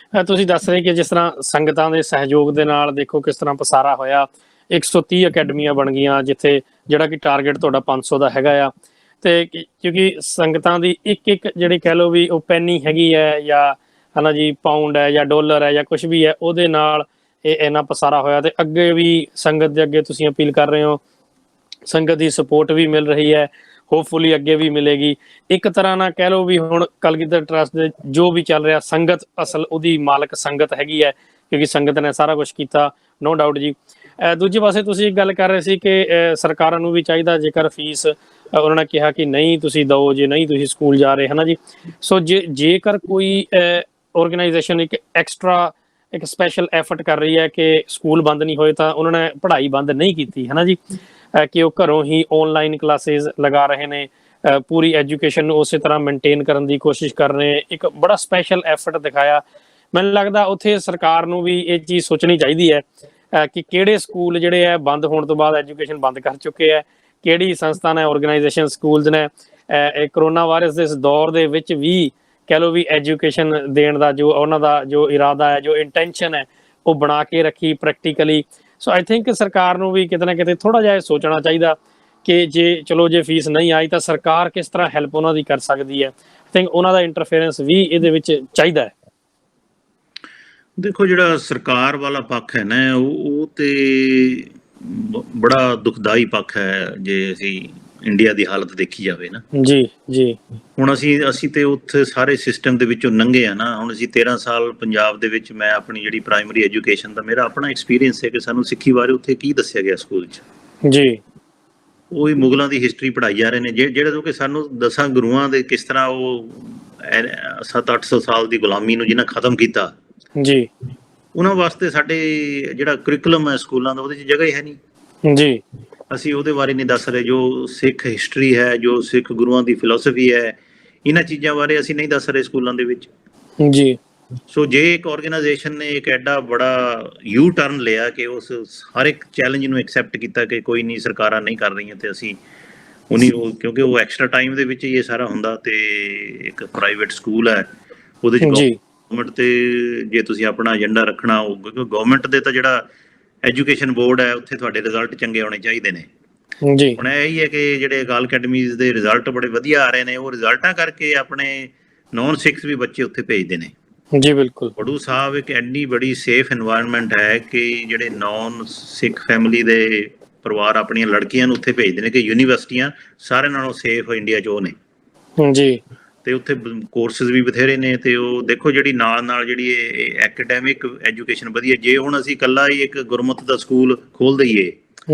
ਤੁਸੀਂ ਦੱਸ ਰਹੇ ਕਿ ਜਿਸ ਤਰ੍ਹਾਂ ਸੰਗਤਾਂ ਦੇ ਸਹਿਯੋਗ ਦੇ ਨਾਲ ਦੇਖੋ ਕਿਸ ਤਰ੍ਹਾਂ ਪਸਾਰਾ ਹੋਇਆ, 130 ਅਕੈਡਮੀਆਂ ਬਣ ਗਈਆਂ, ਜਿੱਥੇ ਜਿਹੜਾ ਕਿ ਟਾਰਗੇਟ ਤੁਹਾਡਾ 500 ਦਾ ਹੈਗਾ ਆ। ਤੇ ਕਿਉਂਕਿ ਸੰਗਤਾਂ ਦੀ ਇੱਕ ਜਿਹੜੀ ਕਹਿ ਲਓ ਵੀ ਉਹ ਪੈਨੀ ਹੈਗੀ ਹੈ ਜਾਂ ਹਨਾ ਜੀ ਪਾਉਂਡ ਹੈ ਜਾਂ ਡਾਲਰ ਹੈ ਜਾਂ ਕੁਛ ਵੀ ਹੈ, ਉਹਦੇ ਨਾਲ ਇਹ ਇੰਨਾ ਪਸਾਰਾ ਹੋਇਆ। ਤੇ ਅੱਗੇ ਵੀ ਸੰਗਤ ਦੇ ਅੱਗੇ ਤੁਸੀਂ ਅਪੀਲ ਕਰ ਰਹੇ ਹੋ, ਸੰਗਤ ਦੀ ਸਪੋਰਟ ਵੀ ਮਿਲ ਰਹੀ ਹੈ, ਹੋਪਫੁਲੀ ਅੱਗੇ ਵੀ ਮਿਲੇਗੀ। ਇੱਕ ਤਰ੍ਹਾਂ ਨਾਲ ਕਹਿ ਲਓ ਵੀ ਹੁਣ ਕਲਗੀਧਰ ਟਰੱਸਟ ਦੇ ਜੋ ਵੀ ਚੱਲ ਰਿਹਾ, ਸੰਗਤ ਅਸਲ ਉਹਦੀ ਮਾਲਕ ਸੰਗਤ ਹੈਗੀ ਹੈ, ਕਿਉਂਕਿ ਸੰਗਤ ਨੇ ਸਾਰਾ ਕੁਛ ਕੀਤਾ, ਨੋ ਡਾਊਟ ਜੀ। ਦੂਜੇ ਪਾਸੇ ਤੁਸੀਂ ਗੱਲ ਕਰ ਰਹੇ ਸੀ ਕਿ ਸਰਕਾਰਾਂ ਨੂੰ ਵੀ ਚਾਹੀਦਾ, ਜੇਕਰ ਫੀਸ ਉਹਨਾਂ ਨੇ ਕਿਹਾ ਕਿ ਨਹੀਂ ਤੁਸੀਂ ਦਿਓ, ਜੇ ਨਹੀਂ ਤੁਸੀਂ ਸਕੂਲ ਜਾ ਰਹੇ, ਹੈ ਨਾ ਜੀ। ਸੋ ਜੇਕਰ ਕੋਈ ਆਰਗੇਨਾਈਜੇਸ਼ਨ ਇੱਕ ਐਕਸਟਰਾ ਇੱਕ ਸਪੈਸ਼ਲ ਐਫਰਟ ਕਰ ਰਹੀ ਹੈ ਕਿ ਸਕੂਲ ਬੰਦ ਨਹੀਂ ਹੋਏ, ਤਾਂ ਉਹਨਾਂ ਨੇ ਪੜ੍ਹਾਈ ਬੰਦ ਨਹੀਂ ਕੀਤੀ, ਹੈ ਨਾ ਜੀ, ਕਿ ਉਹ ਘਰੋਂ ਹੀ ਆਨਲਾਈਨ ਕਲਾਸਿਸ ਲਗਾ ਰਹੇ ਨੇ, ਪੂਰੀ ਐਜੂਕੇਸ਼ਨ ਨੂੰ ਉਸੇ ਤਰ੍ਹਾਂ ਮੇਨਟੇਨ ਕਰਨ ਦੀ ਕੋਸ਼ਿਸ਼ ਕਰ ਰਹੇ, ਇੱਕ ਬੜਾ ਸਪੈਸ਼ਲ ਐਫਰਟ ਦਿਖਾਇਆ। ਮੈਨੂੰ ਲੱਗਦਾ ਉੱਥੇ ਸਰਕਾਰ ਨੂੰ ਵੀ ਇਹ ਚੀਜ਼ ਸੋਚਣੀ ਚਾਹੀਦੀ ਹੈ ਕਿ ਕਿਹੜੇ ਸਕੂਲ ਜਿਹੜੇ ਹੈ ਬੰਦ ਹੋਣ ਤੋਂ ਬਾਅਦ ਐਜੂਕੇਸ਼ਨ ਬੰਦ ਕਰ ਚੁੱਕੇ ਹੈ, ਕਿਹੜੀ ਸੰਸਥਾ ਨੇ, ਆਰਗੇਨਾਈਜੇਸ਼ਨ, ਸਕੂਲਸ ਨੇ ਕਰੋਨਾ ਵਾਇਰਸ ਦੇ ਇਸ ਦੌਰ ਦੇ ਵਿੱਚ ਵੀ ਕਹਿ ਲਓ ਵੀ ਐਜੂਕੇਸ਼ਨ ਦੇਣ ਦਾ ਜੋ ਉਹਨਾਂ ਦਾ ਜੋ ਇਰਾਦਾ ਹੈ, ਜੋ ਇੰਟੈਂਸ਼ਨ ਹੈ, ਉਹ ਬਣਾ ਕੇ ਰੱਖੀ ਪ੍ਰੈਕਟੀਕਲੀ। ਸੋ ਆਈ ਥਿੰਕ ਸਰਕਾਰ ਨੂੰ ਵੀ ਕਿਤੇ ਨਾ ਕਿਤੇ ਥੋੜ੍ਹਾ ਜਿਹਾ ਸੋਚਣਾ ਚਾਹੀਦਾ ਕਿ ਜੇ ਫੀਸ ਨਹੀਂ ਆਈ ਤਾਂ ਸਰਕਾਰ ਕਿਸ ਤਰ੍ਹਾਂ ਹੈਲਪ ਉਹਨਾਂ ਦੀ ਕਰ ਸਕਦੀ ਹੈ। ਆਈ ਥਿੰਕ ਉਹਨਾਂ ਦਾ ਇੰਟਰਫੇਰੈਂਸ ਵੀ ਇਹਦੇ ਵਿੱਚ ਚਾਹੀਦਾ ਹੈ। ਦੇਖੋ ਜਿਹੜਾ ਸਰਕਾਰ ਵਾਲਾ ਪੱਖ ਹੈ ਨਾ, ਉਹ ਤੇ ਬੜਾ ਦੁਖਦਾਈ ਪੱਖ ਹੈ ਜੇ ਅਸੀਂ ਇੰਡੀਆ ਦੀ ਹਾਲਤ ਦੇਖੀ ਜਾਵੇ ਨਾ। ਜੀ। ਹੁਣ ਅਸੀਂ ਤੇ ਉੱਥੇ ਸਾਰੇ ਸਿਸਟਮ ਦੇ ਵਿੱਚੋਂ ਲੰਘੇ ਆ ਨਾ। ਹੁਣ ਅਸੀਂ 13 ਸਾਲ ਪੰਜਾਬ ਦੇ ਵਿੱਚ, ਮੈਂ ਆਪਣੀ ਜਿਹੜੀ ਪ੍ਰਾਇਮਰੀ ਐਜੂਕੇਸ਼ਨ ਦਾ ਮੇਰਾ ਆਪਣਾ ਐਕਸਪੀਰੀਅੰਸ ਹੈ ਕਿ ਸਾਨੂੰ ਸਿੱਖੀ ਬਾਰੇ ਉੱਥੇ ਕੀ ਦੱਸਿਆ ਗਿਆ ਸਕੂਲ 'ਚ ਜੀ। ਉਹੀ ਮੁਗਲਾਂ ਦੀ ਹਿਸਟਰੀ ਪੜ੍ਹਾਈ ਜਾ ਰਹੇ ਨੇ, ਜਿਹੜਾ ਕਿ ਸਾਨੂੰ 10 ਗੁਰੂਆਂ ਦੇ ਕਿਸ ਤਰ੍ਹਾਂ ਉਹ 700-800 ਸਾਲ ਦੀ ਗੁਲਾਮੀ ਨੂੰ ਜਿਹਨਾਂ ਖਤਮ ਕੀਤਾ ਜੀ, ਉਹਨਾਂ ਵਾਸਤੇ ਸਾਡੇ ਜਿਹੜਾ ਕਰਿਕੂਲਮ ਹੈ ਸਕੂਲਾਂ ਦਾ, ਉਹਦੇ 'ਚ ਜਗ੍ਹਾ ਹੀ ਹੈ ਨਹੀਂ ਜੀ। ਅਸੀਂ ਉਹਦੇ ਬਾਰੇ ਨਹੀਂ ਦੱਸ ਰਹੇ, ਜੋ ਸਿੱਖ ਹਿਸਟਰੀ ਹੈ, ਜੋ ਸਿੱਖ ਗੁਰੂਆਂ ਦੀ ਫਿਲਾਸਫੀ ਹੈ, ਇਹਨਾਂ ਚੀਜ਼ਾਂ ਬਾਰੇ ਅਸੀਂ ਨਹੀਂ ਦੱਸ ਰਹੇ ਸਕੂਲਾਂ ਦੇ ਵਿੱਚ ਜੀ। ਸੋ ਜੇ ਇੱਕ ਆਰਗੇਨਾਈਜੇਸ਼ਨ ਨੇ ਇੱਕ ਐਡਾ ਬੜਾ ਯੂ ਟਰਨ ਲਿਆ ਕਿ ਉਸ ਹਰ ਇੱਕ ਚੈਲੰਜ ਨੂੰ ਐਕਸੈਪਟ ਕੀਤਾ ਕਿ ਕੋਈ ਨਹੀਂ, ਸਰਕਾਰਾਂ ਨਹੀਂ ਕਰ ਰਹੀਆਂ ਤੇ ਅਸੀਂ ਕਿਉਂਕਿ ਉਹ ਐਕਸਟਰਾ ਟਾਈਮ ਦੇ ਵਿੱਚ ਹੀ ਇਹ ਸਾਰਾ ਹੁੰਦਾ, ਤੇ ਇੱਕ ਪ੍ਰਾਈਵੇਟ ਸਕੂਲ ਹੈ ਉਹਦੇ 'ਚ ਗਵਰਨਮੈਂਟ ਤੇ ਜੇ ਤੁਸੀਂ ਆਪਣਾ ਏਜੰਡਾ ਰੱਖਣਾ, ਗਵਰਨਮੈਂਟ ਦੇ ਤਾਂ ਜਿਹੜਾ ਐਜੂਕੇਸ਼ਨ ਬੋਰਡ ਹੈ ਉੱਥੇ ਤੁਹਾਡੇ ਰਿਜ਼ਲਟ ਚੰਗੇ ਆਉਣੇ ਚਾਹੀਦੇ ਨੇ ਜੀ। ਹੁਣ ਇਹ ਹੀ ਹੈ ਕਿ ਜਿਹੜੇ ਅਕਾਲ ਅਕੈਡਮੀਜ਼ ਦੇ ਰਿਜ਼ਲਟ ਬੜੇ ਵਧੀਆ ਆ ਰਹੇ ਨੇ, ਉਹ ਰਿਜ਼ਲਟਾਂ ਕਰਕੇ ਆਪਣੇ ਨੌਨ ਸਿੱਖਸ ਵੀ ਬੱਚੇ ਉੱਥੇ ਭੇਜਦੇ ਨੇ ਜੀ। ਬਿਲਕੁਲ। ਬੜੂ ਸਾਹਿਬ ਇੱਕ ਐਡੀ ਬੜੀ ਸੇਫ ਐਨਵਾਇਰਨਮੈਂਟ ਹੈ ਕਿ ਜਿਹੜੇ ਨੌਨ ਸਿੱਖ ਫੈਮਿਲੀ ਦੇ ਪਰਿਵਾਰ ਆਪਣੀਆਂ ਲੜਕੀਆਂ ਨੂੰ ਉੱਥੇ ਭੇਜਦੇ ਨੇ ਕਿ ਯੂਨੀਵਰਸਿਟੀਆਂ ਸਾਰਿਆਂ ਨਾਲੋਂ ਸੇਫ ਇੰਡੀਆ 'ਚ ਉਹ ਨੇ ਜੀ। ਤੇ ਉੱਥੇ ਕੋਰਸਿਸ ਵੀ ਬਥੇਰੇ ਨੇ, ਤੇ ਉਹ ਦੇਖੋ ਜਿਹੜੀ ਨਾਲ ਜਿਹੜੀ ਇਹ ਐਕੈਡੈਮਿਕ ਐਜੂਕੇਸ਼ਨ ਵਧੀਆ। ਜੇ ਹੁਣ ਅਸੀਂ ਇਕੱਲਾ ਹੀ ਇੱਕ ਗੁਰਮਤਿ ਦਾ ਸਕੂਲ ਖੋਲ ਦਈਏ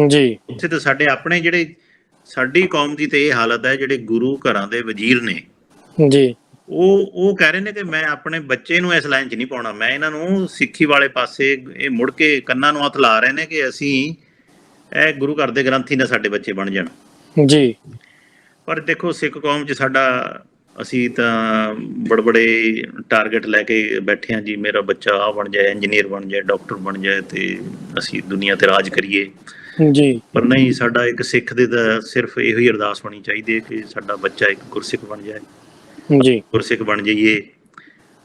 ਜੀ, ਉੱਥੇ ਤਾਂ ਸਾਡੇ ਆਪਣੇ ਜਿਹੜੇ ਸਾਡੀ ਕੌਮ ਦੀ ਤੇ ਇਹ ਹਾਲਤ ਹੈ, ਜਿਹੜੇ ਗੁਰੂ ਘਰਾਂ ਦੇ ਵਜ਼ੀਰ ਨੇ ਜੀ, ਉਹ ਕਹਿ ਰਹੇ ਨੇ ਕਿ ਮੈਂ ਆਪਣੇ ਬੱਚੇ ਨੂੰ ਇਸ ਲਾਈਨ 'ਚ ਨਹੀਂ ਪਾਉਣਾ, ਮੈਂ ਇਹਨਾਂ ਨੂੰ ਸਿੱਖੀ ਵਾਲੇ ਪਾਸੇ, ਇਹ ਮੁੜ ਕੇ ਕੰਨਾਂ ਨੂੰ ਹੱਥ ਲਾ ਰਹੇ ਨੇ ਕਿ ਅਸੀਂ ਇਹ ਗੁਰੂ ਘਰ ਦੇ ਗ੍ਰੰਥੀ ਨਾ ਸਾਡੇ ਬੱਚੇ ਬਣ ਜਾਣ ਜੀ। ਪਰ ਦੇਖੋ ਸਿੱਖ ਕੌਮ 'ਚ ਸਾਡਾ, ਅਸੀਂ ਤਾਂ ਬੜੇ ਟਾਰਗੇਟ ਲੈ ਕੇ ਬੈਠੇ ਹਾਂ ਜੀ, ਮੇਰਾ ਬੱਚਾ ਆਹ ਬਣ ਜਾਏ, ਇੰਜੀਨੀਅਰ ਬਣ ਜਾਏ, ਡਾਕਟਰ ਬਣ ਜਾਏ, ਤੇ ਅਸੀਂ ਦੁਨੀਆ ਤੇ ਰਾਜ ਕਰੀਏ ਜੀ। ਪਰ ਨਹੀਂ, ਸਾਡਾ ਇੱਕ ਸਿੱਖ ਦੇ ਤਾਂ ਸਿਰਫ ਇਹੋ ਹੀ ਅਰਦਾਸ ਹੋਣੀ ਚਾਹੀਦੀ ਹੈ ਕਿ ਸਾਡਾ ਬੱਚਾ ਇੱਕ ਗੁਰਸਿੱਖ ਬਣ ਜਾਏ ਜੀ, ਗੁਰਸਿੱਖ ਬਣ ਜਾਈਏ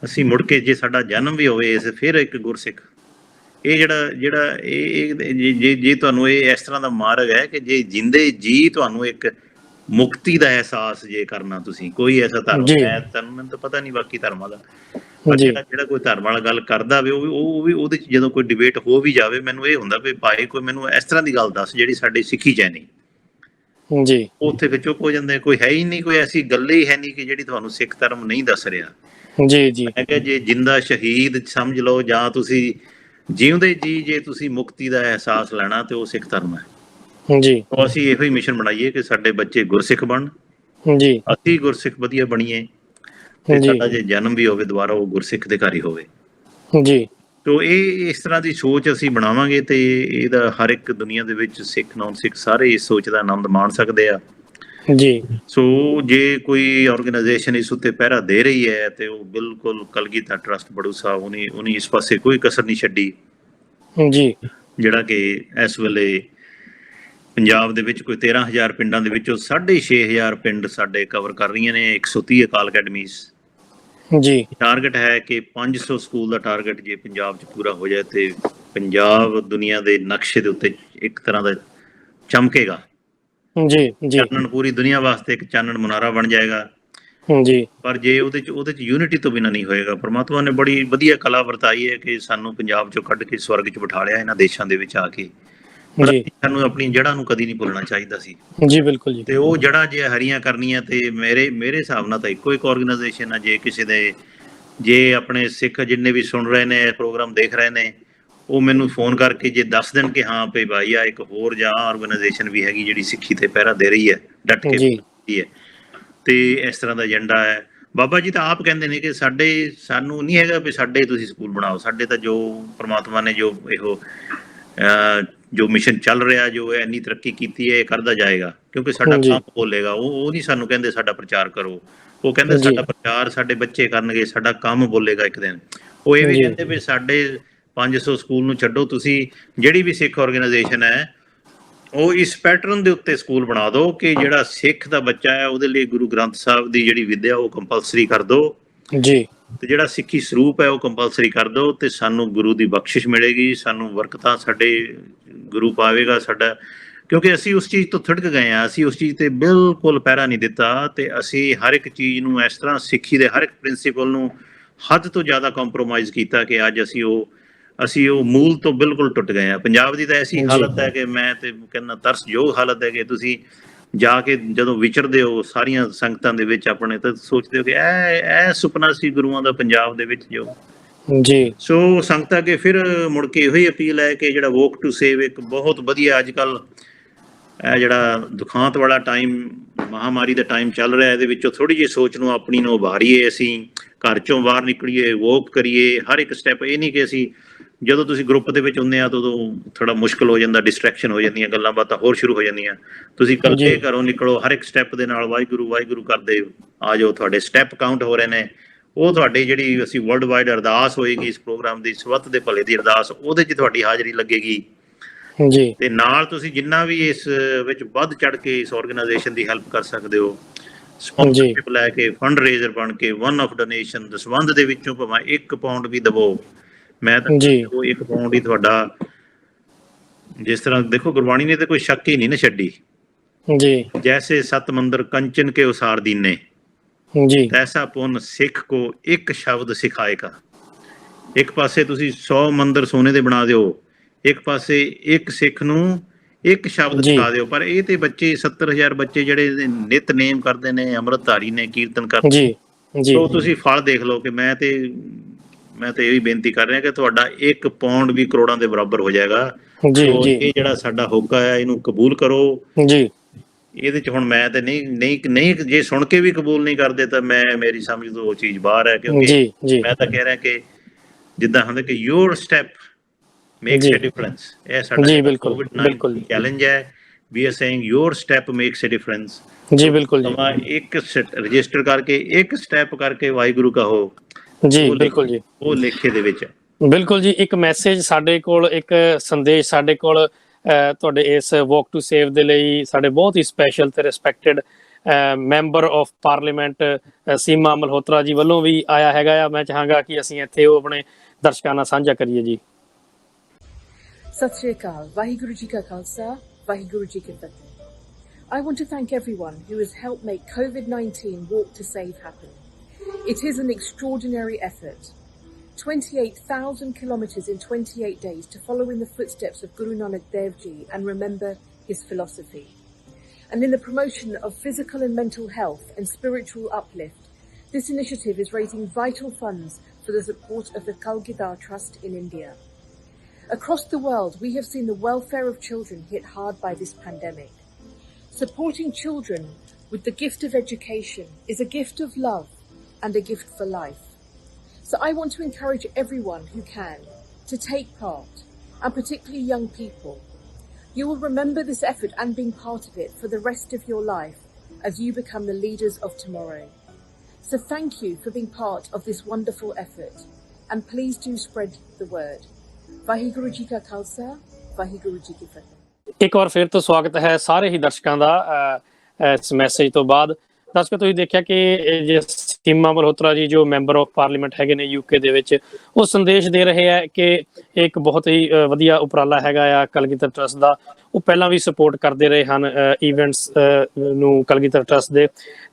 ਅਸੀਂ। ਮੁੜ ਕੇ ਜੇ ਸਾਡਾ ਜਨਮ ਵੀ ਹੋਵੇ ਫਿਰ ਇੱਕ ਗੁਰਸਿੱਖ, ਇਹ ਜਿਹੜਾ ਇਹ ਜੇ ਤੁਹਾਨੂੰ ਇਹ ਇਸ ਤਰ੍ਹਾਂ ਦਾ ਮਾਰਗ ਹੈ ਕਿ ਜੇ ਜਿੰਦੇ ਜੀ ਤੁਹਾਨੂੰ ਇੱਕ ਮੁਕਤੀ ਦਾ ਅਹਿਸਾਸ ਜੇ ਕਰਨਾ, ਤੁਸੀਂ ਕੋਈ ਐਸਾ ਧਰਮ ਹੈ, ਮੈਨੂੰ ਤਾਂ ਪਤਾ ਨਹੀਂ ਬਾਕੀ ਧਰਮਾਂ ਦਾ, ਪਰ ਜਿਹੜਾ ਕੋਈ ਧਰਮ ਵਾਲਾ ਗੱਲ ਕਰਦਾ ਵੇ ਉਹ ਵੀ ਉਹਦੇ 'ਚ ਜਦੋਂ ਕੋਈ ਡਿਬੇਟ ਹੋ ਵੀ ਜਾਵੇ, ਮੈਨੂੰ ਇਹ ਹੁੰਦਾ ਵੀ ਭਾਈ ਕੋਈ ਮੈਨੂੰ ਇਸ ਤਰ੍ਹਾਂ ਦੀ ਗੱਲ ਦੱਸ ਜਿਹੜੀ ਸਾਡੀ ਸਿੱਖੀ 'ਚ ਹੈ ਨਹੀਂ ਜੀ। ਉੱਥੇ ਫਿਰ ਚੁੱਪ ਹੋ ਜਾਂਦੇ, ਕੋਈ ਹੈ ਹੀ ਨਹੀਂ, ਕੋਈ ਐਸੀ ਗੱਲ ਹੀ ਹੈ ਨਹੀਂ ਕਿ ਜਿਹੜੀ ਤੁਹਾਨੂੰ ਸਿੱਖ ਧਰਮ ਨਹੀਂ ਦੱਸ ਰਿਹਾ ਜੀ। ਮੈਂ ਕਿਹਾ ਜੇ ਜਿੰਦਾ ਸ਼ਹੀਦ ਸਮਝ ਲਓ, ਜਾਂ ਤੁਸੀਂ ਜਿਉਂਦੇ ਜੀ ਜੇ ਤੁਸੀਂ ਮੁਕਤੀ ਦਾ ਅਹਿਸਾਸ ਲੈਣਾ ਤੇ ਉਹ ਸਿੱਖ ਧਰਮ ਹੈ ਜੀ। ਅਸੀਂ ਇਹੋ ਹੀ ਮਿਸ਼ਨ ਬਣਾਈਏ ਕਿ ਸਾਡੇ ਬੱਚੇ ਗੁਰਸਿੱਖ ਬਣਨ ਜੀ, ਅਸੀਂ ਗੁਰਸਿੱਖ ਵਧੀਆ ਬਣੀਏ, ਤੇ ਜੀ ਸਾਡਾ ਜੇ ਜਨਮ ਵੀ ਹੋਵੇ ਦੁਬਾਰਾ ਉਹ ਗੁਰਸਿੱਖ ਦੇ ਘਰ ਹੀ ਹੋਵੇ। ਜੀ ਤੋ ਇਹ ਇਸ ਤਰ੍ਹਾਂ ਦੀ ਸੋਚ ਅਸੀਂ ਬਣਾਵਾਂਗੇ ਤੇ ਇਹਦਾ ਹਰ ਇੱਕ ਦੁਨੀਆ ਦੇ ਵਿੱਚ ਸਿੱਖ ਨੌਨ ਸਿੱਖ ਸਾਰੇ ਇਸ ਸੋਚ ਦਾ ਆਨੰਦ ਮਾਣ ਸਕਦੇ ਆ। ਜੀ ਸੋ ਜੇ ਕੋਈ ਆਰਗੇਨਾਈਜੇਸ਼ਨ ਇਸ ਉੱਤੇ ਪਹਿਰਾ ਦੇ ਰਹੀ ਹੈ ਤੇ ਉਹ ਬਿਲਕੁਲ ਕਲਗੀਧਰ ਟਰੱਸਟ ਬੜੂ ਸਾਹਿਬ ਉਹਨੇ ਇਸ ਪਾਸੇ ਕੋਈ ਕਸਰ ਨਹੀਂ ਛੱਡੀ, ਜੀ ਜਿਹੜਾ ਕਿ ਇਸ ਵੇਲੇ ਪੰਜਾਬ ਦੇ ਵਿੱਚ ਕੋਈ 13,000 ਪਿੰਡਾਂ ਦੇ ਵਿੱਚੋਂ 6,500 ਪਿੰਡ ਸਾਡੇ ਕਵਰ ਕਰ ਰਹੀਆਂ ਨੇ 130 ਅਕਾਲ ਅਕੈਡਮੀਜ਼। ਜੀ ਟਾਰਗੇਟ ਹੈ ਕਿ 500 ਸਕੂਲ ਦਾ ਟਾਰਗੇਟ ਜੇ ਪੰਜਾਬ 'ਚ ਪੂਰਾ ਹੋ ਜਾਏ ਤੇ ਪੰਜਾਬ ਦੁਨੀਆ ਦੇ ਨਕਸ਼ੇ ਦੇ ਉੱਤੇ ਇੱਕ ਤਰ੍ਹਾਂ ਦਾ ਚਮਕੇਗਾ। ਜੀ ਜੀ ਚਾਨਣ ਪੂਰੀ ਦੁਨੀਆ ਵਾਸਤੇ ਇੱਕ ਚਾਨਣ ਮੁਨਾਰਾ ਬਣ ਜਾਏਗਾ। ਜੀ ਪਰ ਜੇ ਉਹਦੇ 'ਚ ਯੂਨਿਟੀ ਤੋਂ ਬਿਨਾਂ ਨਹੀਂ ਹੋਏਗਾ। ਪਰਮਾਤਮਾ ਨੇ ਬੜੀ ਵਧੀਆ ਕਲਾ ਵਰਤਾਈ ਹੈ ਕਿ ਸਾਨੂੰ ਪੰਜਾਬ 'ਚੋਂ ਕੱਢ ਕੇ ਸਵਰਗ 'ਚ ਬਿਠਾ ਲਿਆ ਇਹਨਾਂ ਦੇਸ਼ਾਂ ਦੇ ਵਿੱਚ ਆ ਕੇ। ਪਰ ਜੀ ਸਾਨੂੰ ਆਪਣੀ ਜੜ੍ਹਾਂ ਨੂੰ ਕਦੀ ਨਹੀਂ ਭੁੱਲਣਾ ਚਾਹੀਦਾ ਸੀ। ਜੀ ਬਿਲਕੁਲ ਜੀ। ਤੇ ਉਹ ਜੜ੍ਹਾਂ ਜੇ ਹਰੀਆਂ ਕਰਨੀਆਂ ਤੇ ਮੇਰੇ ਹਿਸਾਬ ਨਾਲ ਤਾਂ ਇੱਕੋ ਇੱਕ ਆਰਗੇਨਾਈਜੇਸ਼ਨ ਆ। ਜੇ ਕਿਸੇ ਦੇ ਜੇ ਆਪਣੇ ਸਿੱਖ ਜਿੰਨੇ ਵੀ ਸੁਣ ਰਹੇ ਨੇ ਪ੍ਰੋਗਰਾਮ ਦੇਖ ਰਹੇ ਨੇ ਉਹ ਮੈਨੂੰ ਫੋਨ ਕਰਕੇ ਜੇ ਦੱਸ ਦੇਣ ਕਿ ਹਾਂ ਭਈ ਭਾਈ ਆ ਇੱਕ ਹੋਰ ਜਾਂ ਆਰਗੇਨਾਈਜੇਸ਼ਨ ਵੀ ਹੈਗੀ ਜਿਹੜੀ ਸਿੱਖੀ ਤੇ ਪਹਿਰਾ ਦੇ ਰਹੀ ਹੈ ਡਟ ਕੇ ਹੈ ਤੇ ਇਸ ਤਰ੍ਹਾਂ ਦਾ ਏਜੰਡਾ ਹੈ। ਬਾਬਾ ਜੀ ਤਾਂ ਆਪ ਕਹਿੰਦੇ ਨੇ ਕਿ ਸਾਨੂੰ ਨਹੀਂ ਹੈਗਾ ਵੀ ਸਾਡੇ ਤੁਸੀਂ ਸਕੂਲ ਬਣਾਓ। ਸਾਡੇ ਤਾਂ ਜੋ ਪਰਮਾਤਮਾ ਨੇ ਜੋ ਜੋ ਮਿਸ਼ਨ ਚੱਲ ਰਿਹਾ ਜੋ ਇੰਨੀ ਤਰੱਕੀ ਕੀਤੀ ਹੈ ਇਹ ਕਰਦਾ ਜਾਏਗਾ ਕਿਉਂਕਿ ਸਾਡਾ ਕੰਮ ਬੋਲੇਗਾ। ਉਹ ਨਹੀਂ ਸਾਨੂੰ ਕਹਿੰਦੇ ਸਾਡਾ ਪ੍ਰਚਾਰ ਕਰੋ, ਉਹ ਕਹਿੰਦੇ ਸਾਡਾ ਪ੍ਰਚਾਰ ਸਾਡੇ ਬੱਚੇ ਕਰਨਗੇ, ਸਾਡਾ ਕੰਮ ਬੋਲੇਗਾ ਇੱਕ ਦਿਨ। ਉਹ ਇਹ ਵੀ ਕਹਿੰਦੇ ਵੀ ਸਾਡੇ 500 ਸਕੂਲ ਨੂੰ ਛੱਡੋ, ਤੁਸੀਂ ਜਿਹੜੀ ਵੀ ਸਿੱਖ ਆਰਗੇਨਾਈਜੇਸ਼ਨ ਹੈ ਉਹ ਇਸ ਪੈਟਰਨ ਦੇ ਉੱਤੇ ਸਕੂਲ ਬਣਾ ਦਿਓ ਕਿ ਜਿਹੜਾ ਸਿੱਖ ਦਾ ਬੱਚਾ ਹੈ ਉਹਦੇ ਲਈ ਗੁਰੂ ਗ੍ਰੰਥ ਸਾਹਿਬ ਦੀ ਜਿਹੜੀ ਵਿਦਿਆ ਉਹ ਕੰਪਲਸਰੀ ਕਰ ਦਿਓ ਜੀ ਤੇ ਜਿਹੜਾ ਸਿੱਖੀ ਸਰੂਪ ਹੈ ਉਹ ਕੰਪਲਸਰੀ ਕਰ ਦਿਓ ਤੇ ਸਾਨੂੰ ਗੁਰੂ ਦੀ ਬਖਸ਼ਿਸ਼ ਮਿਲੇਗੀ, ਸਾਨੂੰ ਬਰਕਤਾਂ ਸਾਡੇ ਗੁਰੂ ਪਾਵੇਗਾ ਸਾਡਾ। ਕਿਉਂਕਿ ਅਸੀਂ ਉਸ ਚੀਜ਼ ਤੋਂ ਥੜਕ ਗਏ ਹਾਂ, ਅਸੀਂ ਉਸ ਚੀਜ਼ ਤੇ ਬਿਲਕੁਲ ਪਹਿਰਾ ਨਹੀਂ ਦਿੱਤਾ ਤੇ ਅਸੀਂ ਹਰ ਇੱਕ ਚੀਜ਼ ਨੂੰ ਇਸ ਤਰ੍ਹਾਂ ਸਿੱਖੀ ਦੇ ਹਰ ਇੱਕ ਪ੍ਰਿੰਸੀਪਲ ਨੂੰ ਹੱਦ ਤੋਂ ਜ਼ਿਆਦਾ ਕੰਪਰੋਮਾਈਜ਼ ਕੀਤਾ ਕਿ ਅੱਜ ਅਸੀਂ ਉਹ ਮੂਲ ਤੋਂ ਬਿਲਕੁਲ ਟੁੱਟ ਗਏ ਹਾਂ। ਪੰਜਾਬ ਦੀ ਤਾਂ ਐਸੀ ਹਾਲਤ ਹੈ ਕਿ ਮੈਂ ਤੇ ਕਹਿੰਦਾ ਤਰਸਯੋਗ ਹਾਲਤ ਹੈ ਕਿ ਤੁਸੀਂ ਜਾ ਕੇ ਜਦੋਂ ਵਿਚਰਦੇ ਹੋ ਸਾਰੀਆਂ ਸੰਗਤਾਂ ਦੇ ਵਿੱਚ ਆਪਣੇ ਤਾਂ ਸੋਚਦੇ ਹੋ ਕਿ ਇਹ ਸੁਪਨਾ ਸੀ ਗੁਰੂਆਂ ਦਾ ਪੰਜਾਬ ਦੇ ਵਿੱਚ ਜੋ ਜੀ। ਸੋ ਸੰਗਤਾਂ ਅੱਗੇ ਫਿਰ ਮੁੜ ਕੇ ਇਹੋ ਹੀ ਅਪੀਲ ਹੈ ਕਿ ਜਿਹੜਾ ਵੋਕ ਟੂ ਸੇਵ ਇੱਕ ਬਹੁਤ ਵਧੀਆ ਅੱਜ ਕੱਲ੍ਹ ਇਹ ਜਿਹੜਾ ਦੁਖਾਂਤ ਵਾਲਾ ਟਾਈਮ ਮਹਾਮਾਰੀ ਦਾ ਟਾਈਮ ਚੱਲ ਰਿਹਾ ਇਹਦੇ ਵਿੱਚੋਂ ਥੋੜ੍ਹੀ ਜਿਹੀ ਸੋਚ ਨੂੰ ਆਪਣੀ ਨੂੰ ਉਭਾਰੀਏ, ਅਸੀਂ ਘਰ ਚੋਂ ਬਾਹਰ ਨਿਕਲੀਏ, ਵੋਕ ਕਰੀਏ ਹਰ ਇੱਕ ਸਟੈਪ। ਇਹ ਨਹੀਂ ਕਿ ਅਸੀਂ ਜਦੋਂ ਤੁਸੀਂ ਗਰੁੱਪ ਦੇ ਵਿੱਚ ਹੁੰਦੇ ਆ ਤਾਂ ਉਦੋਂ ਥੋੜਾ ਮੁਸ਼ਕਲ ਹੋ ਜਾਂਦਾ, ਡਿਸਟਰੈਕਸ਼ਨ ਹੋ ਜਾਂਦੀਆਂ, ਗੱਲਾਂ ਬਾਤਾਂ ਹੋਰ ਸ਼ੁਰੂ ਹੋ ਜਾਂਦੀਆਂ। ਤੁਸੀਂ ਇਕੱਲੇ ਘਰੋਂ ਨਿਕਲੋ, ਹਰ ਇੱਕ ਸਟੈਪ ਦੇ ਨਾਲ ਵਾਹਿਗੁਰੂ ਵਾਹਿਗੁਰੂ ਕਰਦੇ ਆ ਜਾਓ, ਤੁਹਾਡੇ ਸਟੈਪ ਕਾਊਂਟ ਹੋ ਰਹੇ ਨੇ। ਉਹ ਤੁਹਾਡੀ ਜਿਹੜੀ ਅਸੀਂ ਵਰਲਡ ਵਾਈਡ ਅਰਦਾਸ ਹੋਏਗੀ ਇਸ ਪ੍ਰੋਗਰਾਮ ਦੀ ਸਵੱਤ ਦੇ ਭਲੇ ਦੀ ਅਰਦਾਸ, ਉਹਦੇ 'ਚ ਤੁਹਾਡੀ ਹਾਜ਼ਰੀ ਲੱਗੇਗੀ ਜੀ। ਤੇ ਨਾਲ ਤੁਸੀਂ ਜਿੰਨਾ ਵੀ ਇਸ ਵਿੱਚ ਵੱਧ ਚੜ ਕੇ ਇਸ ਆਰਗੇਨਾਈਜੇਸ਼ਨ ਦੀ ਹੈਲਪ ਕਰ ਸਕਦੇ ਹੋ, ਸਪਾਂਸਰਸ਼ਿਪ ਲੈ ਕੇ, ਫੰਡ ਰੇਜ਼ਰ ਬਣ ਕੇ, ਵਨ ਆਫ ਡੋਨੇਸ਼ਨ ਦਸਵੰਧ ਦੇ ਵਿੱਚੋਂ ਭਾਵੇਂ 1 ਪਾਉਂਡ ਵੀ ਦਵੋ। ਮੈਂ ਤਾਂ ਉਹ 1 ਪਾਉਂਡ ਹੀ ਤੁਹਾਡਾ, ਜਿਸ ਤਰ੍ਹਾਂ ਦੇਖੋ ਗੁਰਬਾਣੀ ਨੇ ਤਾਂ ਕੋਈ ਸ਼ੱਕ ਹੀ ਨਹੀਂ ਨਾ ਛੱਡੀ ਜੀ। ਜੈਸੇ ਸਤ ਮੰਦਰ ਕੰਚਨ ਕੇ ਉਸਾਰ ਦੀਨੇ ਜੀ, ਐਸਾ ਪੁੰਨ ਸਿੱਖ ਕੋ ਇੱਕ ਸ਼ਬਦ ਸਿਖਾਏਗਾ। ਇੱਕ ਪਾਸੇ ਤੁਸੀਂ 100 ਮੰਦਰ ਸੋਨੇ ਦੇ ਬਣਾ ਦਿਓ, ਇੱਕ ਪਾਸੇ ਇੱਕ ਸਿੱਖ ਨੂੰ ਇੱਕ ਸ਼ਬਦ ਸਿਖਾ ਦਿਓ। ਪਰ ਇਹ ਤੇ ਬੱਚੇ 70,000 ਬੱਚੇ ਜਿਹੜੇ ਨਿਤਨੇਮ ਕਰਦੇ ਨੇ, ਅੰਮ੍ਰਿਤਧਾਰੀ ਨੇ, ਕੀਰਤਨ ਕਰਦੇ ਨੇ, ਉਹ ਤੁਸੀਂ ਫਲ ਦੇਖ ਲਓ। ਕਿ ਮੈਂ ਤੇ ਇਹ ਵੀ ਬੇਨਤੀ ਕਰ ਰਿਹਾ ਕਿ ਤੁਹਾਡਾ 1 ਪਾਉਂਡ ਵੀ ਕਰੋੜਾਂ ਦੇ ਬਰਾਬਰ ਹੋ ਜਾਏਗਾ। ਇਹ ਜਿਹੜਾ ਸਾਡਾ ਹੋਕਾ ਹੈ ਇਹਨੂੰ ਕਬੂਲ ਕਰੋ ਜੀ। ਇਹਦੇ 'ਚ ਹੁਣ ਮੈਂ ਤੇ ਨਹੀਂ ਜੇ ਸੁਣ ਕੇ ਵੀ ਕਬੂਲ ਨਹੀਂ ਕਰਦੇ ਤਾਂ ਮੇਰੀ ਸਮਝ ਤੋਂ ਉਹ ਚੀਜ਼ ਬਾਹਰ ਹੈ। ਕਿਉਂਕਿ ਮੈਂ ਤਾਂ ਕਹਿ ਰਿਹਾ ਕਿ ਜਿੱਦਾਂ ਹੁੰਦਾ ਕਿ your step makes a difference. ਇਹ ਸਾਡਾ ਕੋਵਿਡ-19 ਚੈਲੰਜ ਹੈ। We are saying your step makes a difference ਜੀ। ਬਿਲਕੁਲ ਜੀ। ਇੱਕ ਰਜਿਸਟਰ ਕਰਕੇ ਇੱਕ ਸਟੈਪ ਕਰਕੇ ਵਾਹਿਗੁਰੂ ਕਹੋ ਜੀ। ਬਿਲਕੁਲ ਜੀ। ਉਹ ਲੇਖੇ ਦੇ ਵਿੱਚ ਬਿਲਕੁਲ ਜੀ। ਇੱਕ ਮੈਸੇਜ ਸਾਡੇ ਕੋਲ, ਇੱਕ ਸੰਦੇਸ਼ ਸਾਡੇ ਕੋਲ ਤੁਹਾਡੇ ਇਸ ਵਾਕ ਟੂ ਸੇਵ ਦੇ ਲਈ ਸਾਡੇ ਬਹੁਤ ਹੀ ਸਪੈਸ਼ਲ ਤੇ ਰਿਸਪੈਕਟਡ ਮੈਂਬਰ ਆਫ ਪਾਰਲੀਮੈਂਟ ਸੀਮਾ ਮਲਹੋਤਰਾ ਜੀ ਵੱਲੋਂ ਵੀ ਆਇਆ ਹੈਗਾ ਆ। ਮੈਂ ਚਾਹਾਂਗਾ ਕਿ ਅਸੀਂ ਇੱਥੇ ਉਹ ਆਪਣੇ ਦਰਸ਼ਕਾਂ ਨਾਲ ਸਾਂਝਾ ਕਰੀਏ ਜੀ। ਸਤਿ ਸ਼੍ਰੀ ਅਕਾਲ। ਵਾਹਿਗੁਰੂ ਜੀ ਕਾ ਖਾਲਸਾ, ਵਾਹਿਗੁਰੂ ਜੀ ਕੀ ਫਤਿਹ। I want to thank everyone who has helped make COVID-19 Walk to Save happen. It is an extraordinary effort. 28,000 kilometers in 28 days to follow in the footsteps of Guru Nanak Dev Ji and remember his philosophy. And in the promotion of physical and mental health and spiritual uplift, this initiative is raising vital funds for the support of the Kalgidar Trust in India. Across the world, we have seen the welfare of children hit hard by this pandemic. Supporting children with the gift of education is a gift of love, and a gift for life. So I want to encourage everyone who can to take part, and particularly young people. You will remember this effort and being part of it for the rest of your life as you become the leaders of tomorrow. So thank you for being part of this wonderful effort, and please do spread the word. Waheguru ji ਕਾ ਖਾਲਸਾ, ਵਾਹਿਗੁਰੂ ਜੀ ਕੀ ਫਤਿਹ। ਇੱਕ ਵਾਰ ਫਿਰ ਤੋਂ ਸਵਾਗਤ ਹੈ ਸਾਰੇ ਹੀ ਦਰਸ਼ਕਾਂ ਦਾ ਇਸ message ਤੋਂ ਬਾਅਦ। ਦਰਸ਼ਕੋ, ਤੁਸੀਂ ਦੇਖਿਆ ਕਿ ਜੇ ਸੀਮਾ ਮਲਹੋਤਰਾ ਜੀ ਜੋ ਮੈਂਬਰ ਆਫ ਪਾਰਲੀਮੈਂਟ ਹੈਗੇ ਨੇ ਯੂਕੇ ਦੇ ਵਿੱਚ, ਉਹ ਸੰਦੇਸ਼ ਦੇ ਰਹੇ ਹੈ ਕਿ ਇੱਕ ਬਹੁਤ ਹੀ ਵਧੀਆ ਉਪਰਾਲਾ ਹੈਗਾ ਆ ਕਲਗੀਧਰ ਟਰੱਸਟ ਦਾ। ਉਹ ਪਹਿਲਾਂ ਵੀ ਸਪੋਰਟ ਕਰਦੇ ਰਹੇ ਹਨ ਇਵੈਂਟਸ ਨੂੰ ਕਲਗੀਧਰ ਟਰੱਸਟ ਦੇ,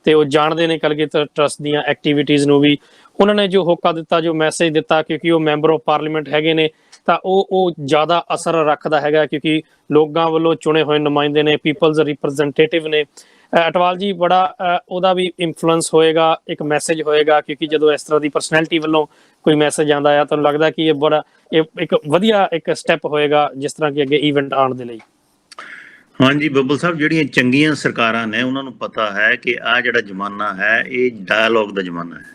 ਤੇ ਉਹ ਜਾਣਦੇ ਨੇ ਕਲਗੀਧਰ ਟਰੱਸਟ ਦੀਆਂ ਐਕਟੀਵਿਟੀਜ਼ ਨੂੰ ਵੀ। ਉਹਨਾਂ ਨੇ ਜੋ ਹੋਕਾ ਦਿੱਤਾ, ਜੋ ਮੈਸੇਜ ਦਿੱਤਾ, ਕਿਉਂਕਿ ਉਹ ਮੈਂਬਰ ਆਫ ਪਾਰਲੀਮੈਂਟ ਹੈਗੇ ਨੇ, ਤਾਂ ਉਹ ਜ਼ਿਆਦਾ ਅਸਰ ਰੱਖਦਾ ਹੈਗਾ, ਕਿਉਂਕਿ ਲੋਕਾਂ ਵੱਲੋਂ ਚੁਣੇ ਹੋਏ ਨੁਮਾਇੰਦੇ ਨੇ, ਪੀਪਲਜ਼ ਰਿਪਰੈਜ਼ੈਂਟੇਟਿਵ ਨੇ। ਅਟਵਾਲ ਜੀ, ਬੜਾ ਉਹਦਾ ਵੀ ਇਨਫਲੂਐਂਸ ਹੋਏਗਾ, ਇੱਕ ਮੈਸੇਜ ਹੋਏਗਾ, ਕਿਉਂਕਿ ਜਦੋਂ ਇਸ ਤਰ੍ਹਾਂ ਦੀ ਪਰਸਨੈਲਿਟੀ ਵੱਲੋਂ ਕੋਈ ਮੈਸੇਜ ਆਉਂਦਾ ਆ, ਤੁਹਾਨੂੰ ਲੱਗਦਾ ਕਿ ਇਹ ਇੱਕ ਵਧੀਆ ਇੱਕ ਸਟੈਪ ਹੋਏਗਾ ਜਿਸ ਤਰ੍ਹਾਂ ਕਿ ਅੱਗੇ ਈਵੈਂਟ ਆਉਣ ਦੇ ਲਈ? ਹਾਂਜੀ ਬੱਬਲ ਸਾਹਿਬ, ਜਿਹੜੀਆਂ ਚੰਗੀਆਂ ਸਰਕਾਰਾਂ ਨੇ ਉਹਨਾਂ ਨੂੰ ਪਤਾ ਹੈ ਕਿ ਆਹ ਜਿਹੜਾ ਜ਼ਮਾਨਾ ਹੈ ਇਹ ਡਾਇਲੋਗ ਦਾ ਜ਼ਮਾਨਾ ਹੈ,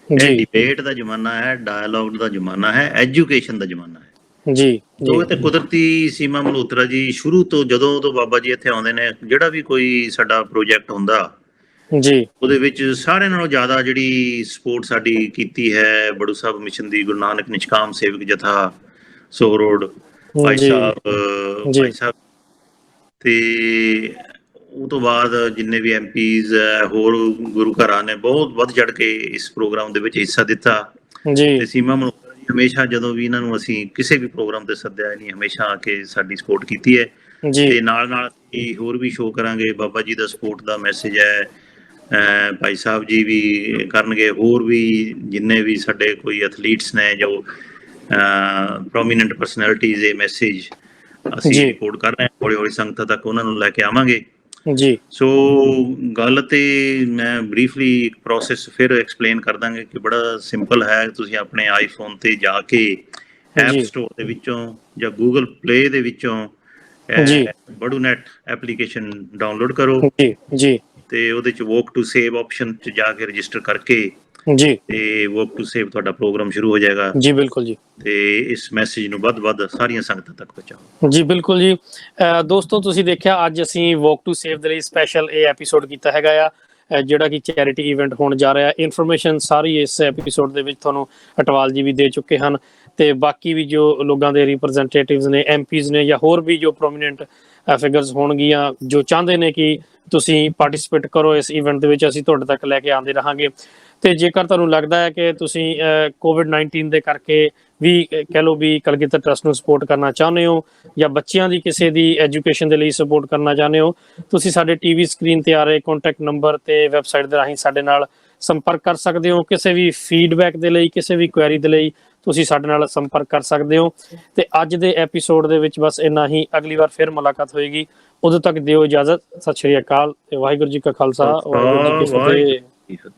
ਇਹ ਡਿਬੇਟ ਦਾ ਜ਼ਮਾਨਾ ਹੈ, ਡਾਇਲੋਗ ਦਾ ਜ਼ਮਾਨਾ ਹੈ, ਐਜੂਕੇਸ਼ਨ ਦਾ ਜ਼ਮਾਨਾ ਹੈ ਜੀ। ਉਹ ਤੇ ਕੁਦਰਤੀ ਸੀਮਾ ਮਲਹੋਤਰਾ ਜੀ ਸ਼ੁਰੂ ਤੋਂ, ਜਦੋਂ ਤੋਂ ਬਾਬਾ ਜੀ ਇੱਥੇ ਆਉਂਦੇ ਨੇ, ਜਿਹੜਾ ਵੀ ਕੋਈ ਸਾਡਾ ਪ੍ਰੋਜੈਕਟ ਹੁੰਦਾ ਜੀ, ਉਹਦੇ ਵਿੱਚ ਸਾਰਿਆਂ ਨਾਲੋਂ ਜ਼ਿਆਦਾ ਜਿਹੜੀ ਸਪੋਰਟ ਸਾਡੀ ਕੀਤੀ ਹੈ ਬੜੂ ਸਾਹਿਬ ਮਿਸ਼ਨ ਦੀ, ਗੁਰੂ ਨਾਨਕ ਨਿਸ਼ਕਾਮ ਸੇਵਕ ਜਥਾ ਸੋਹਰੋਡ ਭਾਈ ਸਾਹਿਬ, ਤੇ ਉਹ ਤੋਂ ਬਾਅਦ ਜਿੰਨੇ ਵੀ ਐਮਪੀਜ਼ ਹੋਰ ਗੁਰੂ ਘਰਾਂ ਨੇ ਬਹੁਤ ਵੱਧ ਚੜ ਕੇ ਇਸ ਪ੍ਰੋਗਰਾਮ ਦੇ ਵਿੱਚ ਹਿੱਸਾ ਦਿੱਤਾ ਜੀ। ਤੇ ਸੀਮਾ ਮਲਹੋਤਰਾ ਜੀ ਹਮੇਸ਼ਾ, ਜਦੋਂ ਵੀ ਇਹਨਾਂ ਨੂੰ ਅਸੀਂ ਕਿਸੇ ਵੀ ਪ੍ਰੋਗਰਾਮ ਤੇ ਸੱਦਿਆ ਨਹੀਂ, ਹਮੇਸ਼ਾ ਆ ਕੇ ਸਾਡੀ ਸਪੋਰਟ ਕੀਤੀ ਹੈ। ਤੇ ਨਾਲ ਨਾਲ ਹੋਰ ਵੀ ਸ਼ੋਅ ਕਰਾਂਗੇ, ਬਾਬਾ ਜੀ ਦਾ ਸਪੋਰਟ ਦਾ ਮੈਸੇਜ ਹੈ, ਭਾਈ ਸਾਹਿਬ ਜੀ ਵੀ ਕਰਨਗੇ, ਹੋਰ ਵੀ ਜਿੰਨੇ ਵੀ ਸਾਡੇ ਕੋਈ ਐਥਲੀਟਸ ਨੇ ਜੋ ਪ੍ਰੋਮੀਨੈਂਟ ਪਰਸਨੈਲਿਟੀਜ਼, ਇਹ ਮੈਸੇਜ ਅਸੀਂ ਰਿਪੋਰਟ ਕਰ ਰਹੇ ਹਾਂ, ਹੌਲੀ ਹੌਲੀ ਸੰਗਤਾਂ ਤੱਕ ਉਹਨਾਂ ਨੂੰ ਲੈ ਕੇ ਆਵਾਂਗੇ ਜੀ। ਸੋ ਗੱਲ ਤੇ ਮੈਂ ਬਰੀਫਲੀ ਇੱਕ ਪ੍ਰੋਸੈਸ ਫਿਰ ਐਕਸਪਲੇਨ ਕਰ ਦਾਂਗੇ ਕਿ ਬੜਾ ਸਿੰਪਲ ਹੈ। ਤੁਸੀਂ ਆਪਣੇ ਆਈਫੋਨ ਤੇ ਜਾ ਕੇ ਐਪ ਸਟੋਰ ਦੇ ਵਿੱਚੋਂ ਜਾਂ ਗੂਗਲ ਪਲੇ ਦੇ ਵਿੱਚੋਂ ਬੜੂਨੈਟ ਐਪਲੀਕੇਸ਼ਨ ਡਾਊਨਲੋਡ ਕਰੋ ਜੀ, ਤੇ ਉਹਦੇ ਚ ਵਾਕ ਟੂ ਸੇਵ ਆਪਸ਼ਨ ਚ ਜਾ ਕੇ ਰਜਿਸਟਰ ਕਰਕੇ ਜੀ, ਤੇ ਵਾਕ ਟੂ ਸੇਵ ਤੁਹਾਡਾ ਪ੍ਰੋਗਰਾਮ ਸ਼ੁਰੂ ਹੋ ਜਾਏਗਾ ਜੀ। ਬਿਲਕੁਲ ਜੀ, ਤੇ ਇਸ ਮੈਸੇਜ ਨੂੰ ਵੱਧ ਸਾਰੀਆਂ ਸੰਗਤਾਂ ਤੱਕ ਪਹੁੰਚਾਓ ਜੀ। ਬਿਲਕੁਲ ਜੀ। ਦੋਸਤੋ, ਤੁਸੀਂ ਦੇਖਿਆ ਅੱਜ ਅਸੀਂ ਵਾਕ ਟੂ ਸੇਵ ਦੇ ਲਈ ਸਪੈਸ਼ਲ ਇਹ ਐਪੀਸੋਡ ਕੀਤਾ ਹੈਗਾ ਆ, ਜਿਹੜਾ ਕਿ ਚੈਰਿਟੀ ਇਵੈਂਟ ਹੋਣ ਜਾ ਰਿਹਾ। ਇਨਫੋਰਮੇਸ਼ਨ ਸਾਰੀ ਇਸ ਐਪੀਸੋਡ ਦੇ ਵਿੱਚ ਤੁਹਾਨੂੰ ਅਟਵਾਲ ਜੀ ਵੀ ਦੇ ਚੁੱਕੇ ਹਨ, ਤੇ ਬਾਕੀ ਵੀ ਜੋ ਲੋਕਾਂ ਦੇ ਰਿਪਰੈਜ਼ੈਂਟੇਟਿਵਸ ਨੇ, ਐਮਪੀਜ਼ ਨੇ, ਜਾਂ ਹੋਰ ਵੀ ਜੋ ਪ੍ਰੋਮੀਨੈਂਟ ਫਿਗਰਸ ਹੋਣਗੀਆਂ ਜੋ ਚਾਹੁੰਦੇ ਨੇ ਕਿ ਤੁਸੀਂ ਪਾਰਟਿਸਿਪੇਟ ਕਰੋ ਇਸ ਇਵੈਂਟ ਦੇ ਵਿੱਚ, ਅਸੀਂ ਤੁਹਾਡੇ ਤੱਕ ਲੈ ਕੇ ਆਉਂਦੇ ਰਹਾਂਗੇ। ਤੇ ਜੇਕਰ ਤੁਹਾਨੂੰ ਲੱਗਦਾ ਹੈ ਕਿ ਤੁਸੀਂ ਕੋਵਿਡ-19 ਦੇ ਕਰਕੇ ਵੀ ਕਹਿ ਲਓ ਵੀ ਕਲਗੀਧਰ ਟਰੱਸਟ ਨੂੰ ਸਪੋਰਟ ਕਰਨਾ ਚਾਹੁੰਦੇ ਹੋ, ਜਾਂ ਬੱਚਿਆਂ ਦੀ ਕਿਸੇ ਦੀ ਐਜੂਕੇਸ਼ਨ ਦੇ ਲਈ ਸਪੋਰਟ ਕਰਨਾ ਚਾਹੁੰਦੇ ਹੋ, ਤੁਸੀਂ ਸਾਡੇ ਟੀਵੀ ਸਕਰੀਨ ਤੇ ਆ ਰਹੇ ਕੰਟੈਕਟ ਨੰਬਰ ਤੇ ਵੈਬਸਾਈਟ ਦੇ ਰਾਹੀਂ ਸਾਡੇ ਨਾਲ ਸੰਪਰਕ ਕਰ ਸਕਦੇ ਹੋ। ਕਿਸੇ ਵੀ ਫੀਡਬੈਕ ਦੇ ਲਈ, ਕਿਸੇ ਵੀ ਕੁਐਰੀ ਦੇ ਲਈ ਤੁਸੀਂ ਸਾਡੇ ਨਾਲ ਸੰਪਰਕ ਕਰ ਸਕਦੇ ਹੋ। ਤੇ ਅੱਜ ਦੇ ਐਪੀਸੋਡ ਦੇ ਵਿੱਚ ਬਸ ਇੰਨਾ ਹੀ। ਅਗਲੀ ਵਾਰ ਫਿਰ ਮੁਲਾਕਾਤ ਹੋਏਗੀ, ਉਦੋਂ ਤੱਕ ਦਿਓ ਇਜਾਜ਼ਤ। ਸਤਿ ਸ਼੍ਰੀ ਅਕਾਲ ਤੇ ਵਾਹਿਗੁਰੂ ਜੀ ਕਾ ਖਾਲਸਾ, ਵਾਹਿਗੁਰੂ ਜੀ ਕੀ ਫਤਿਹ।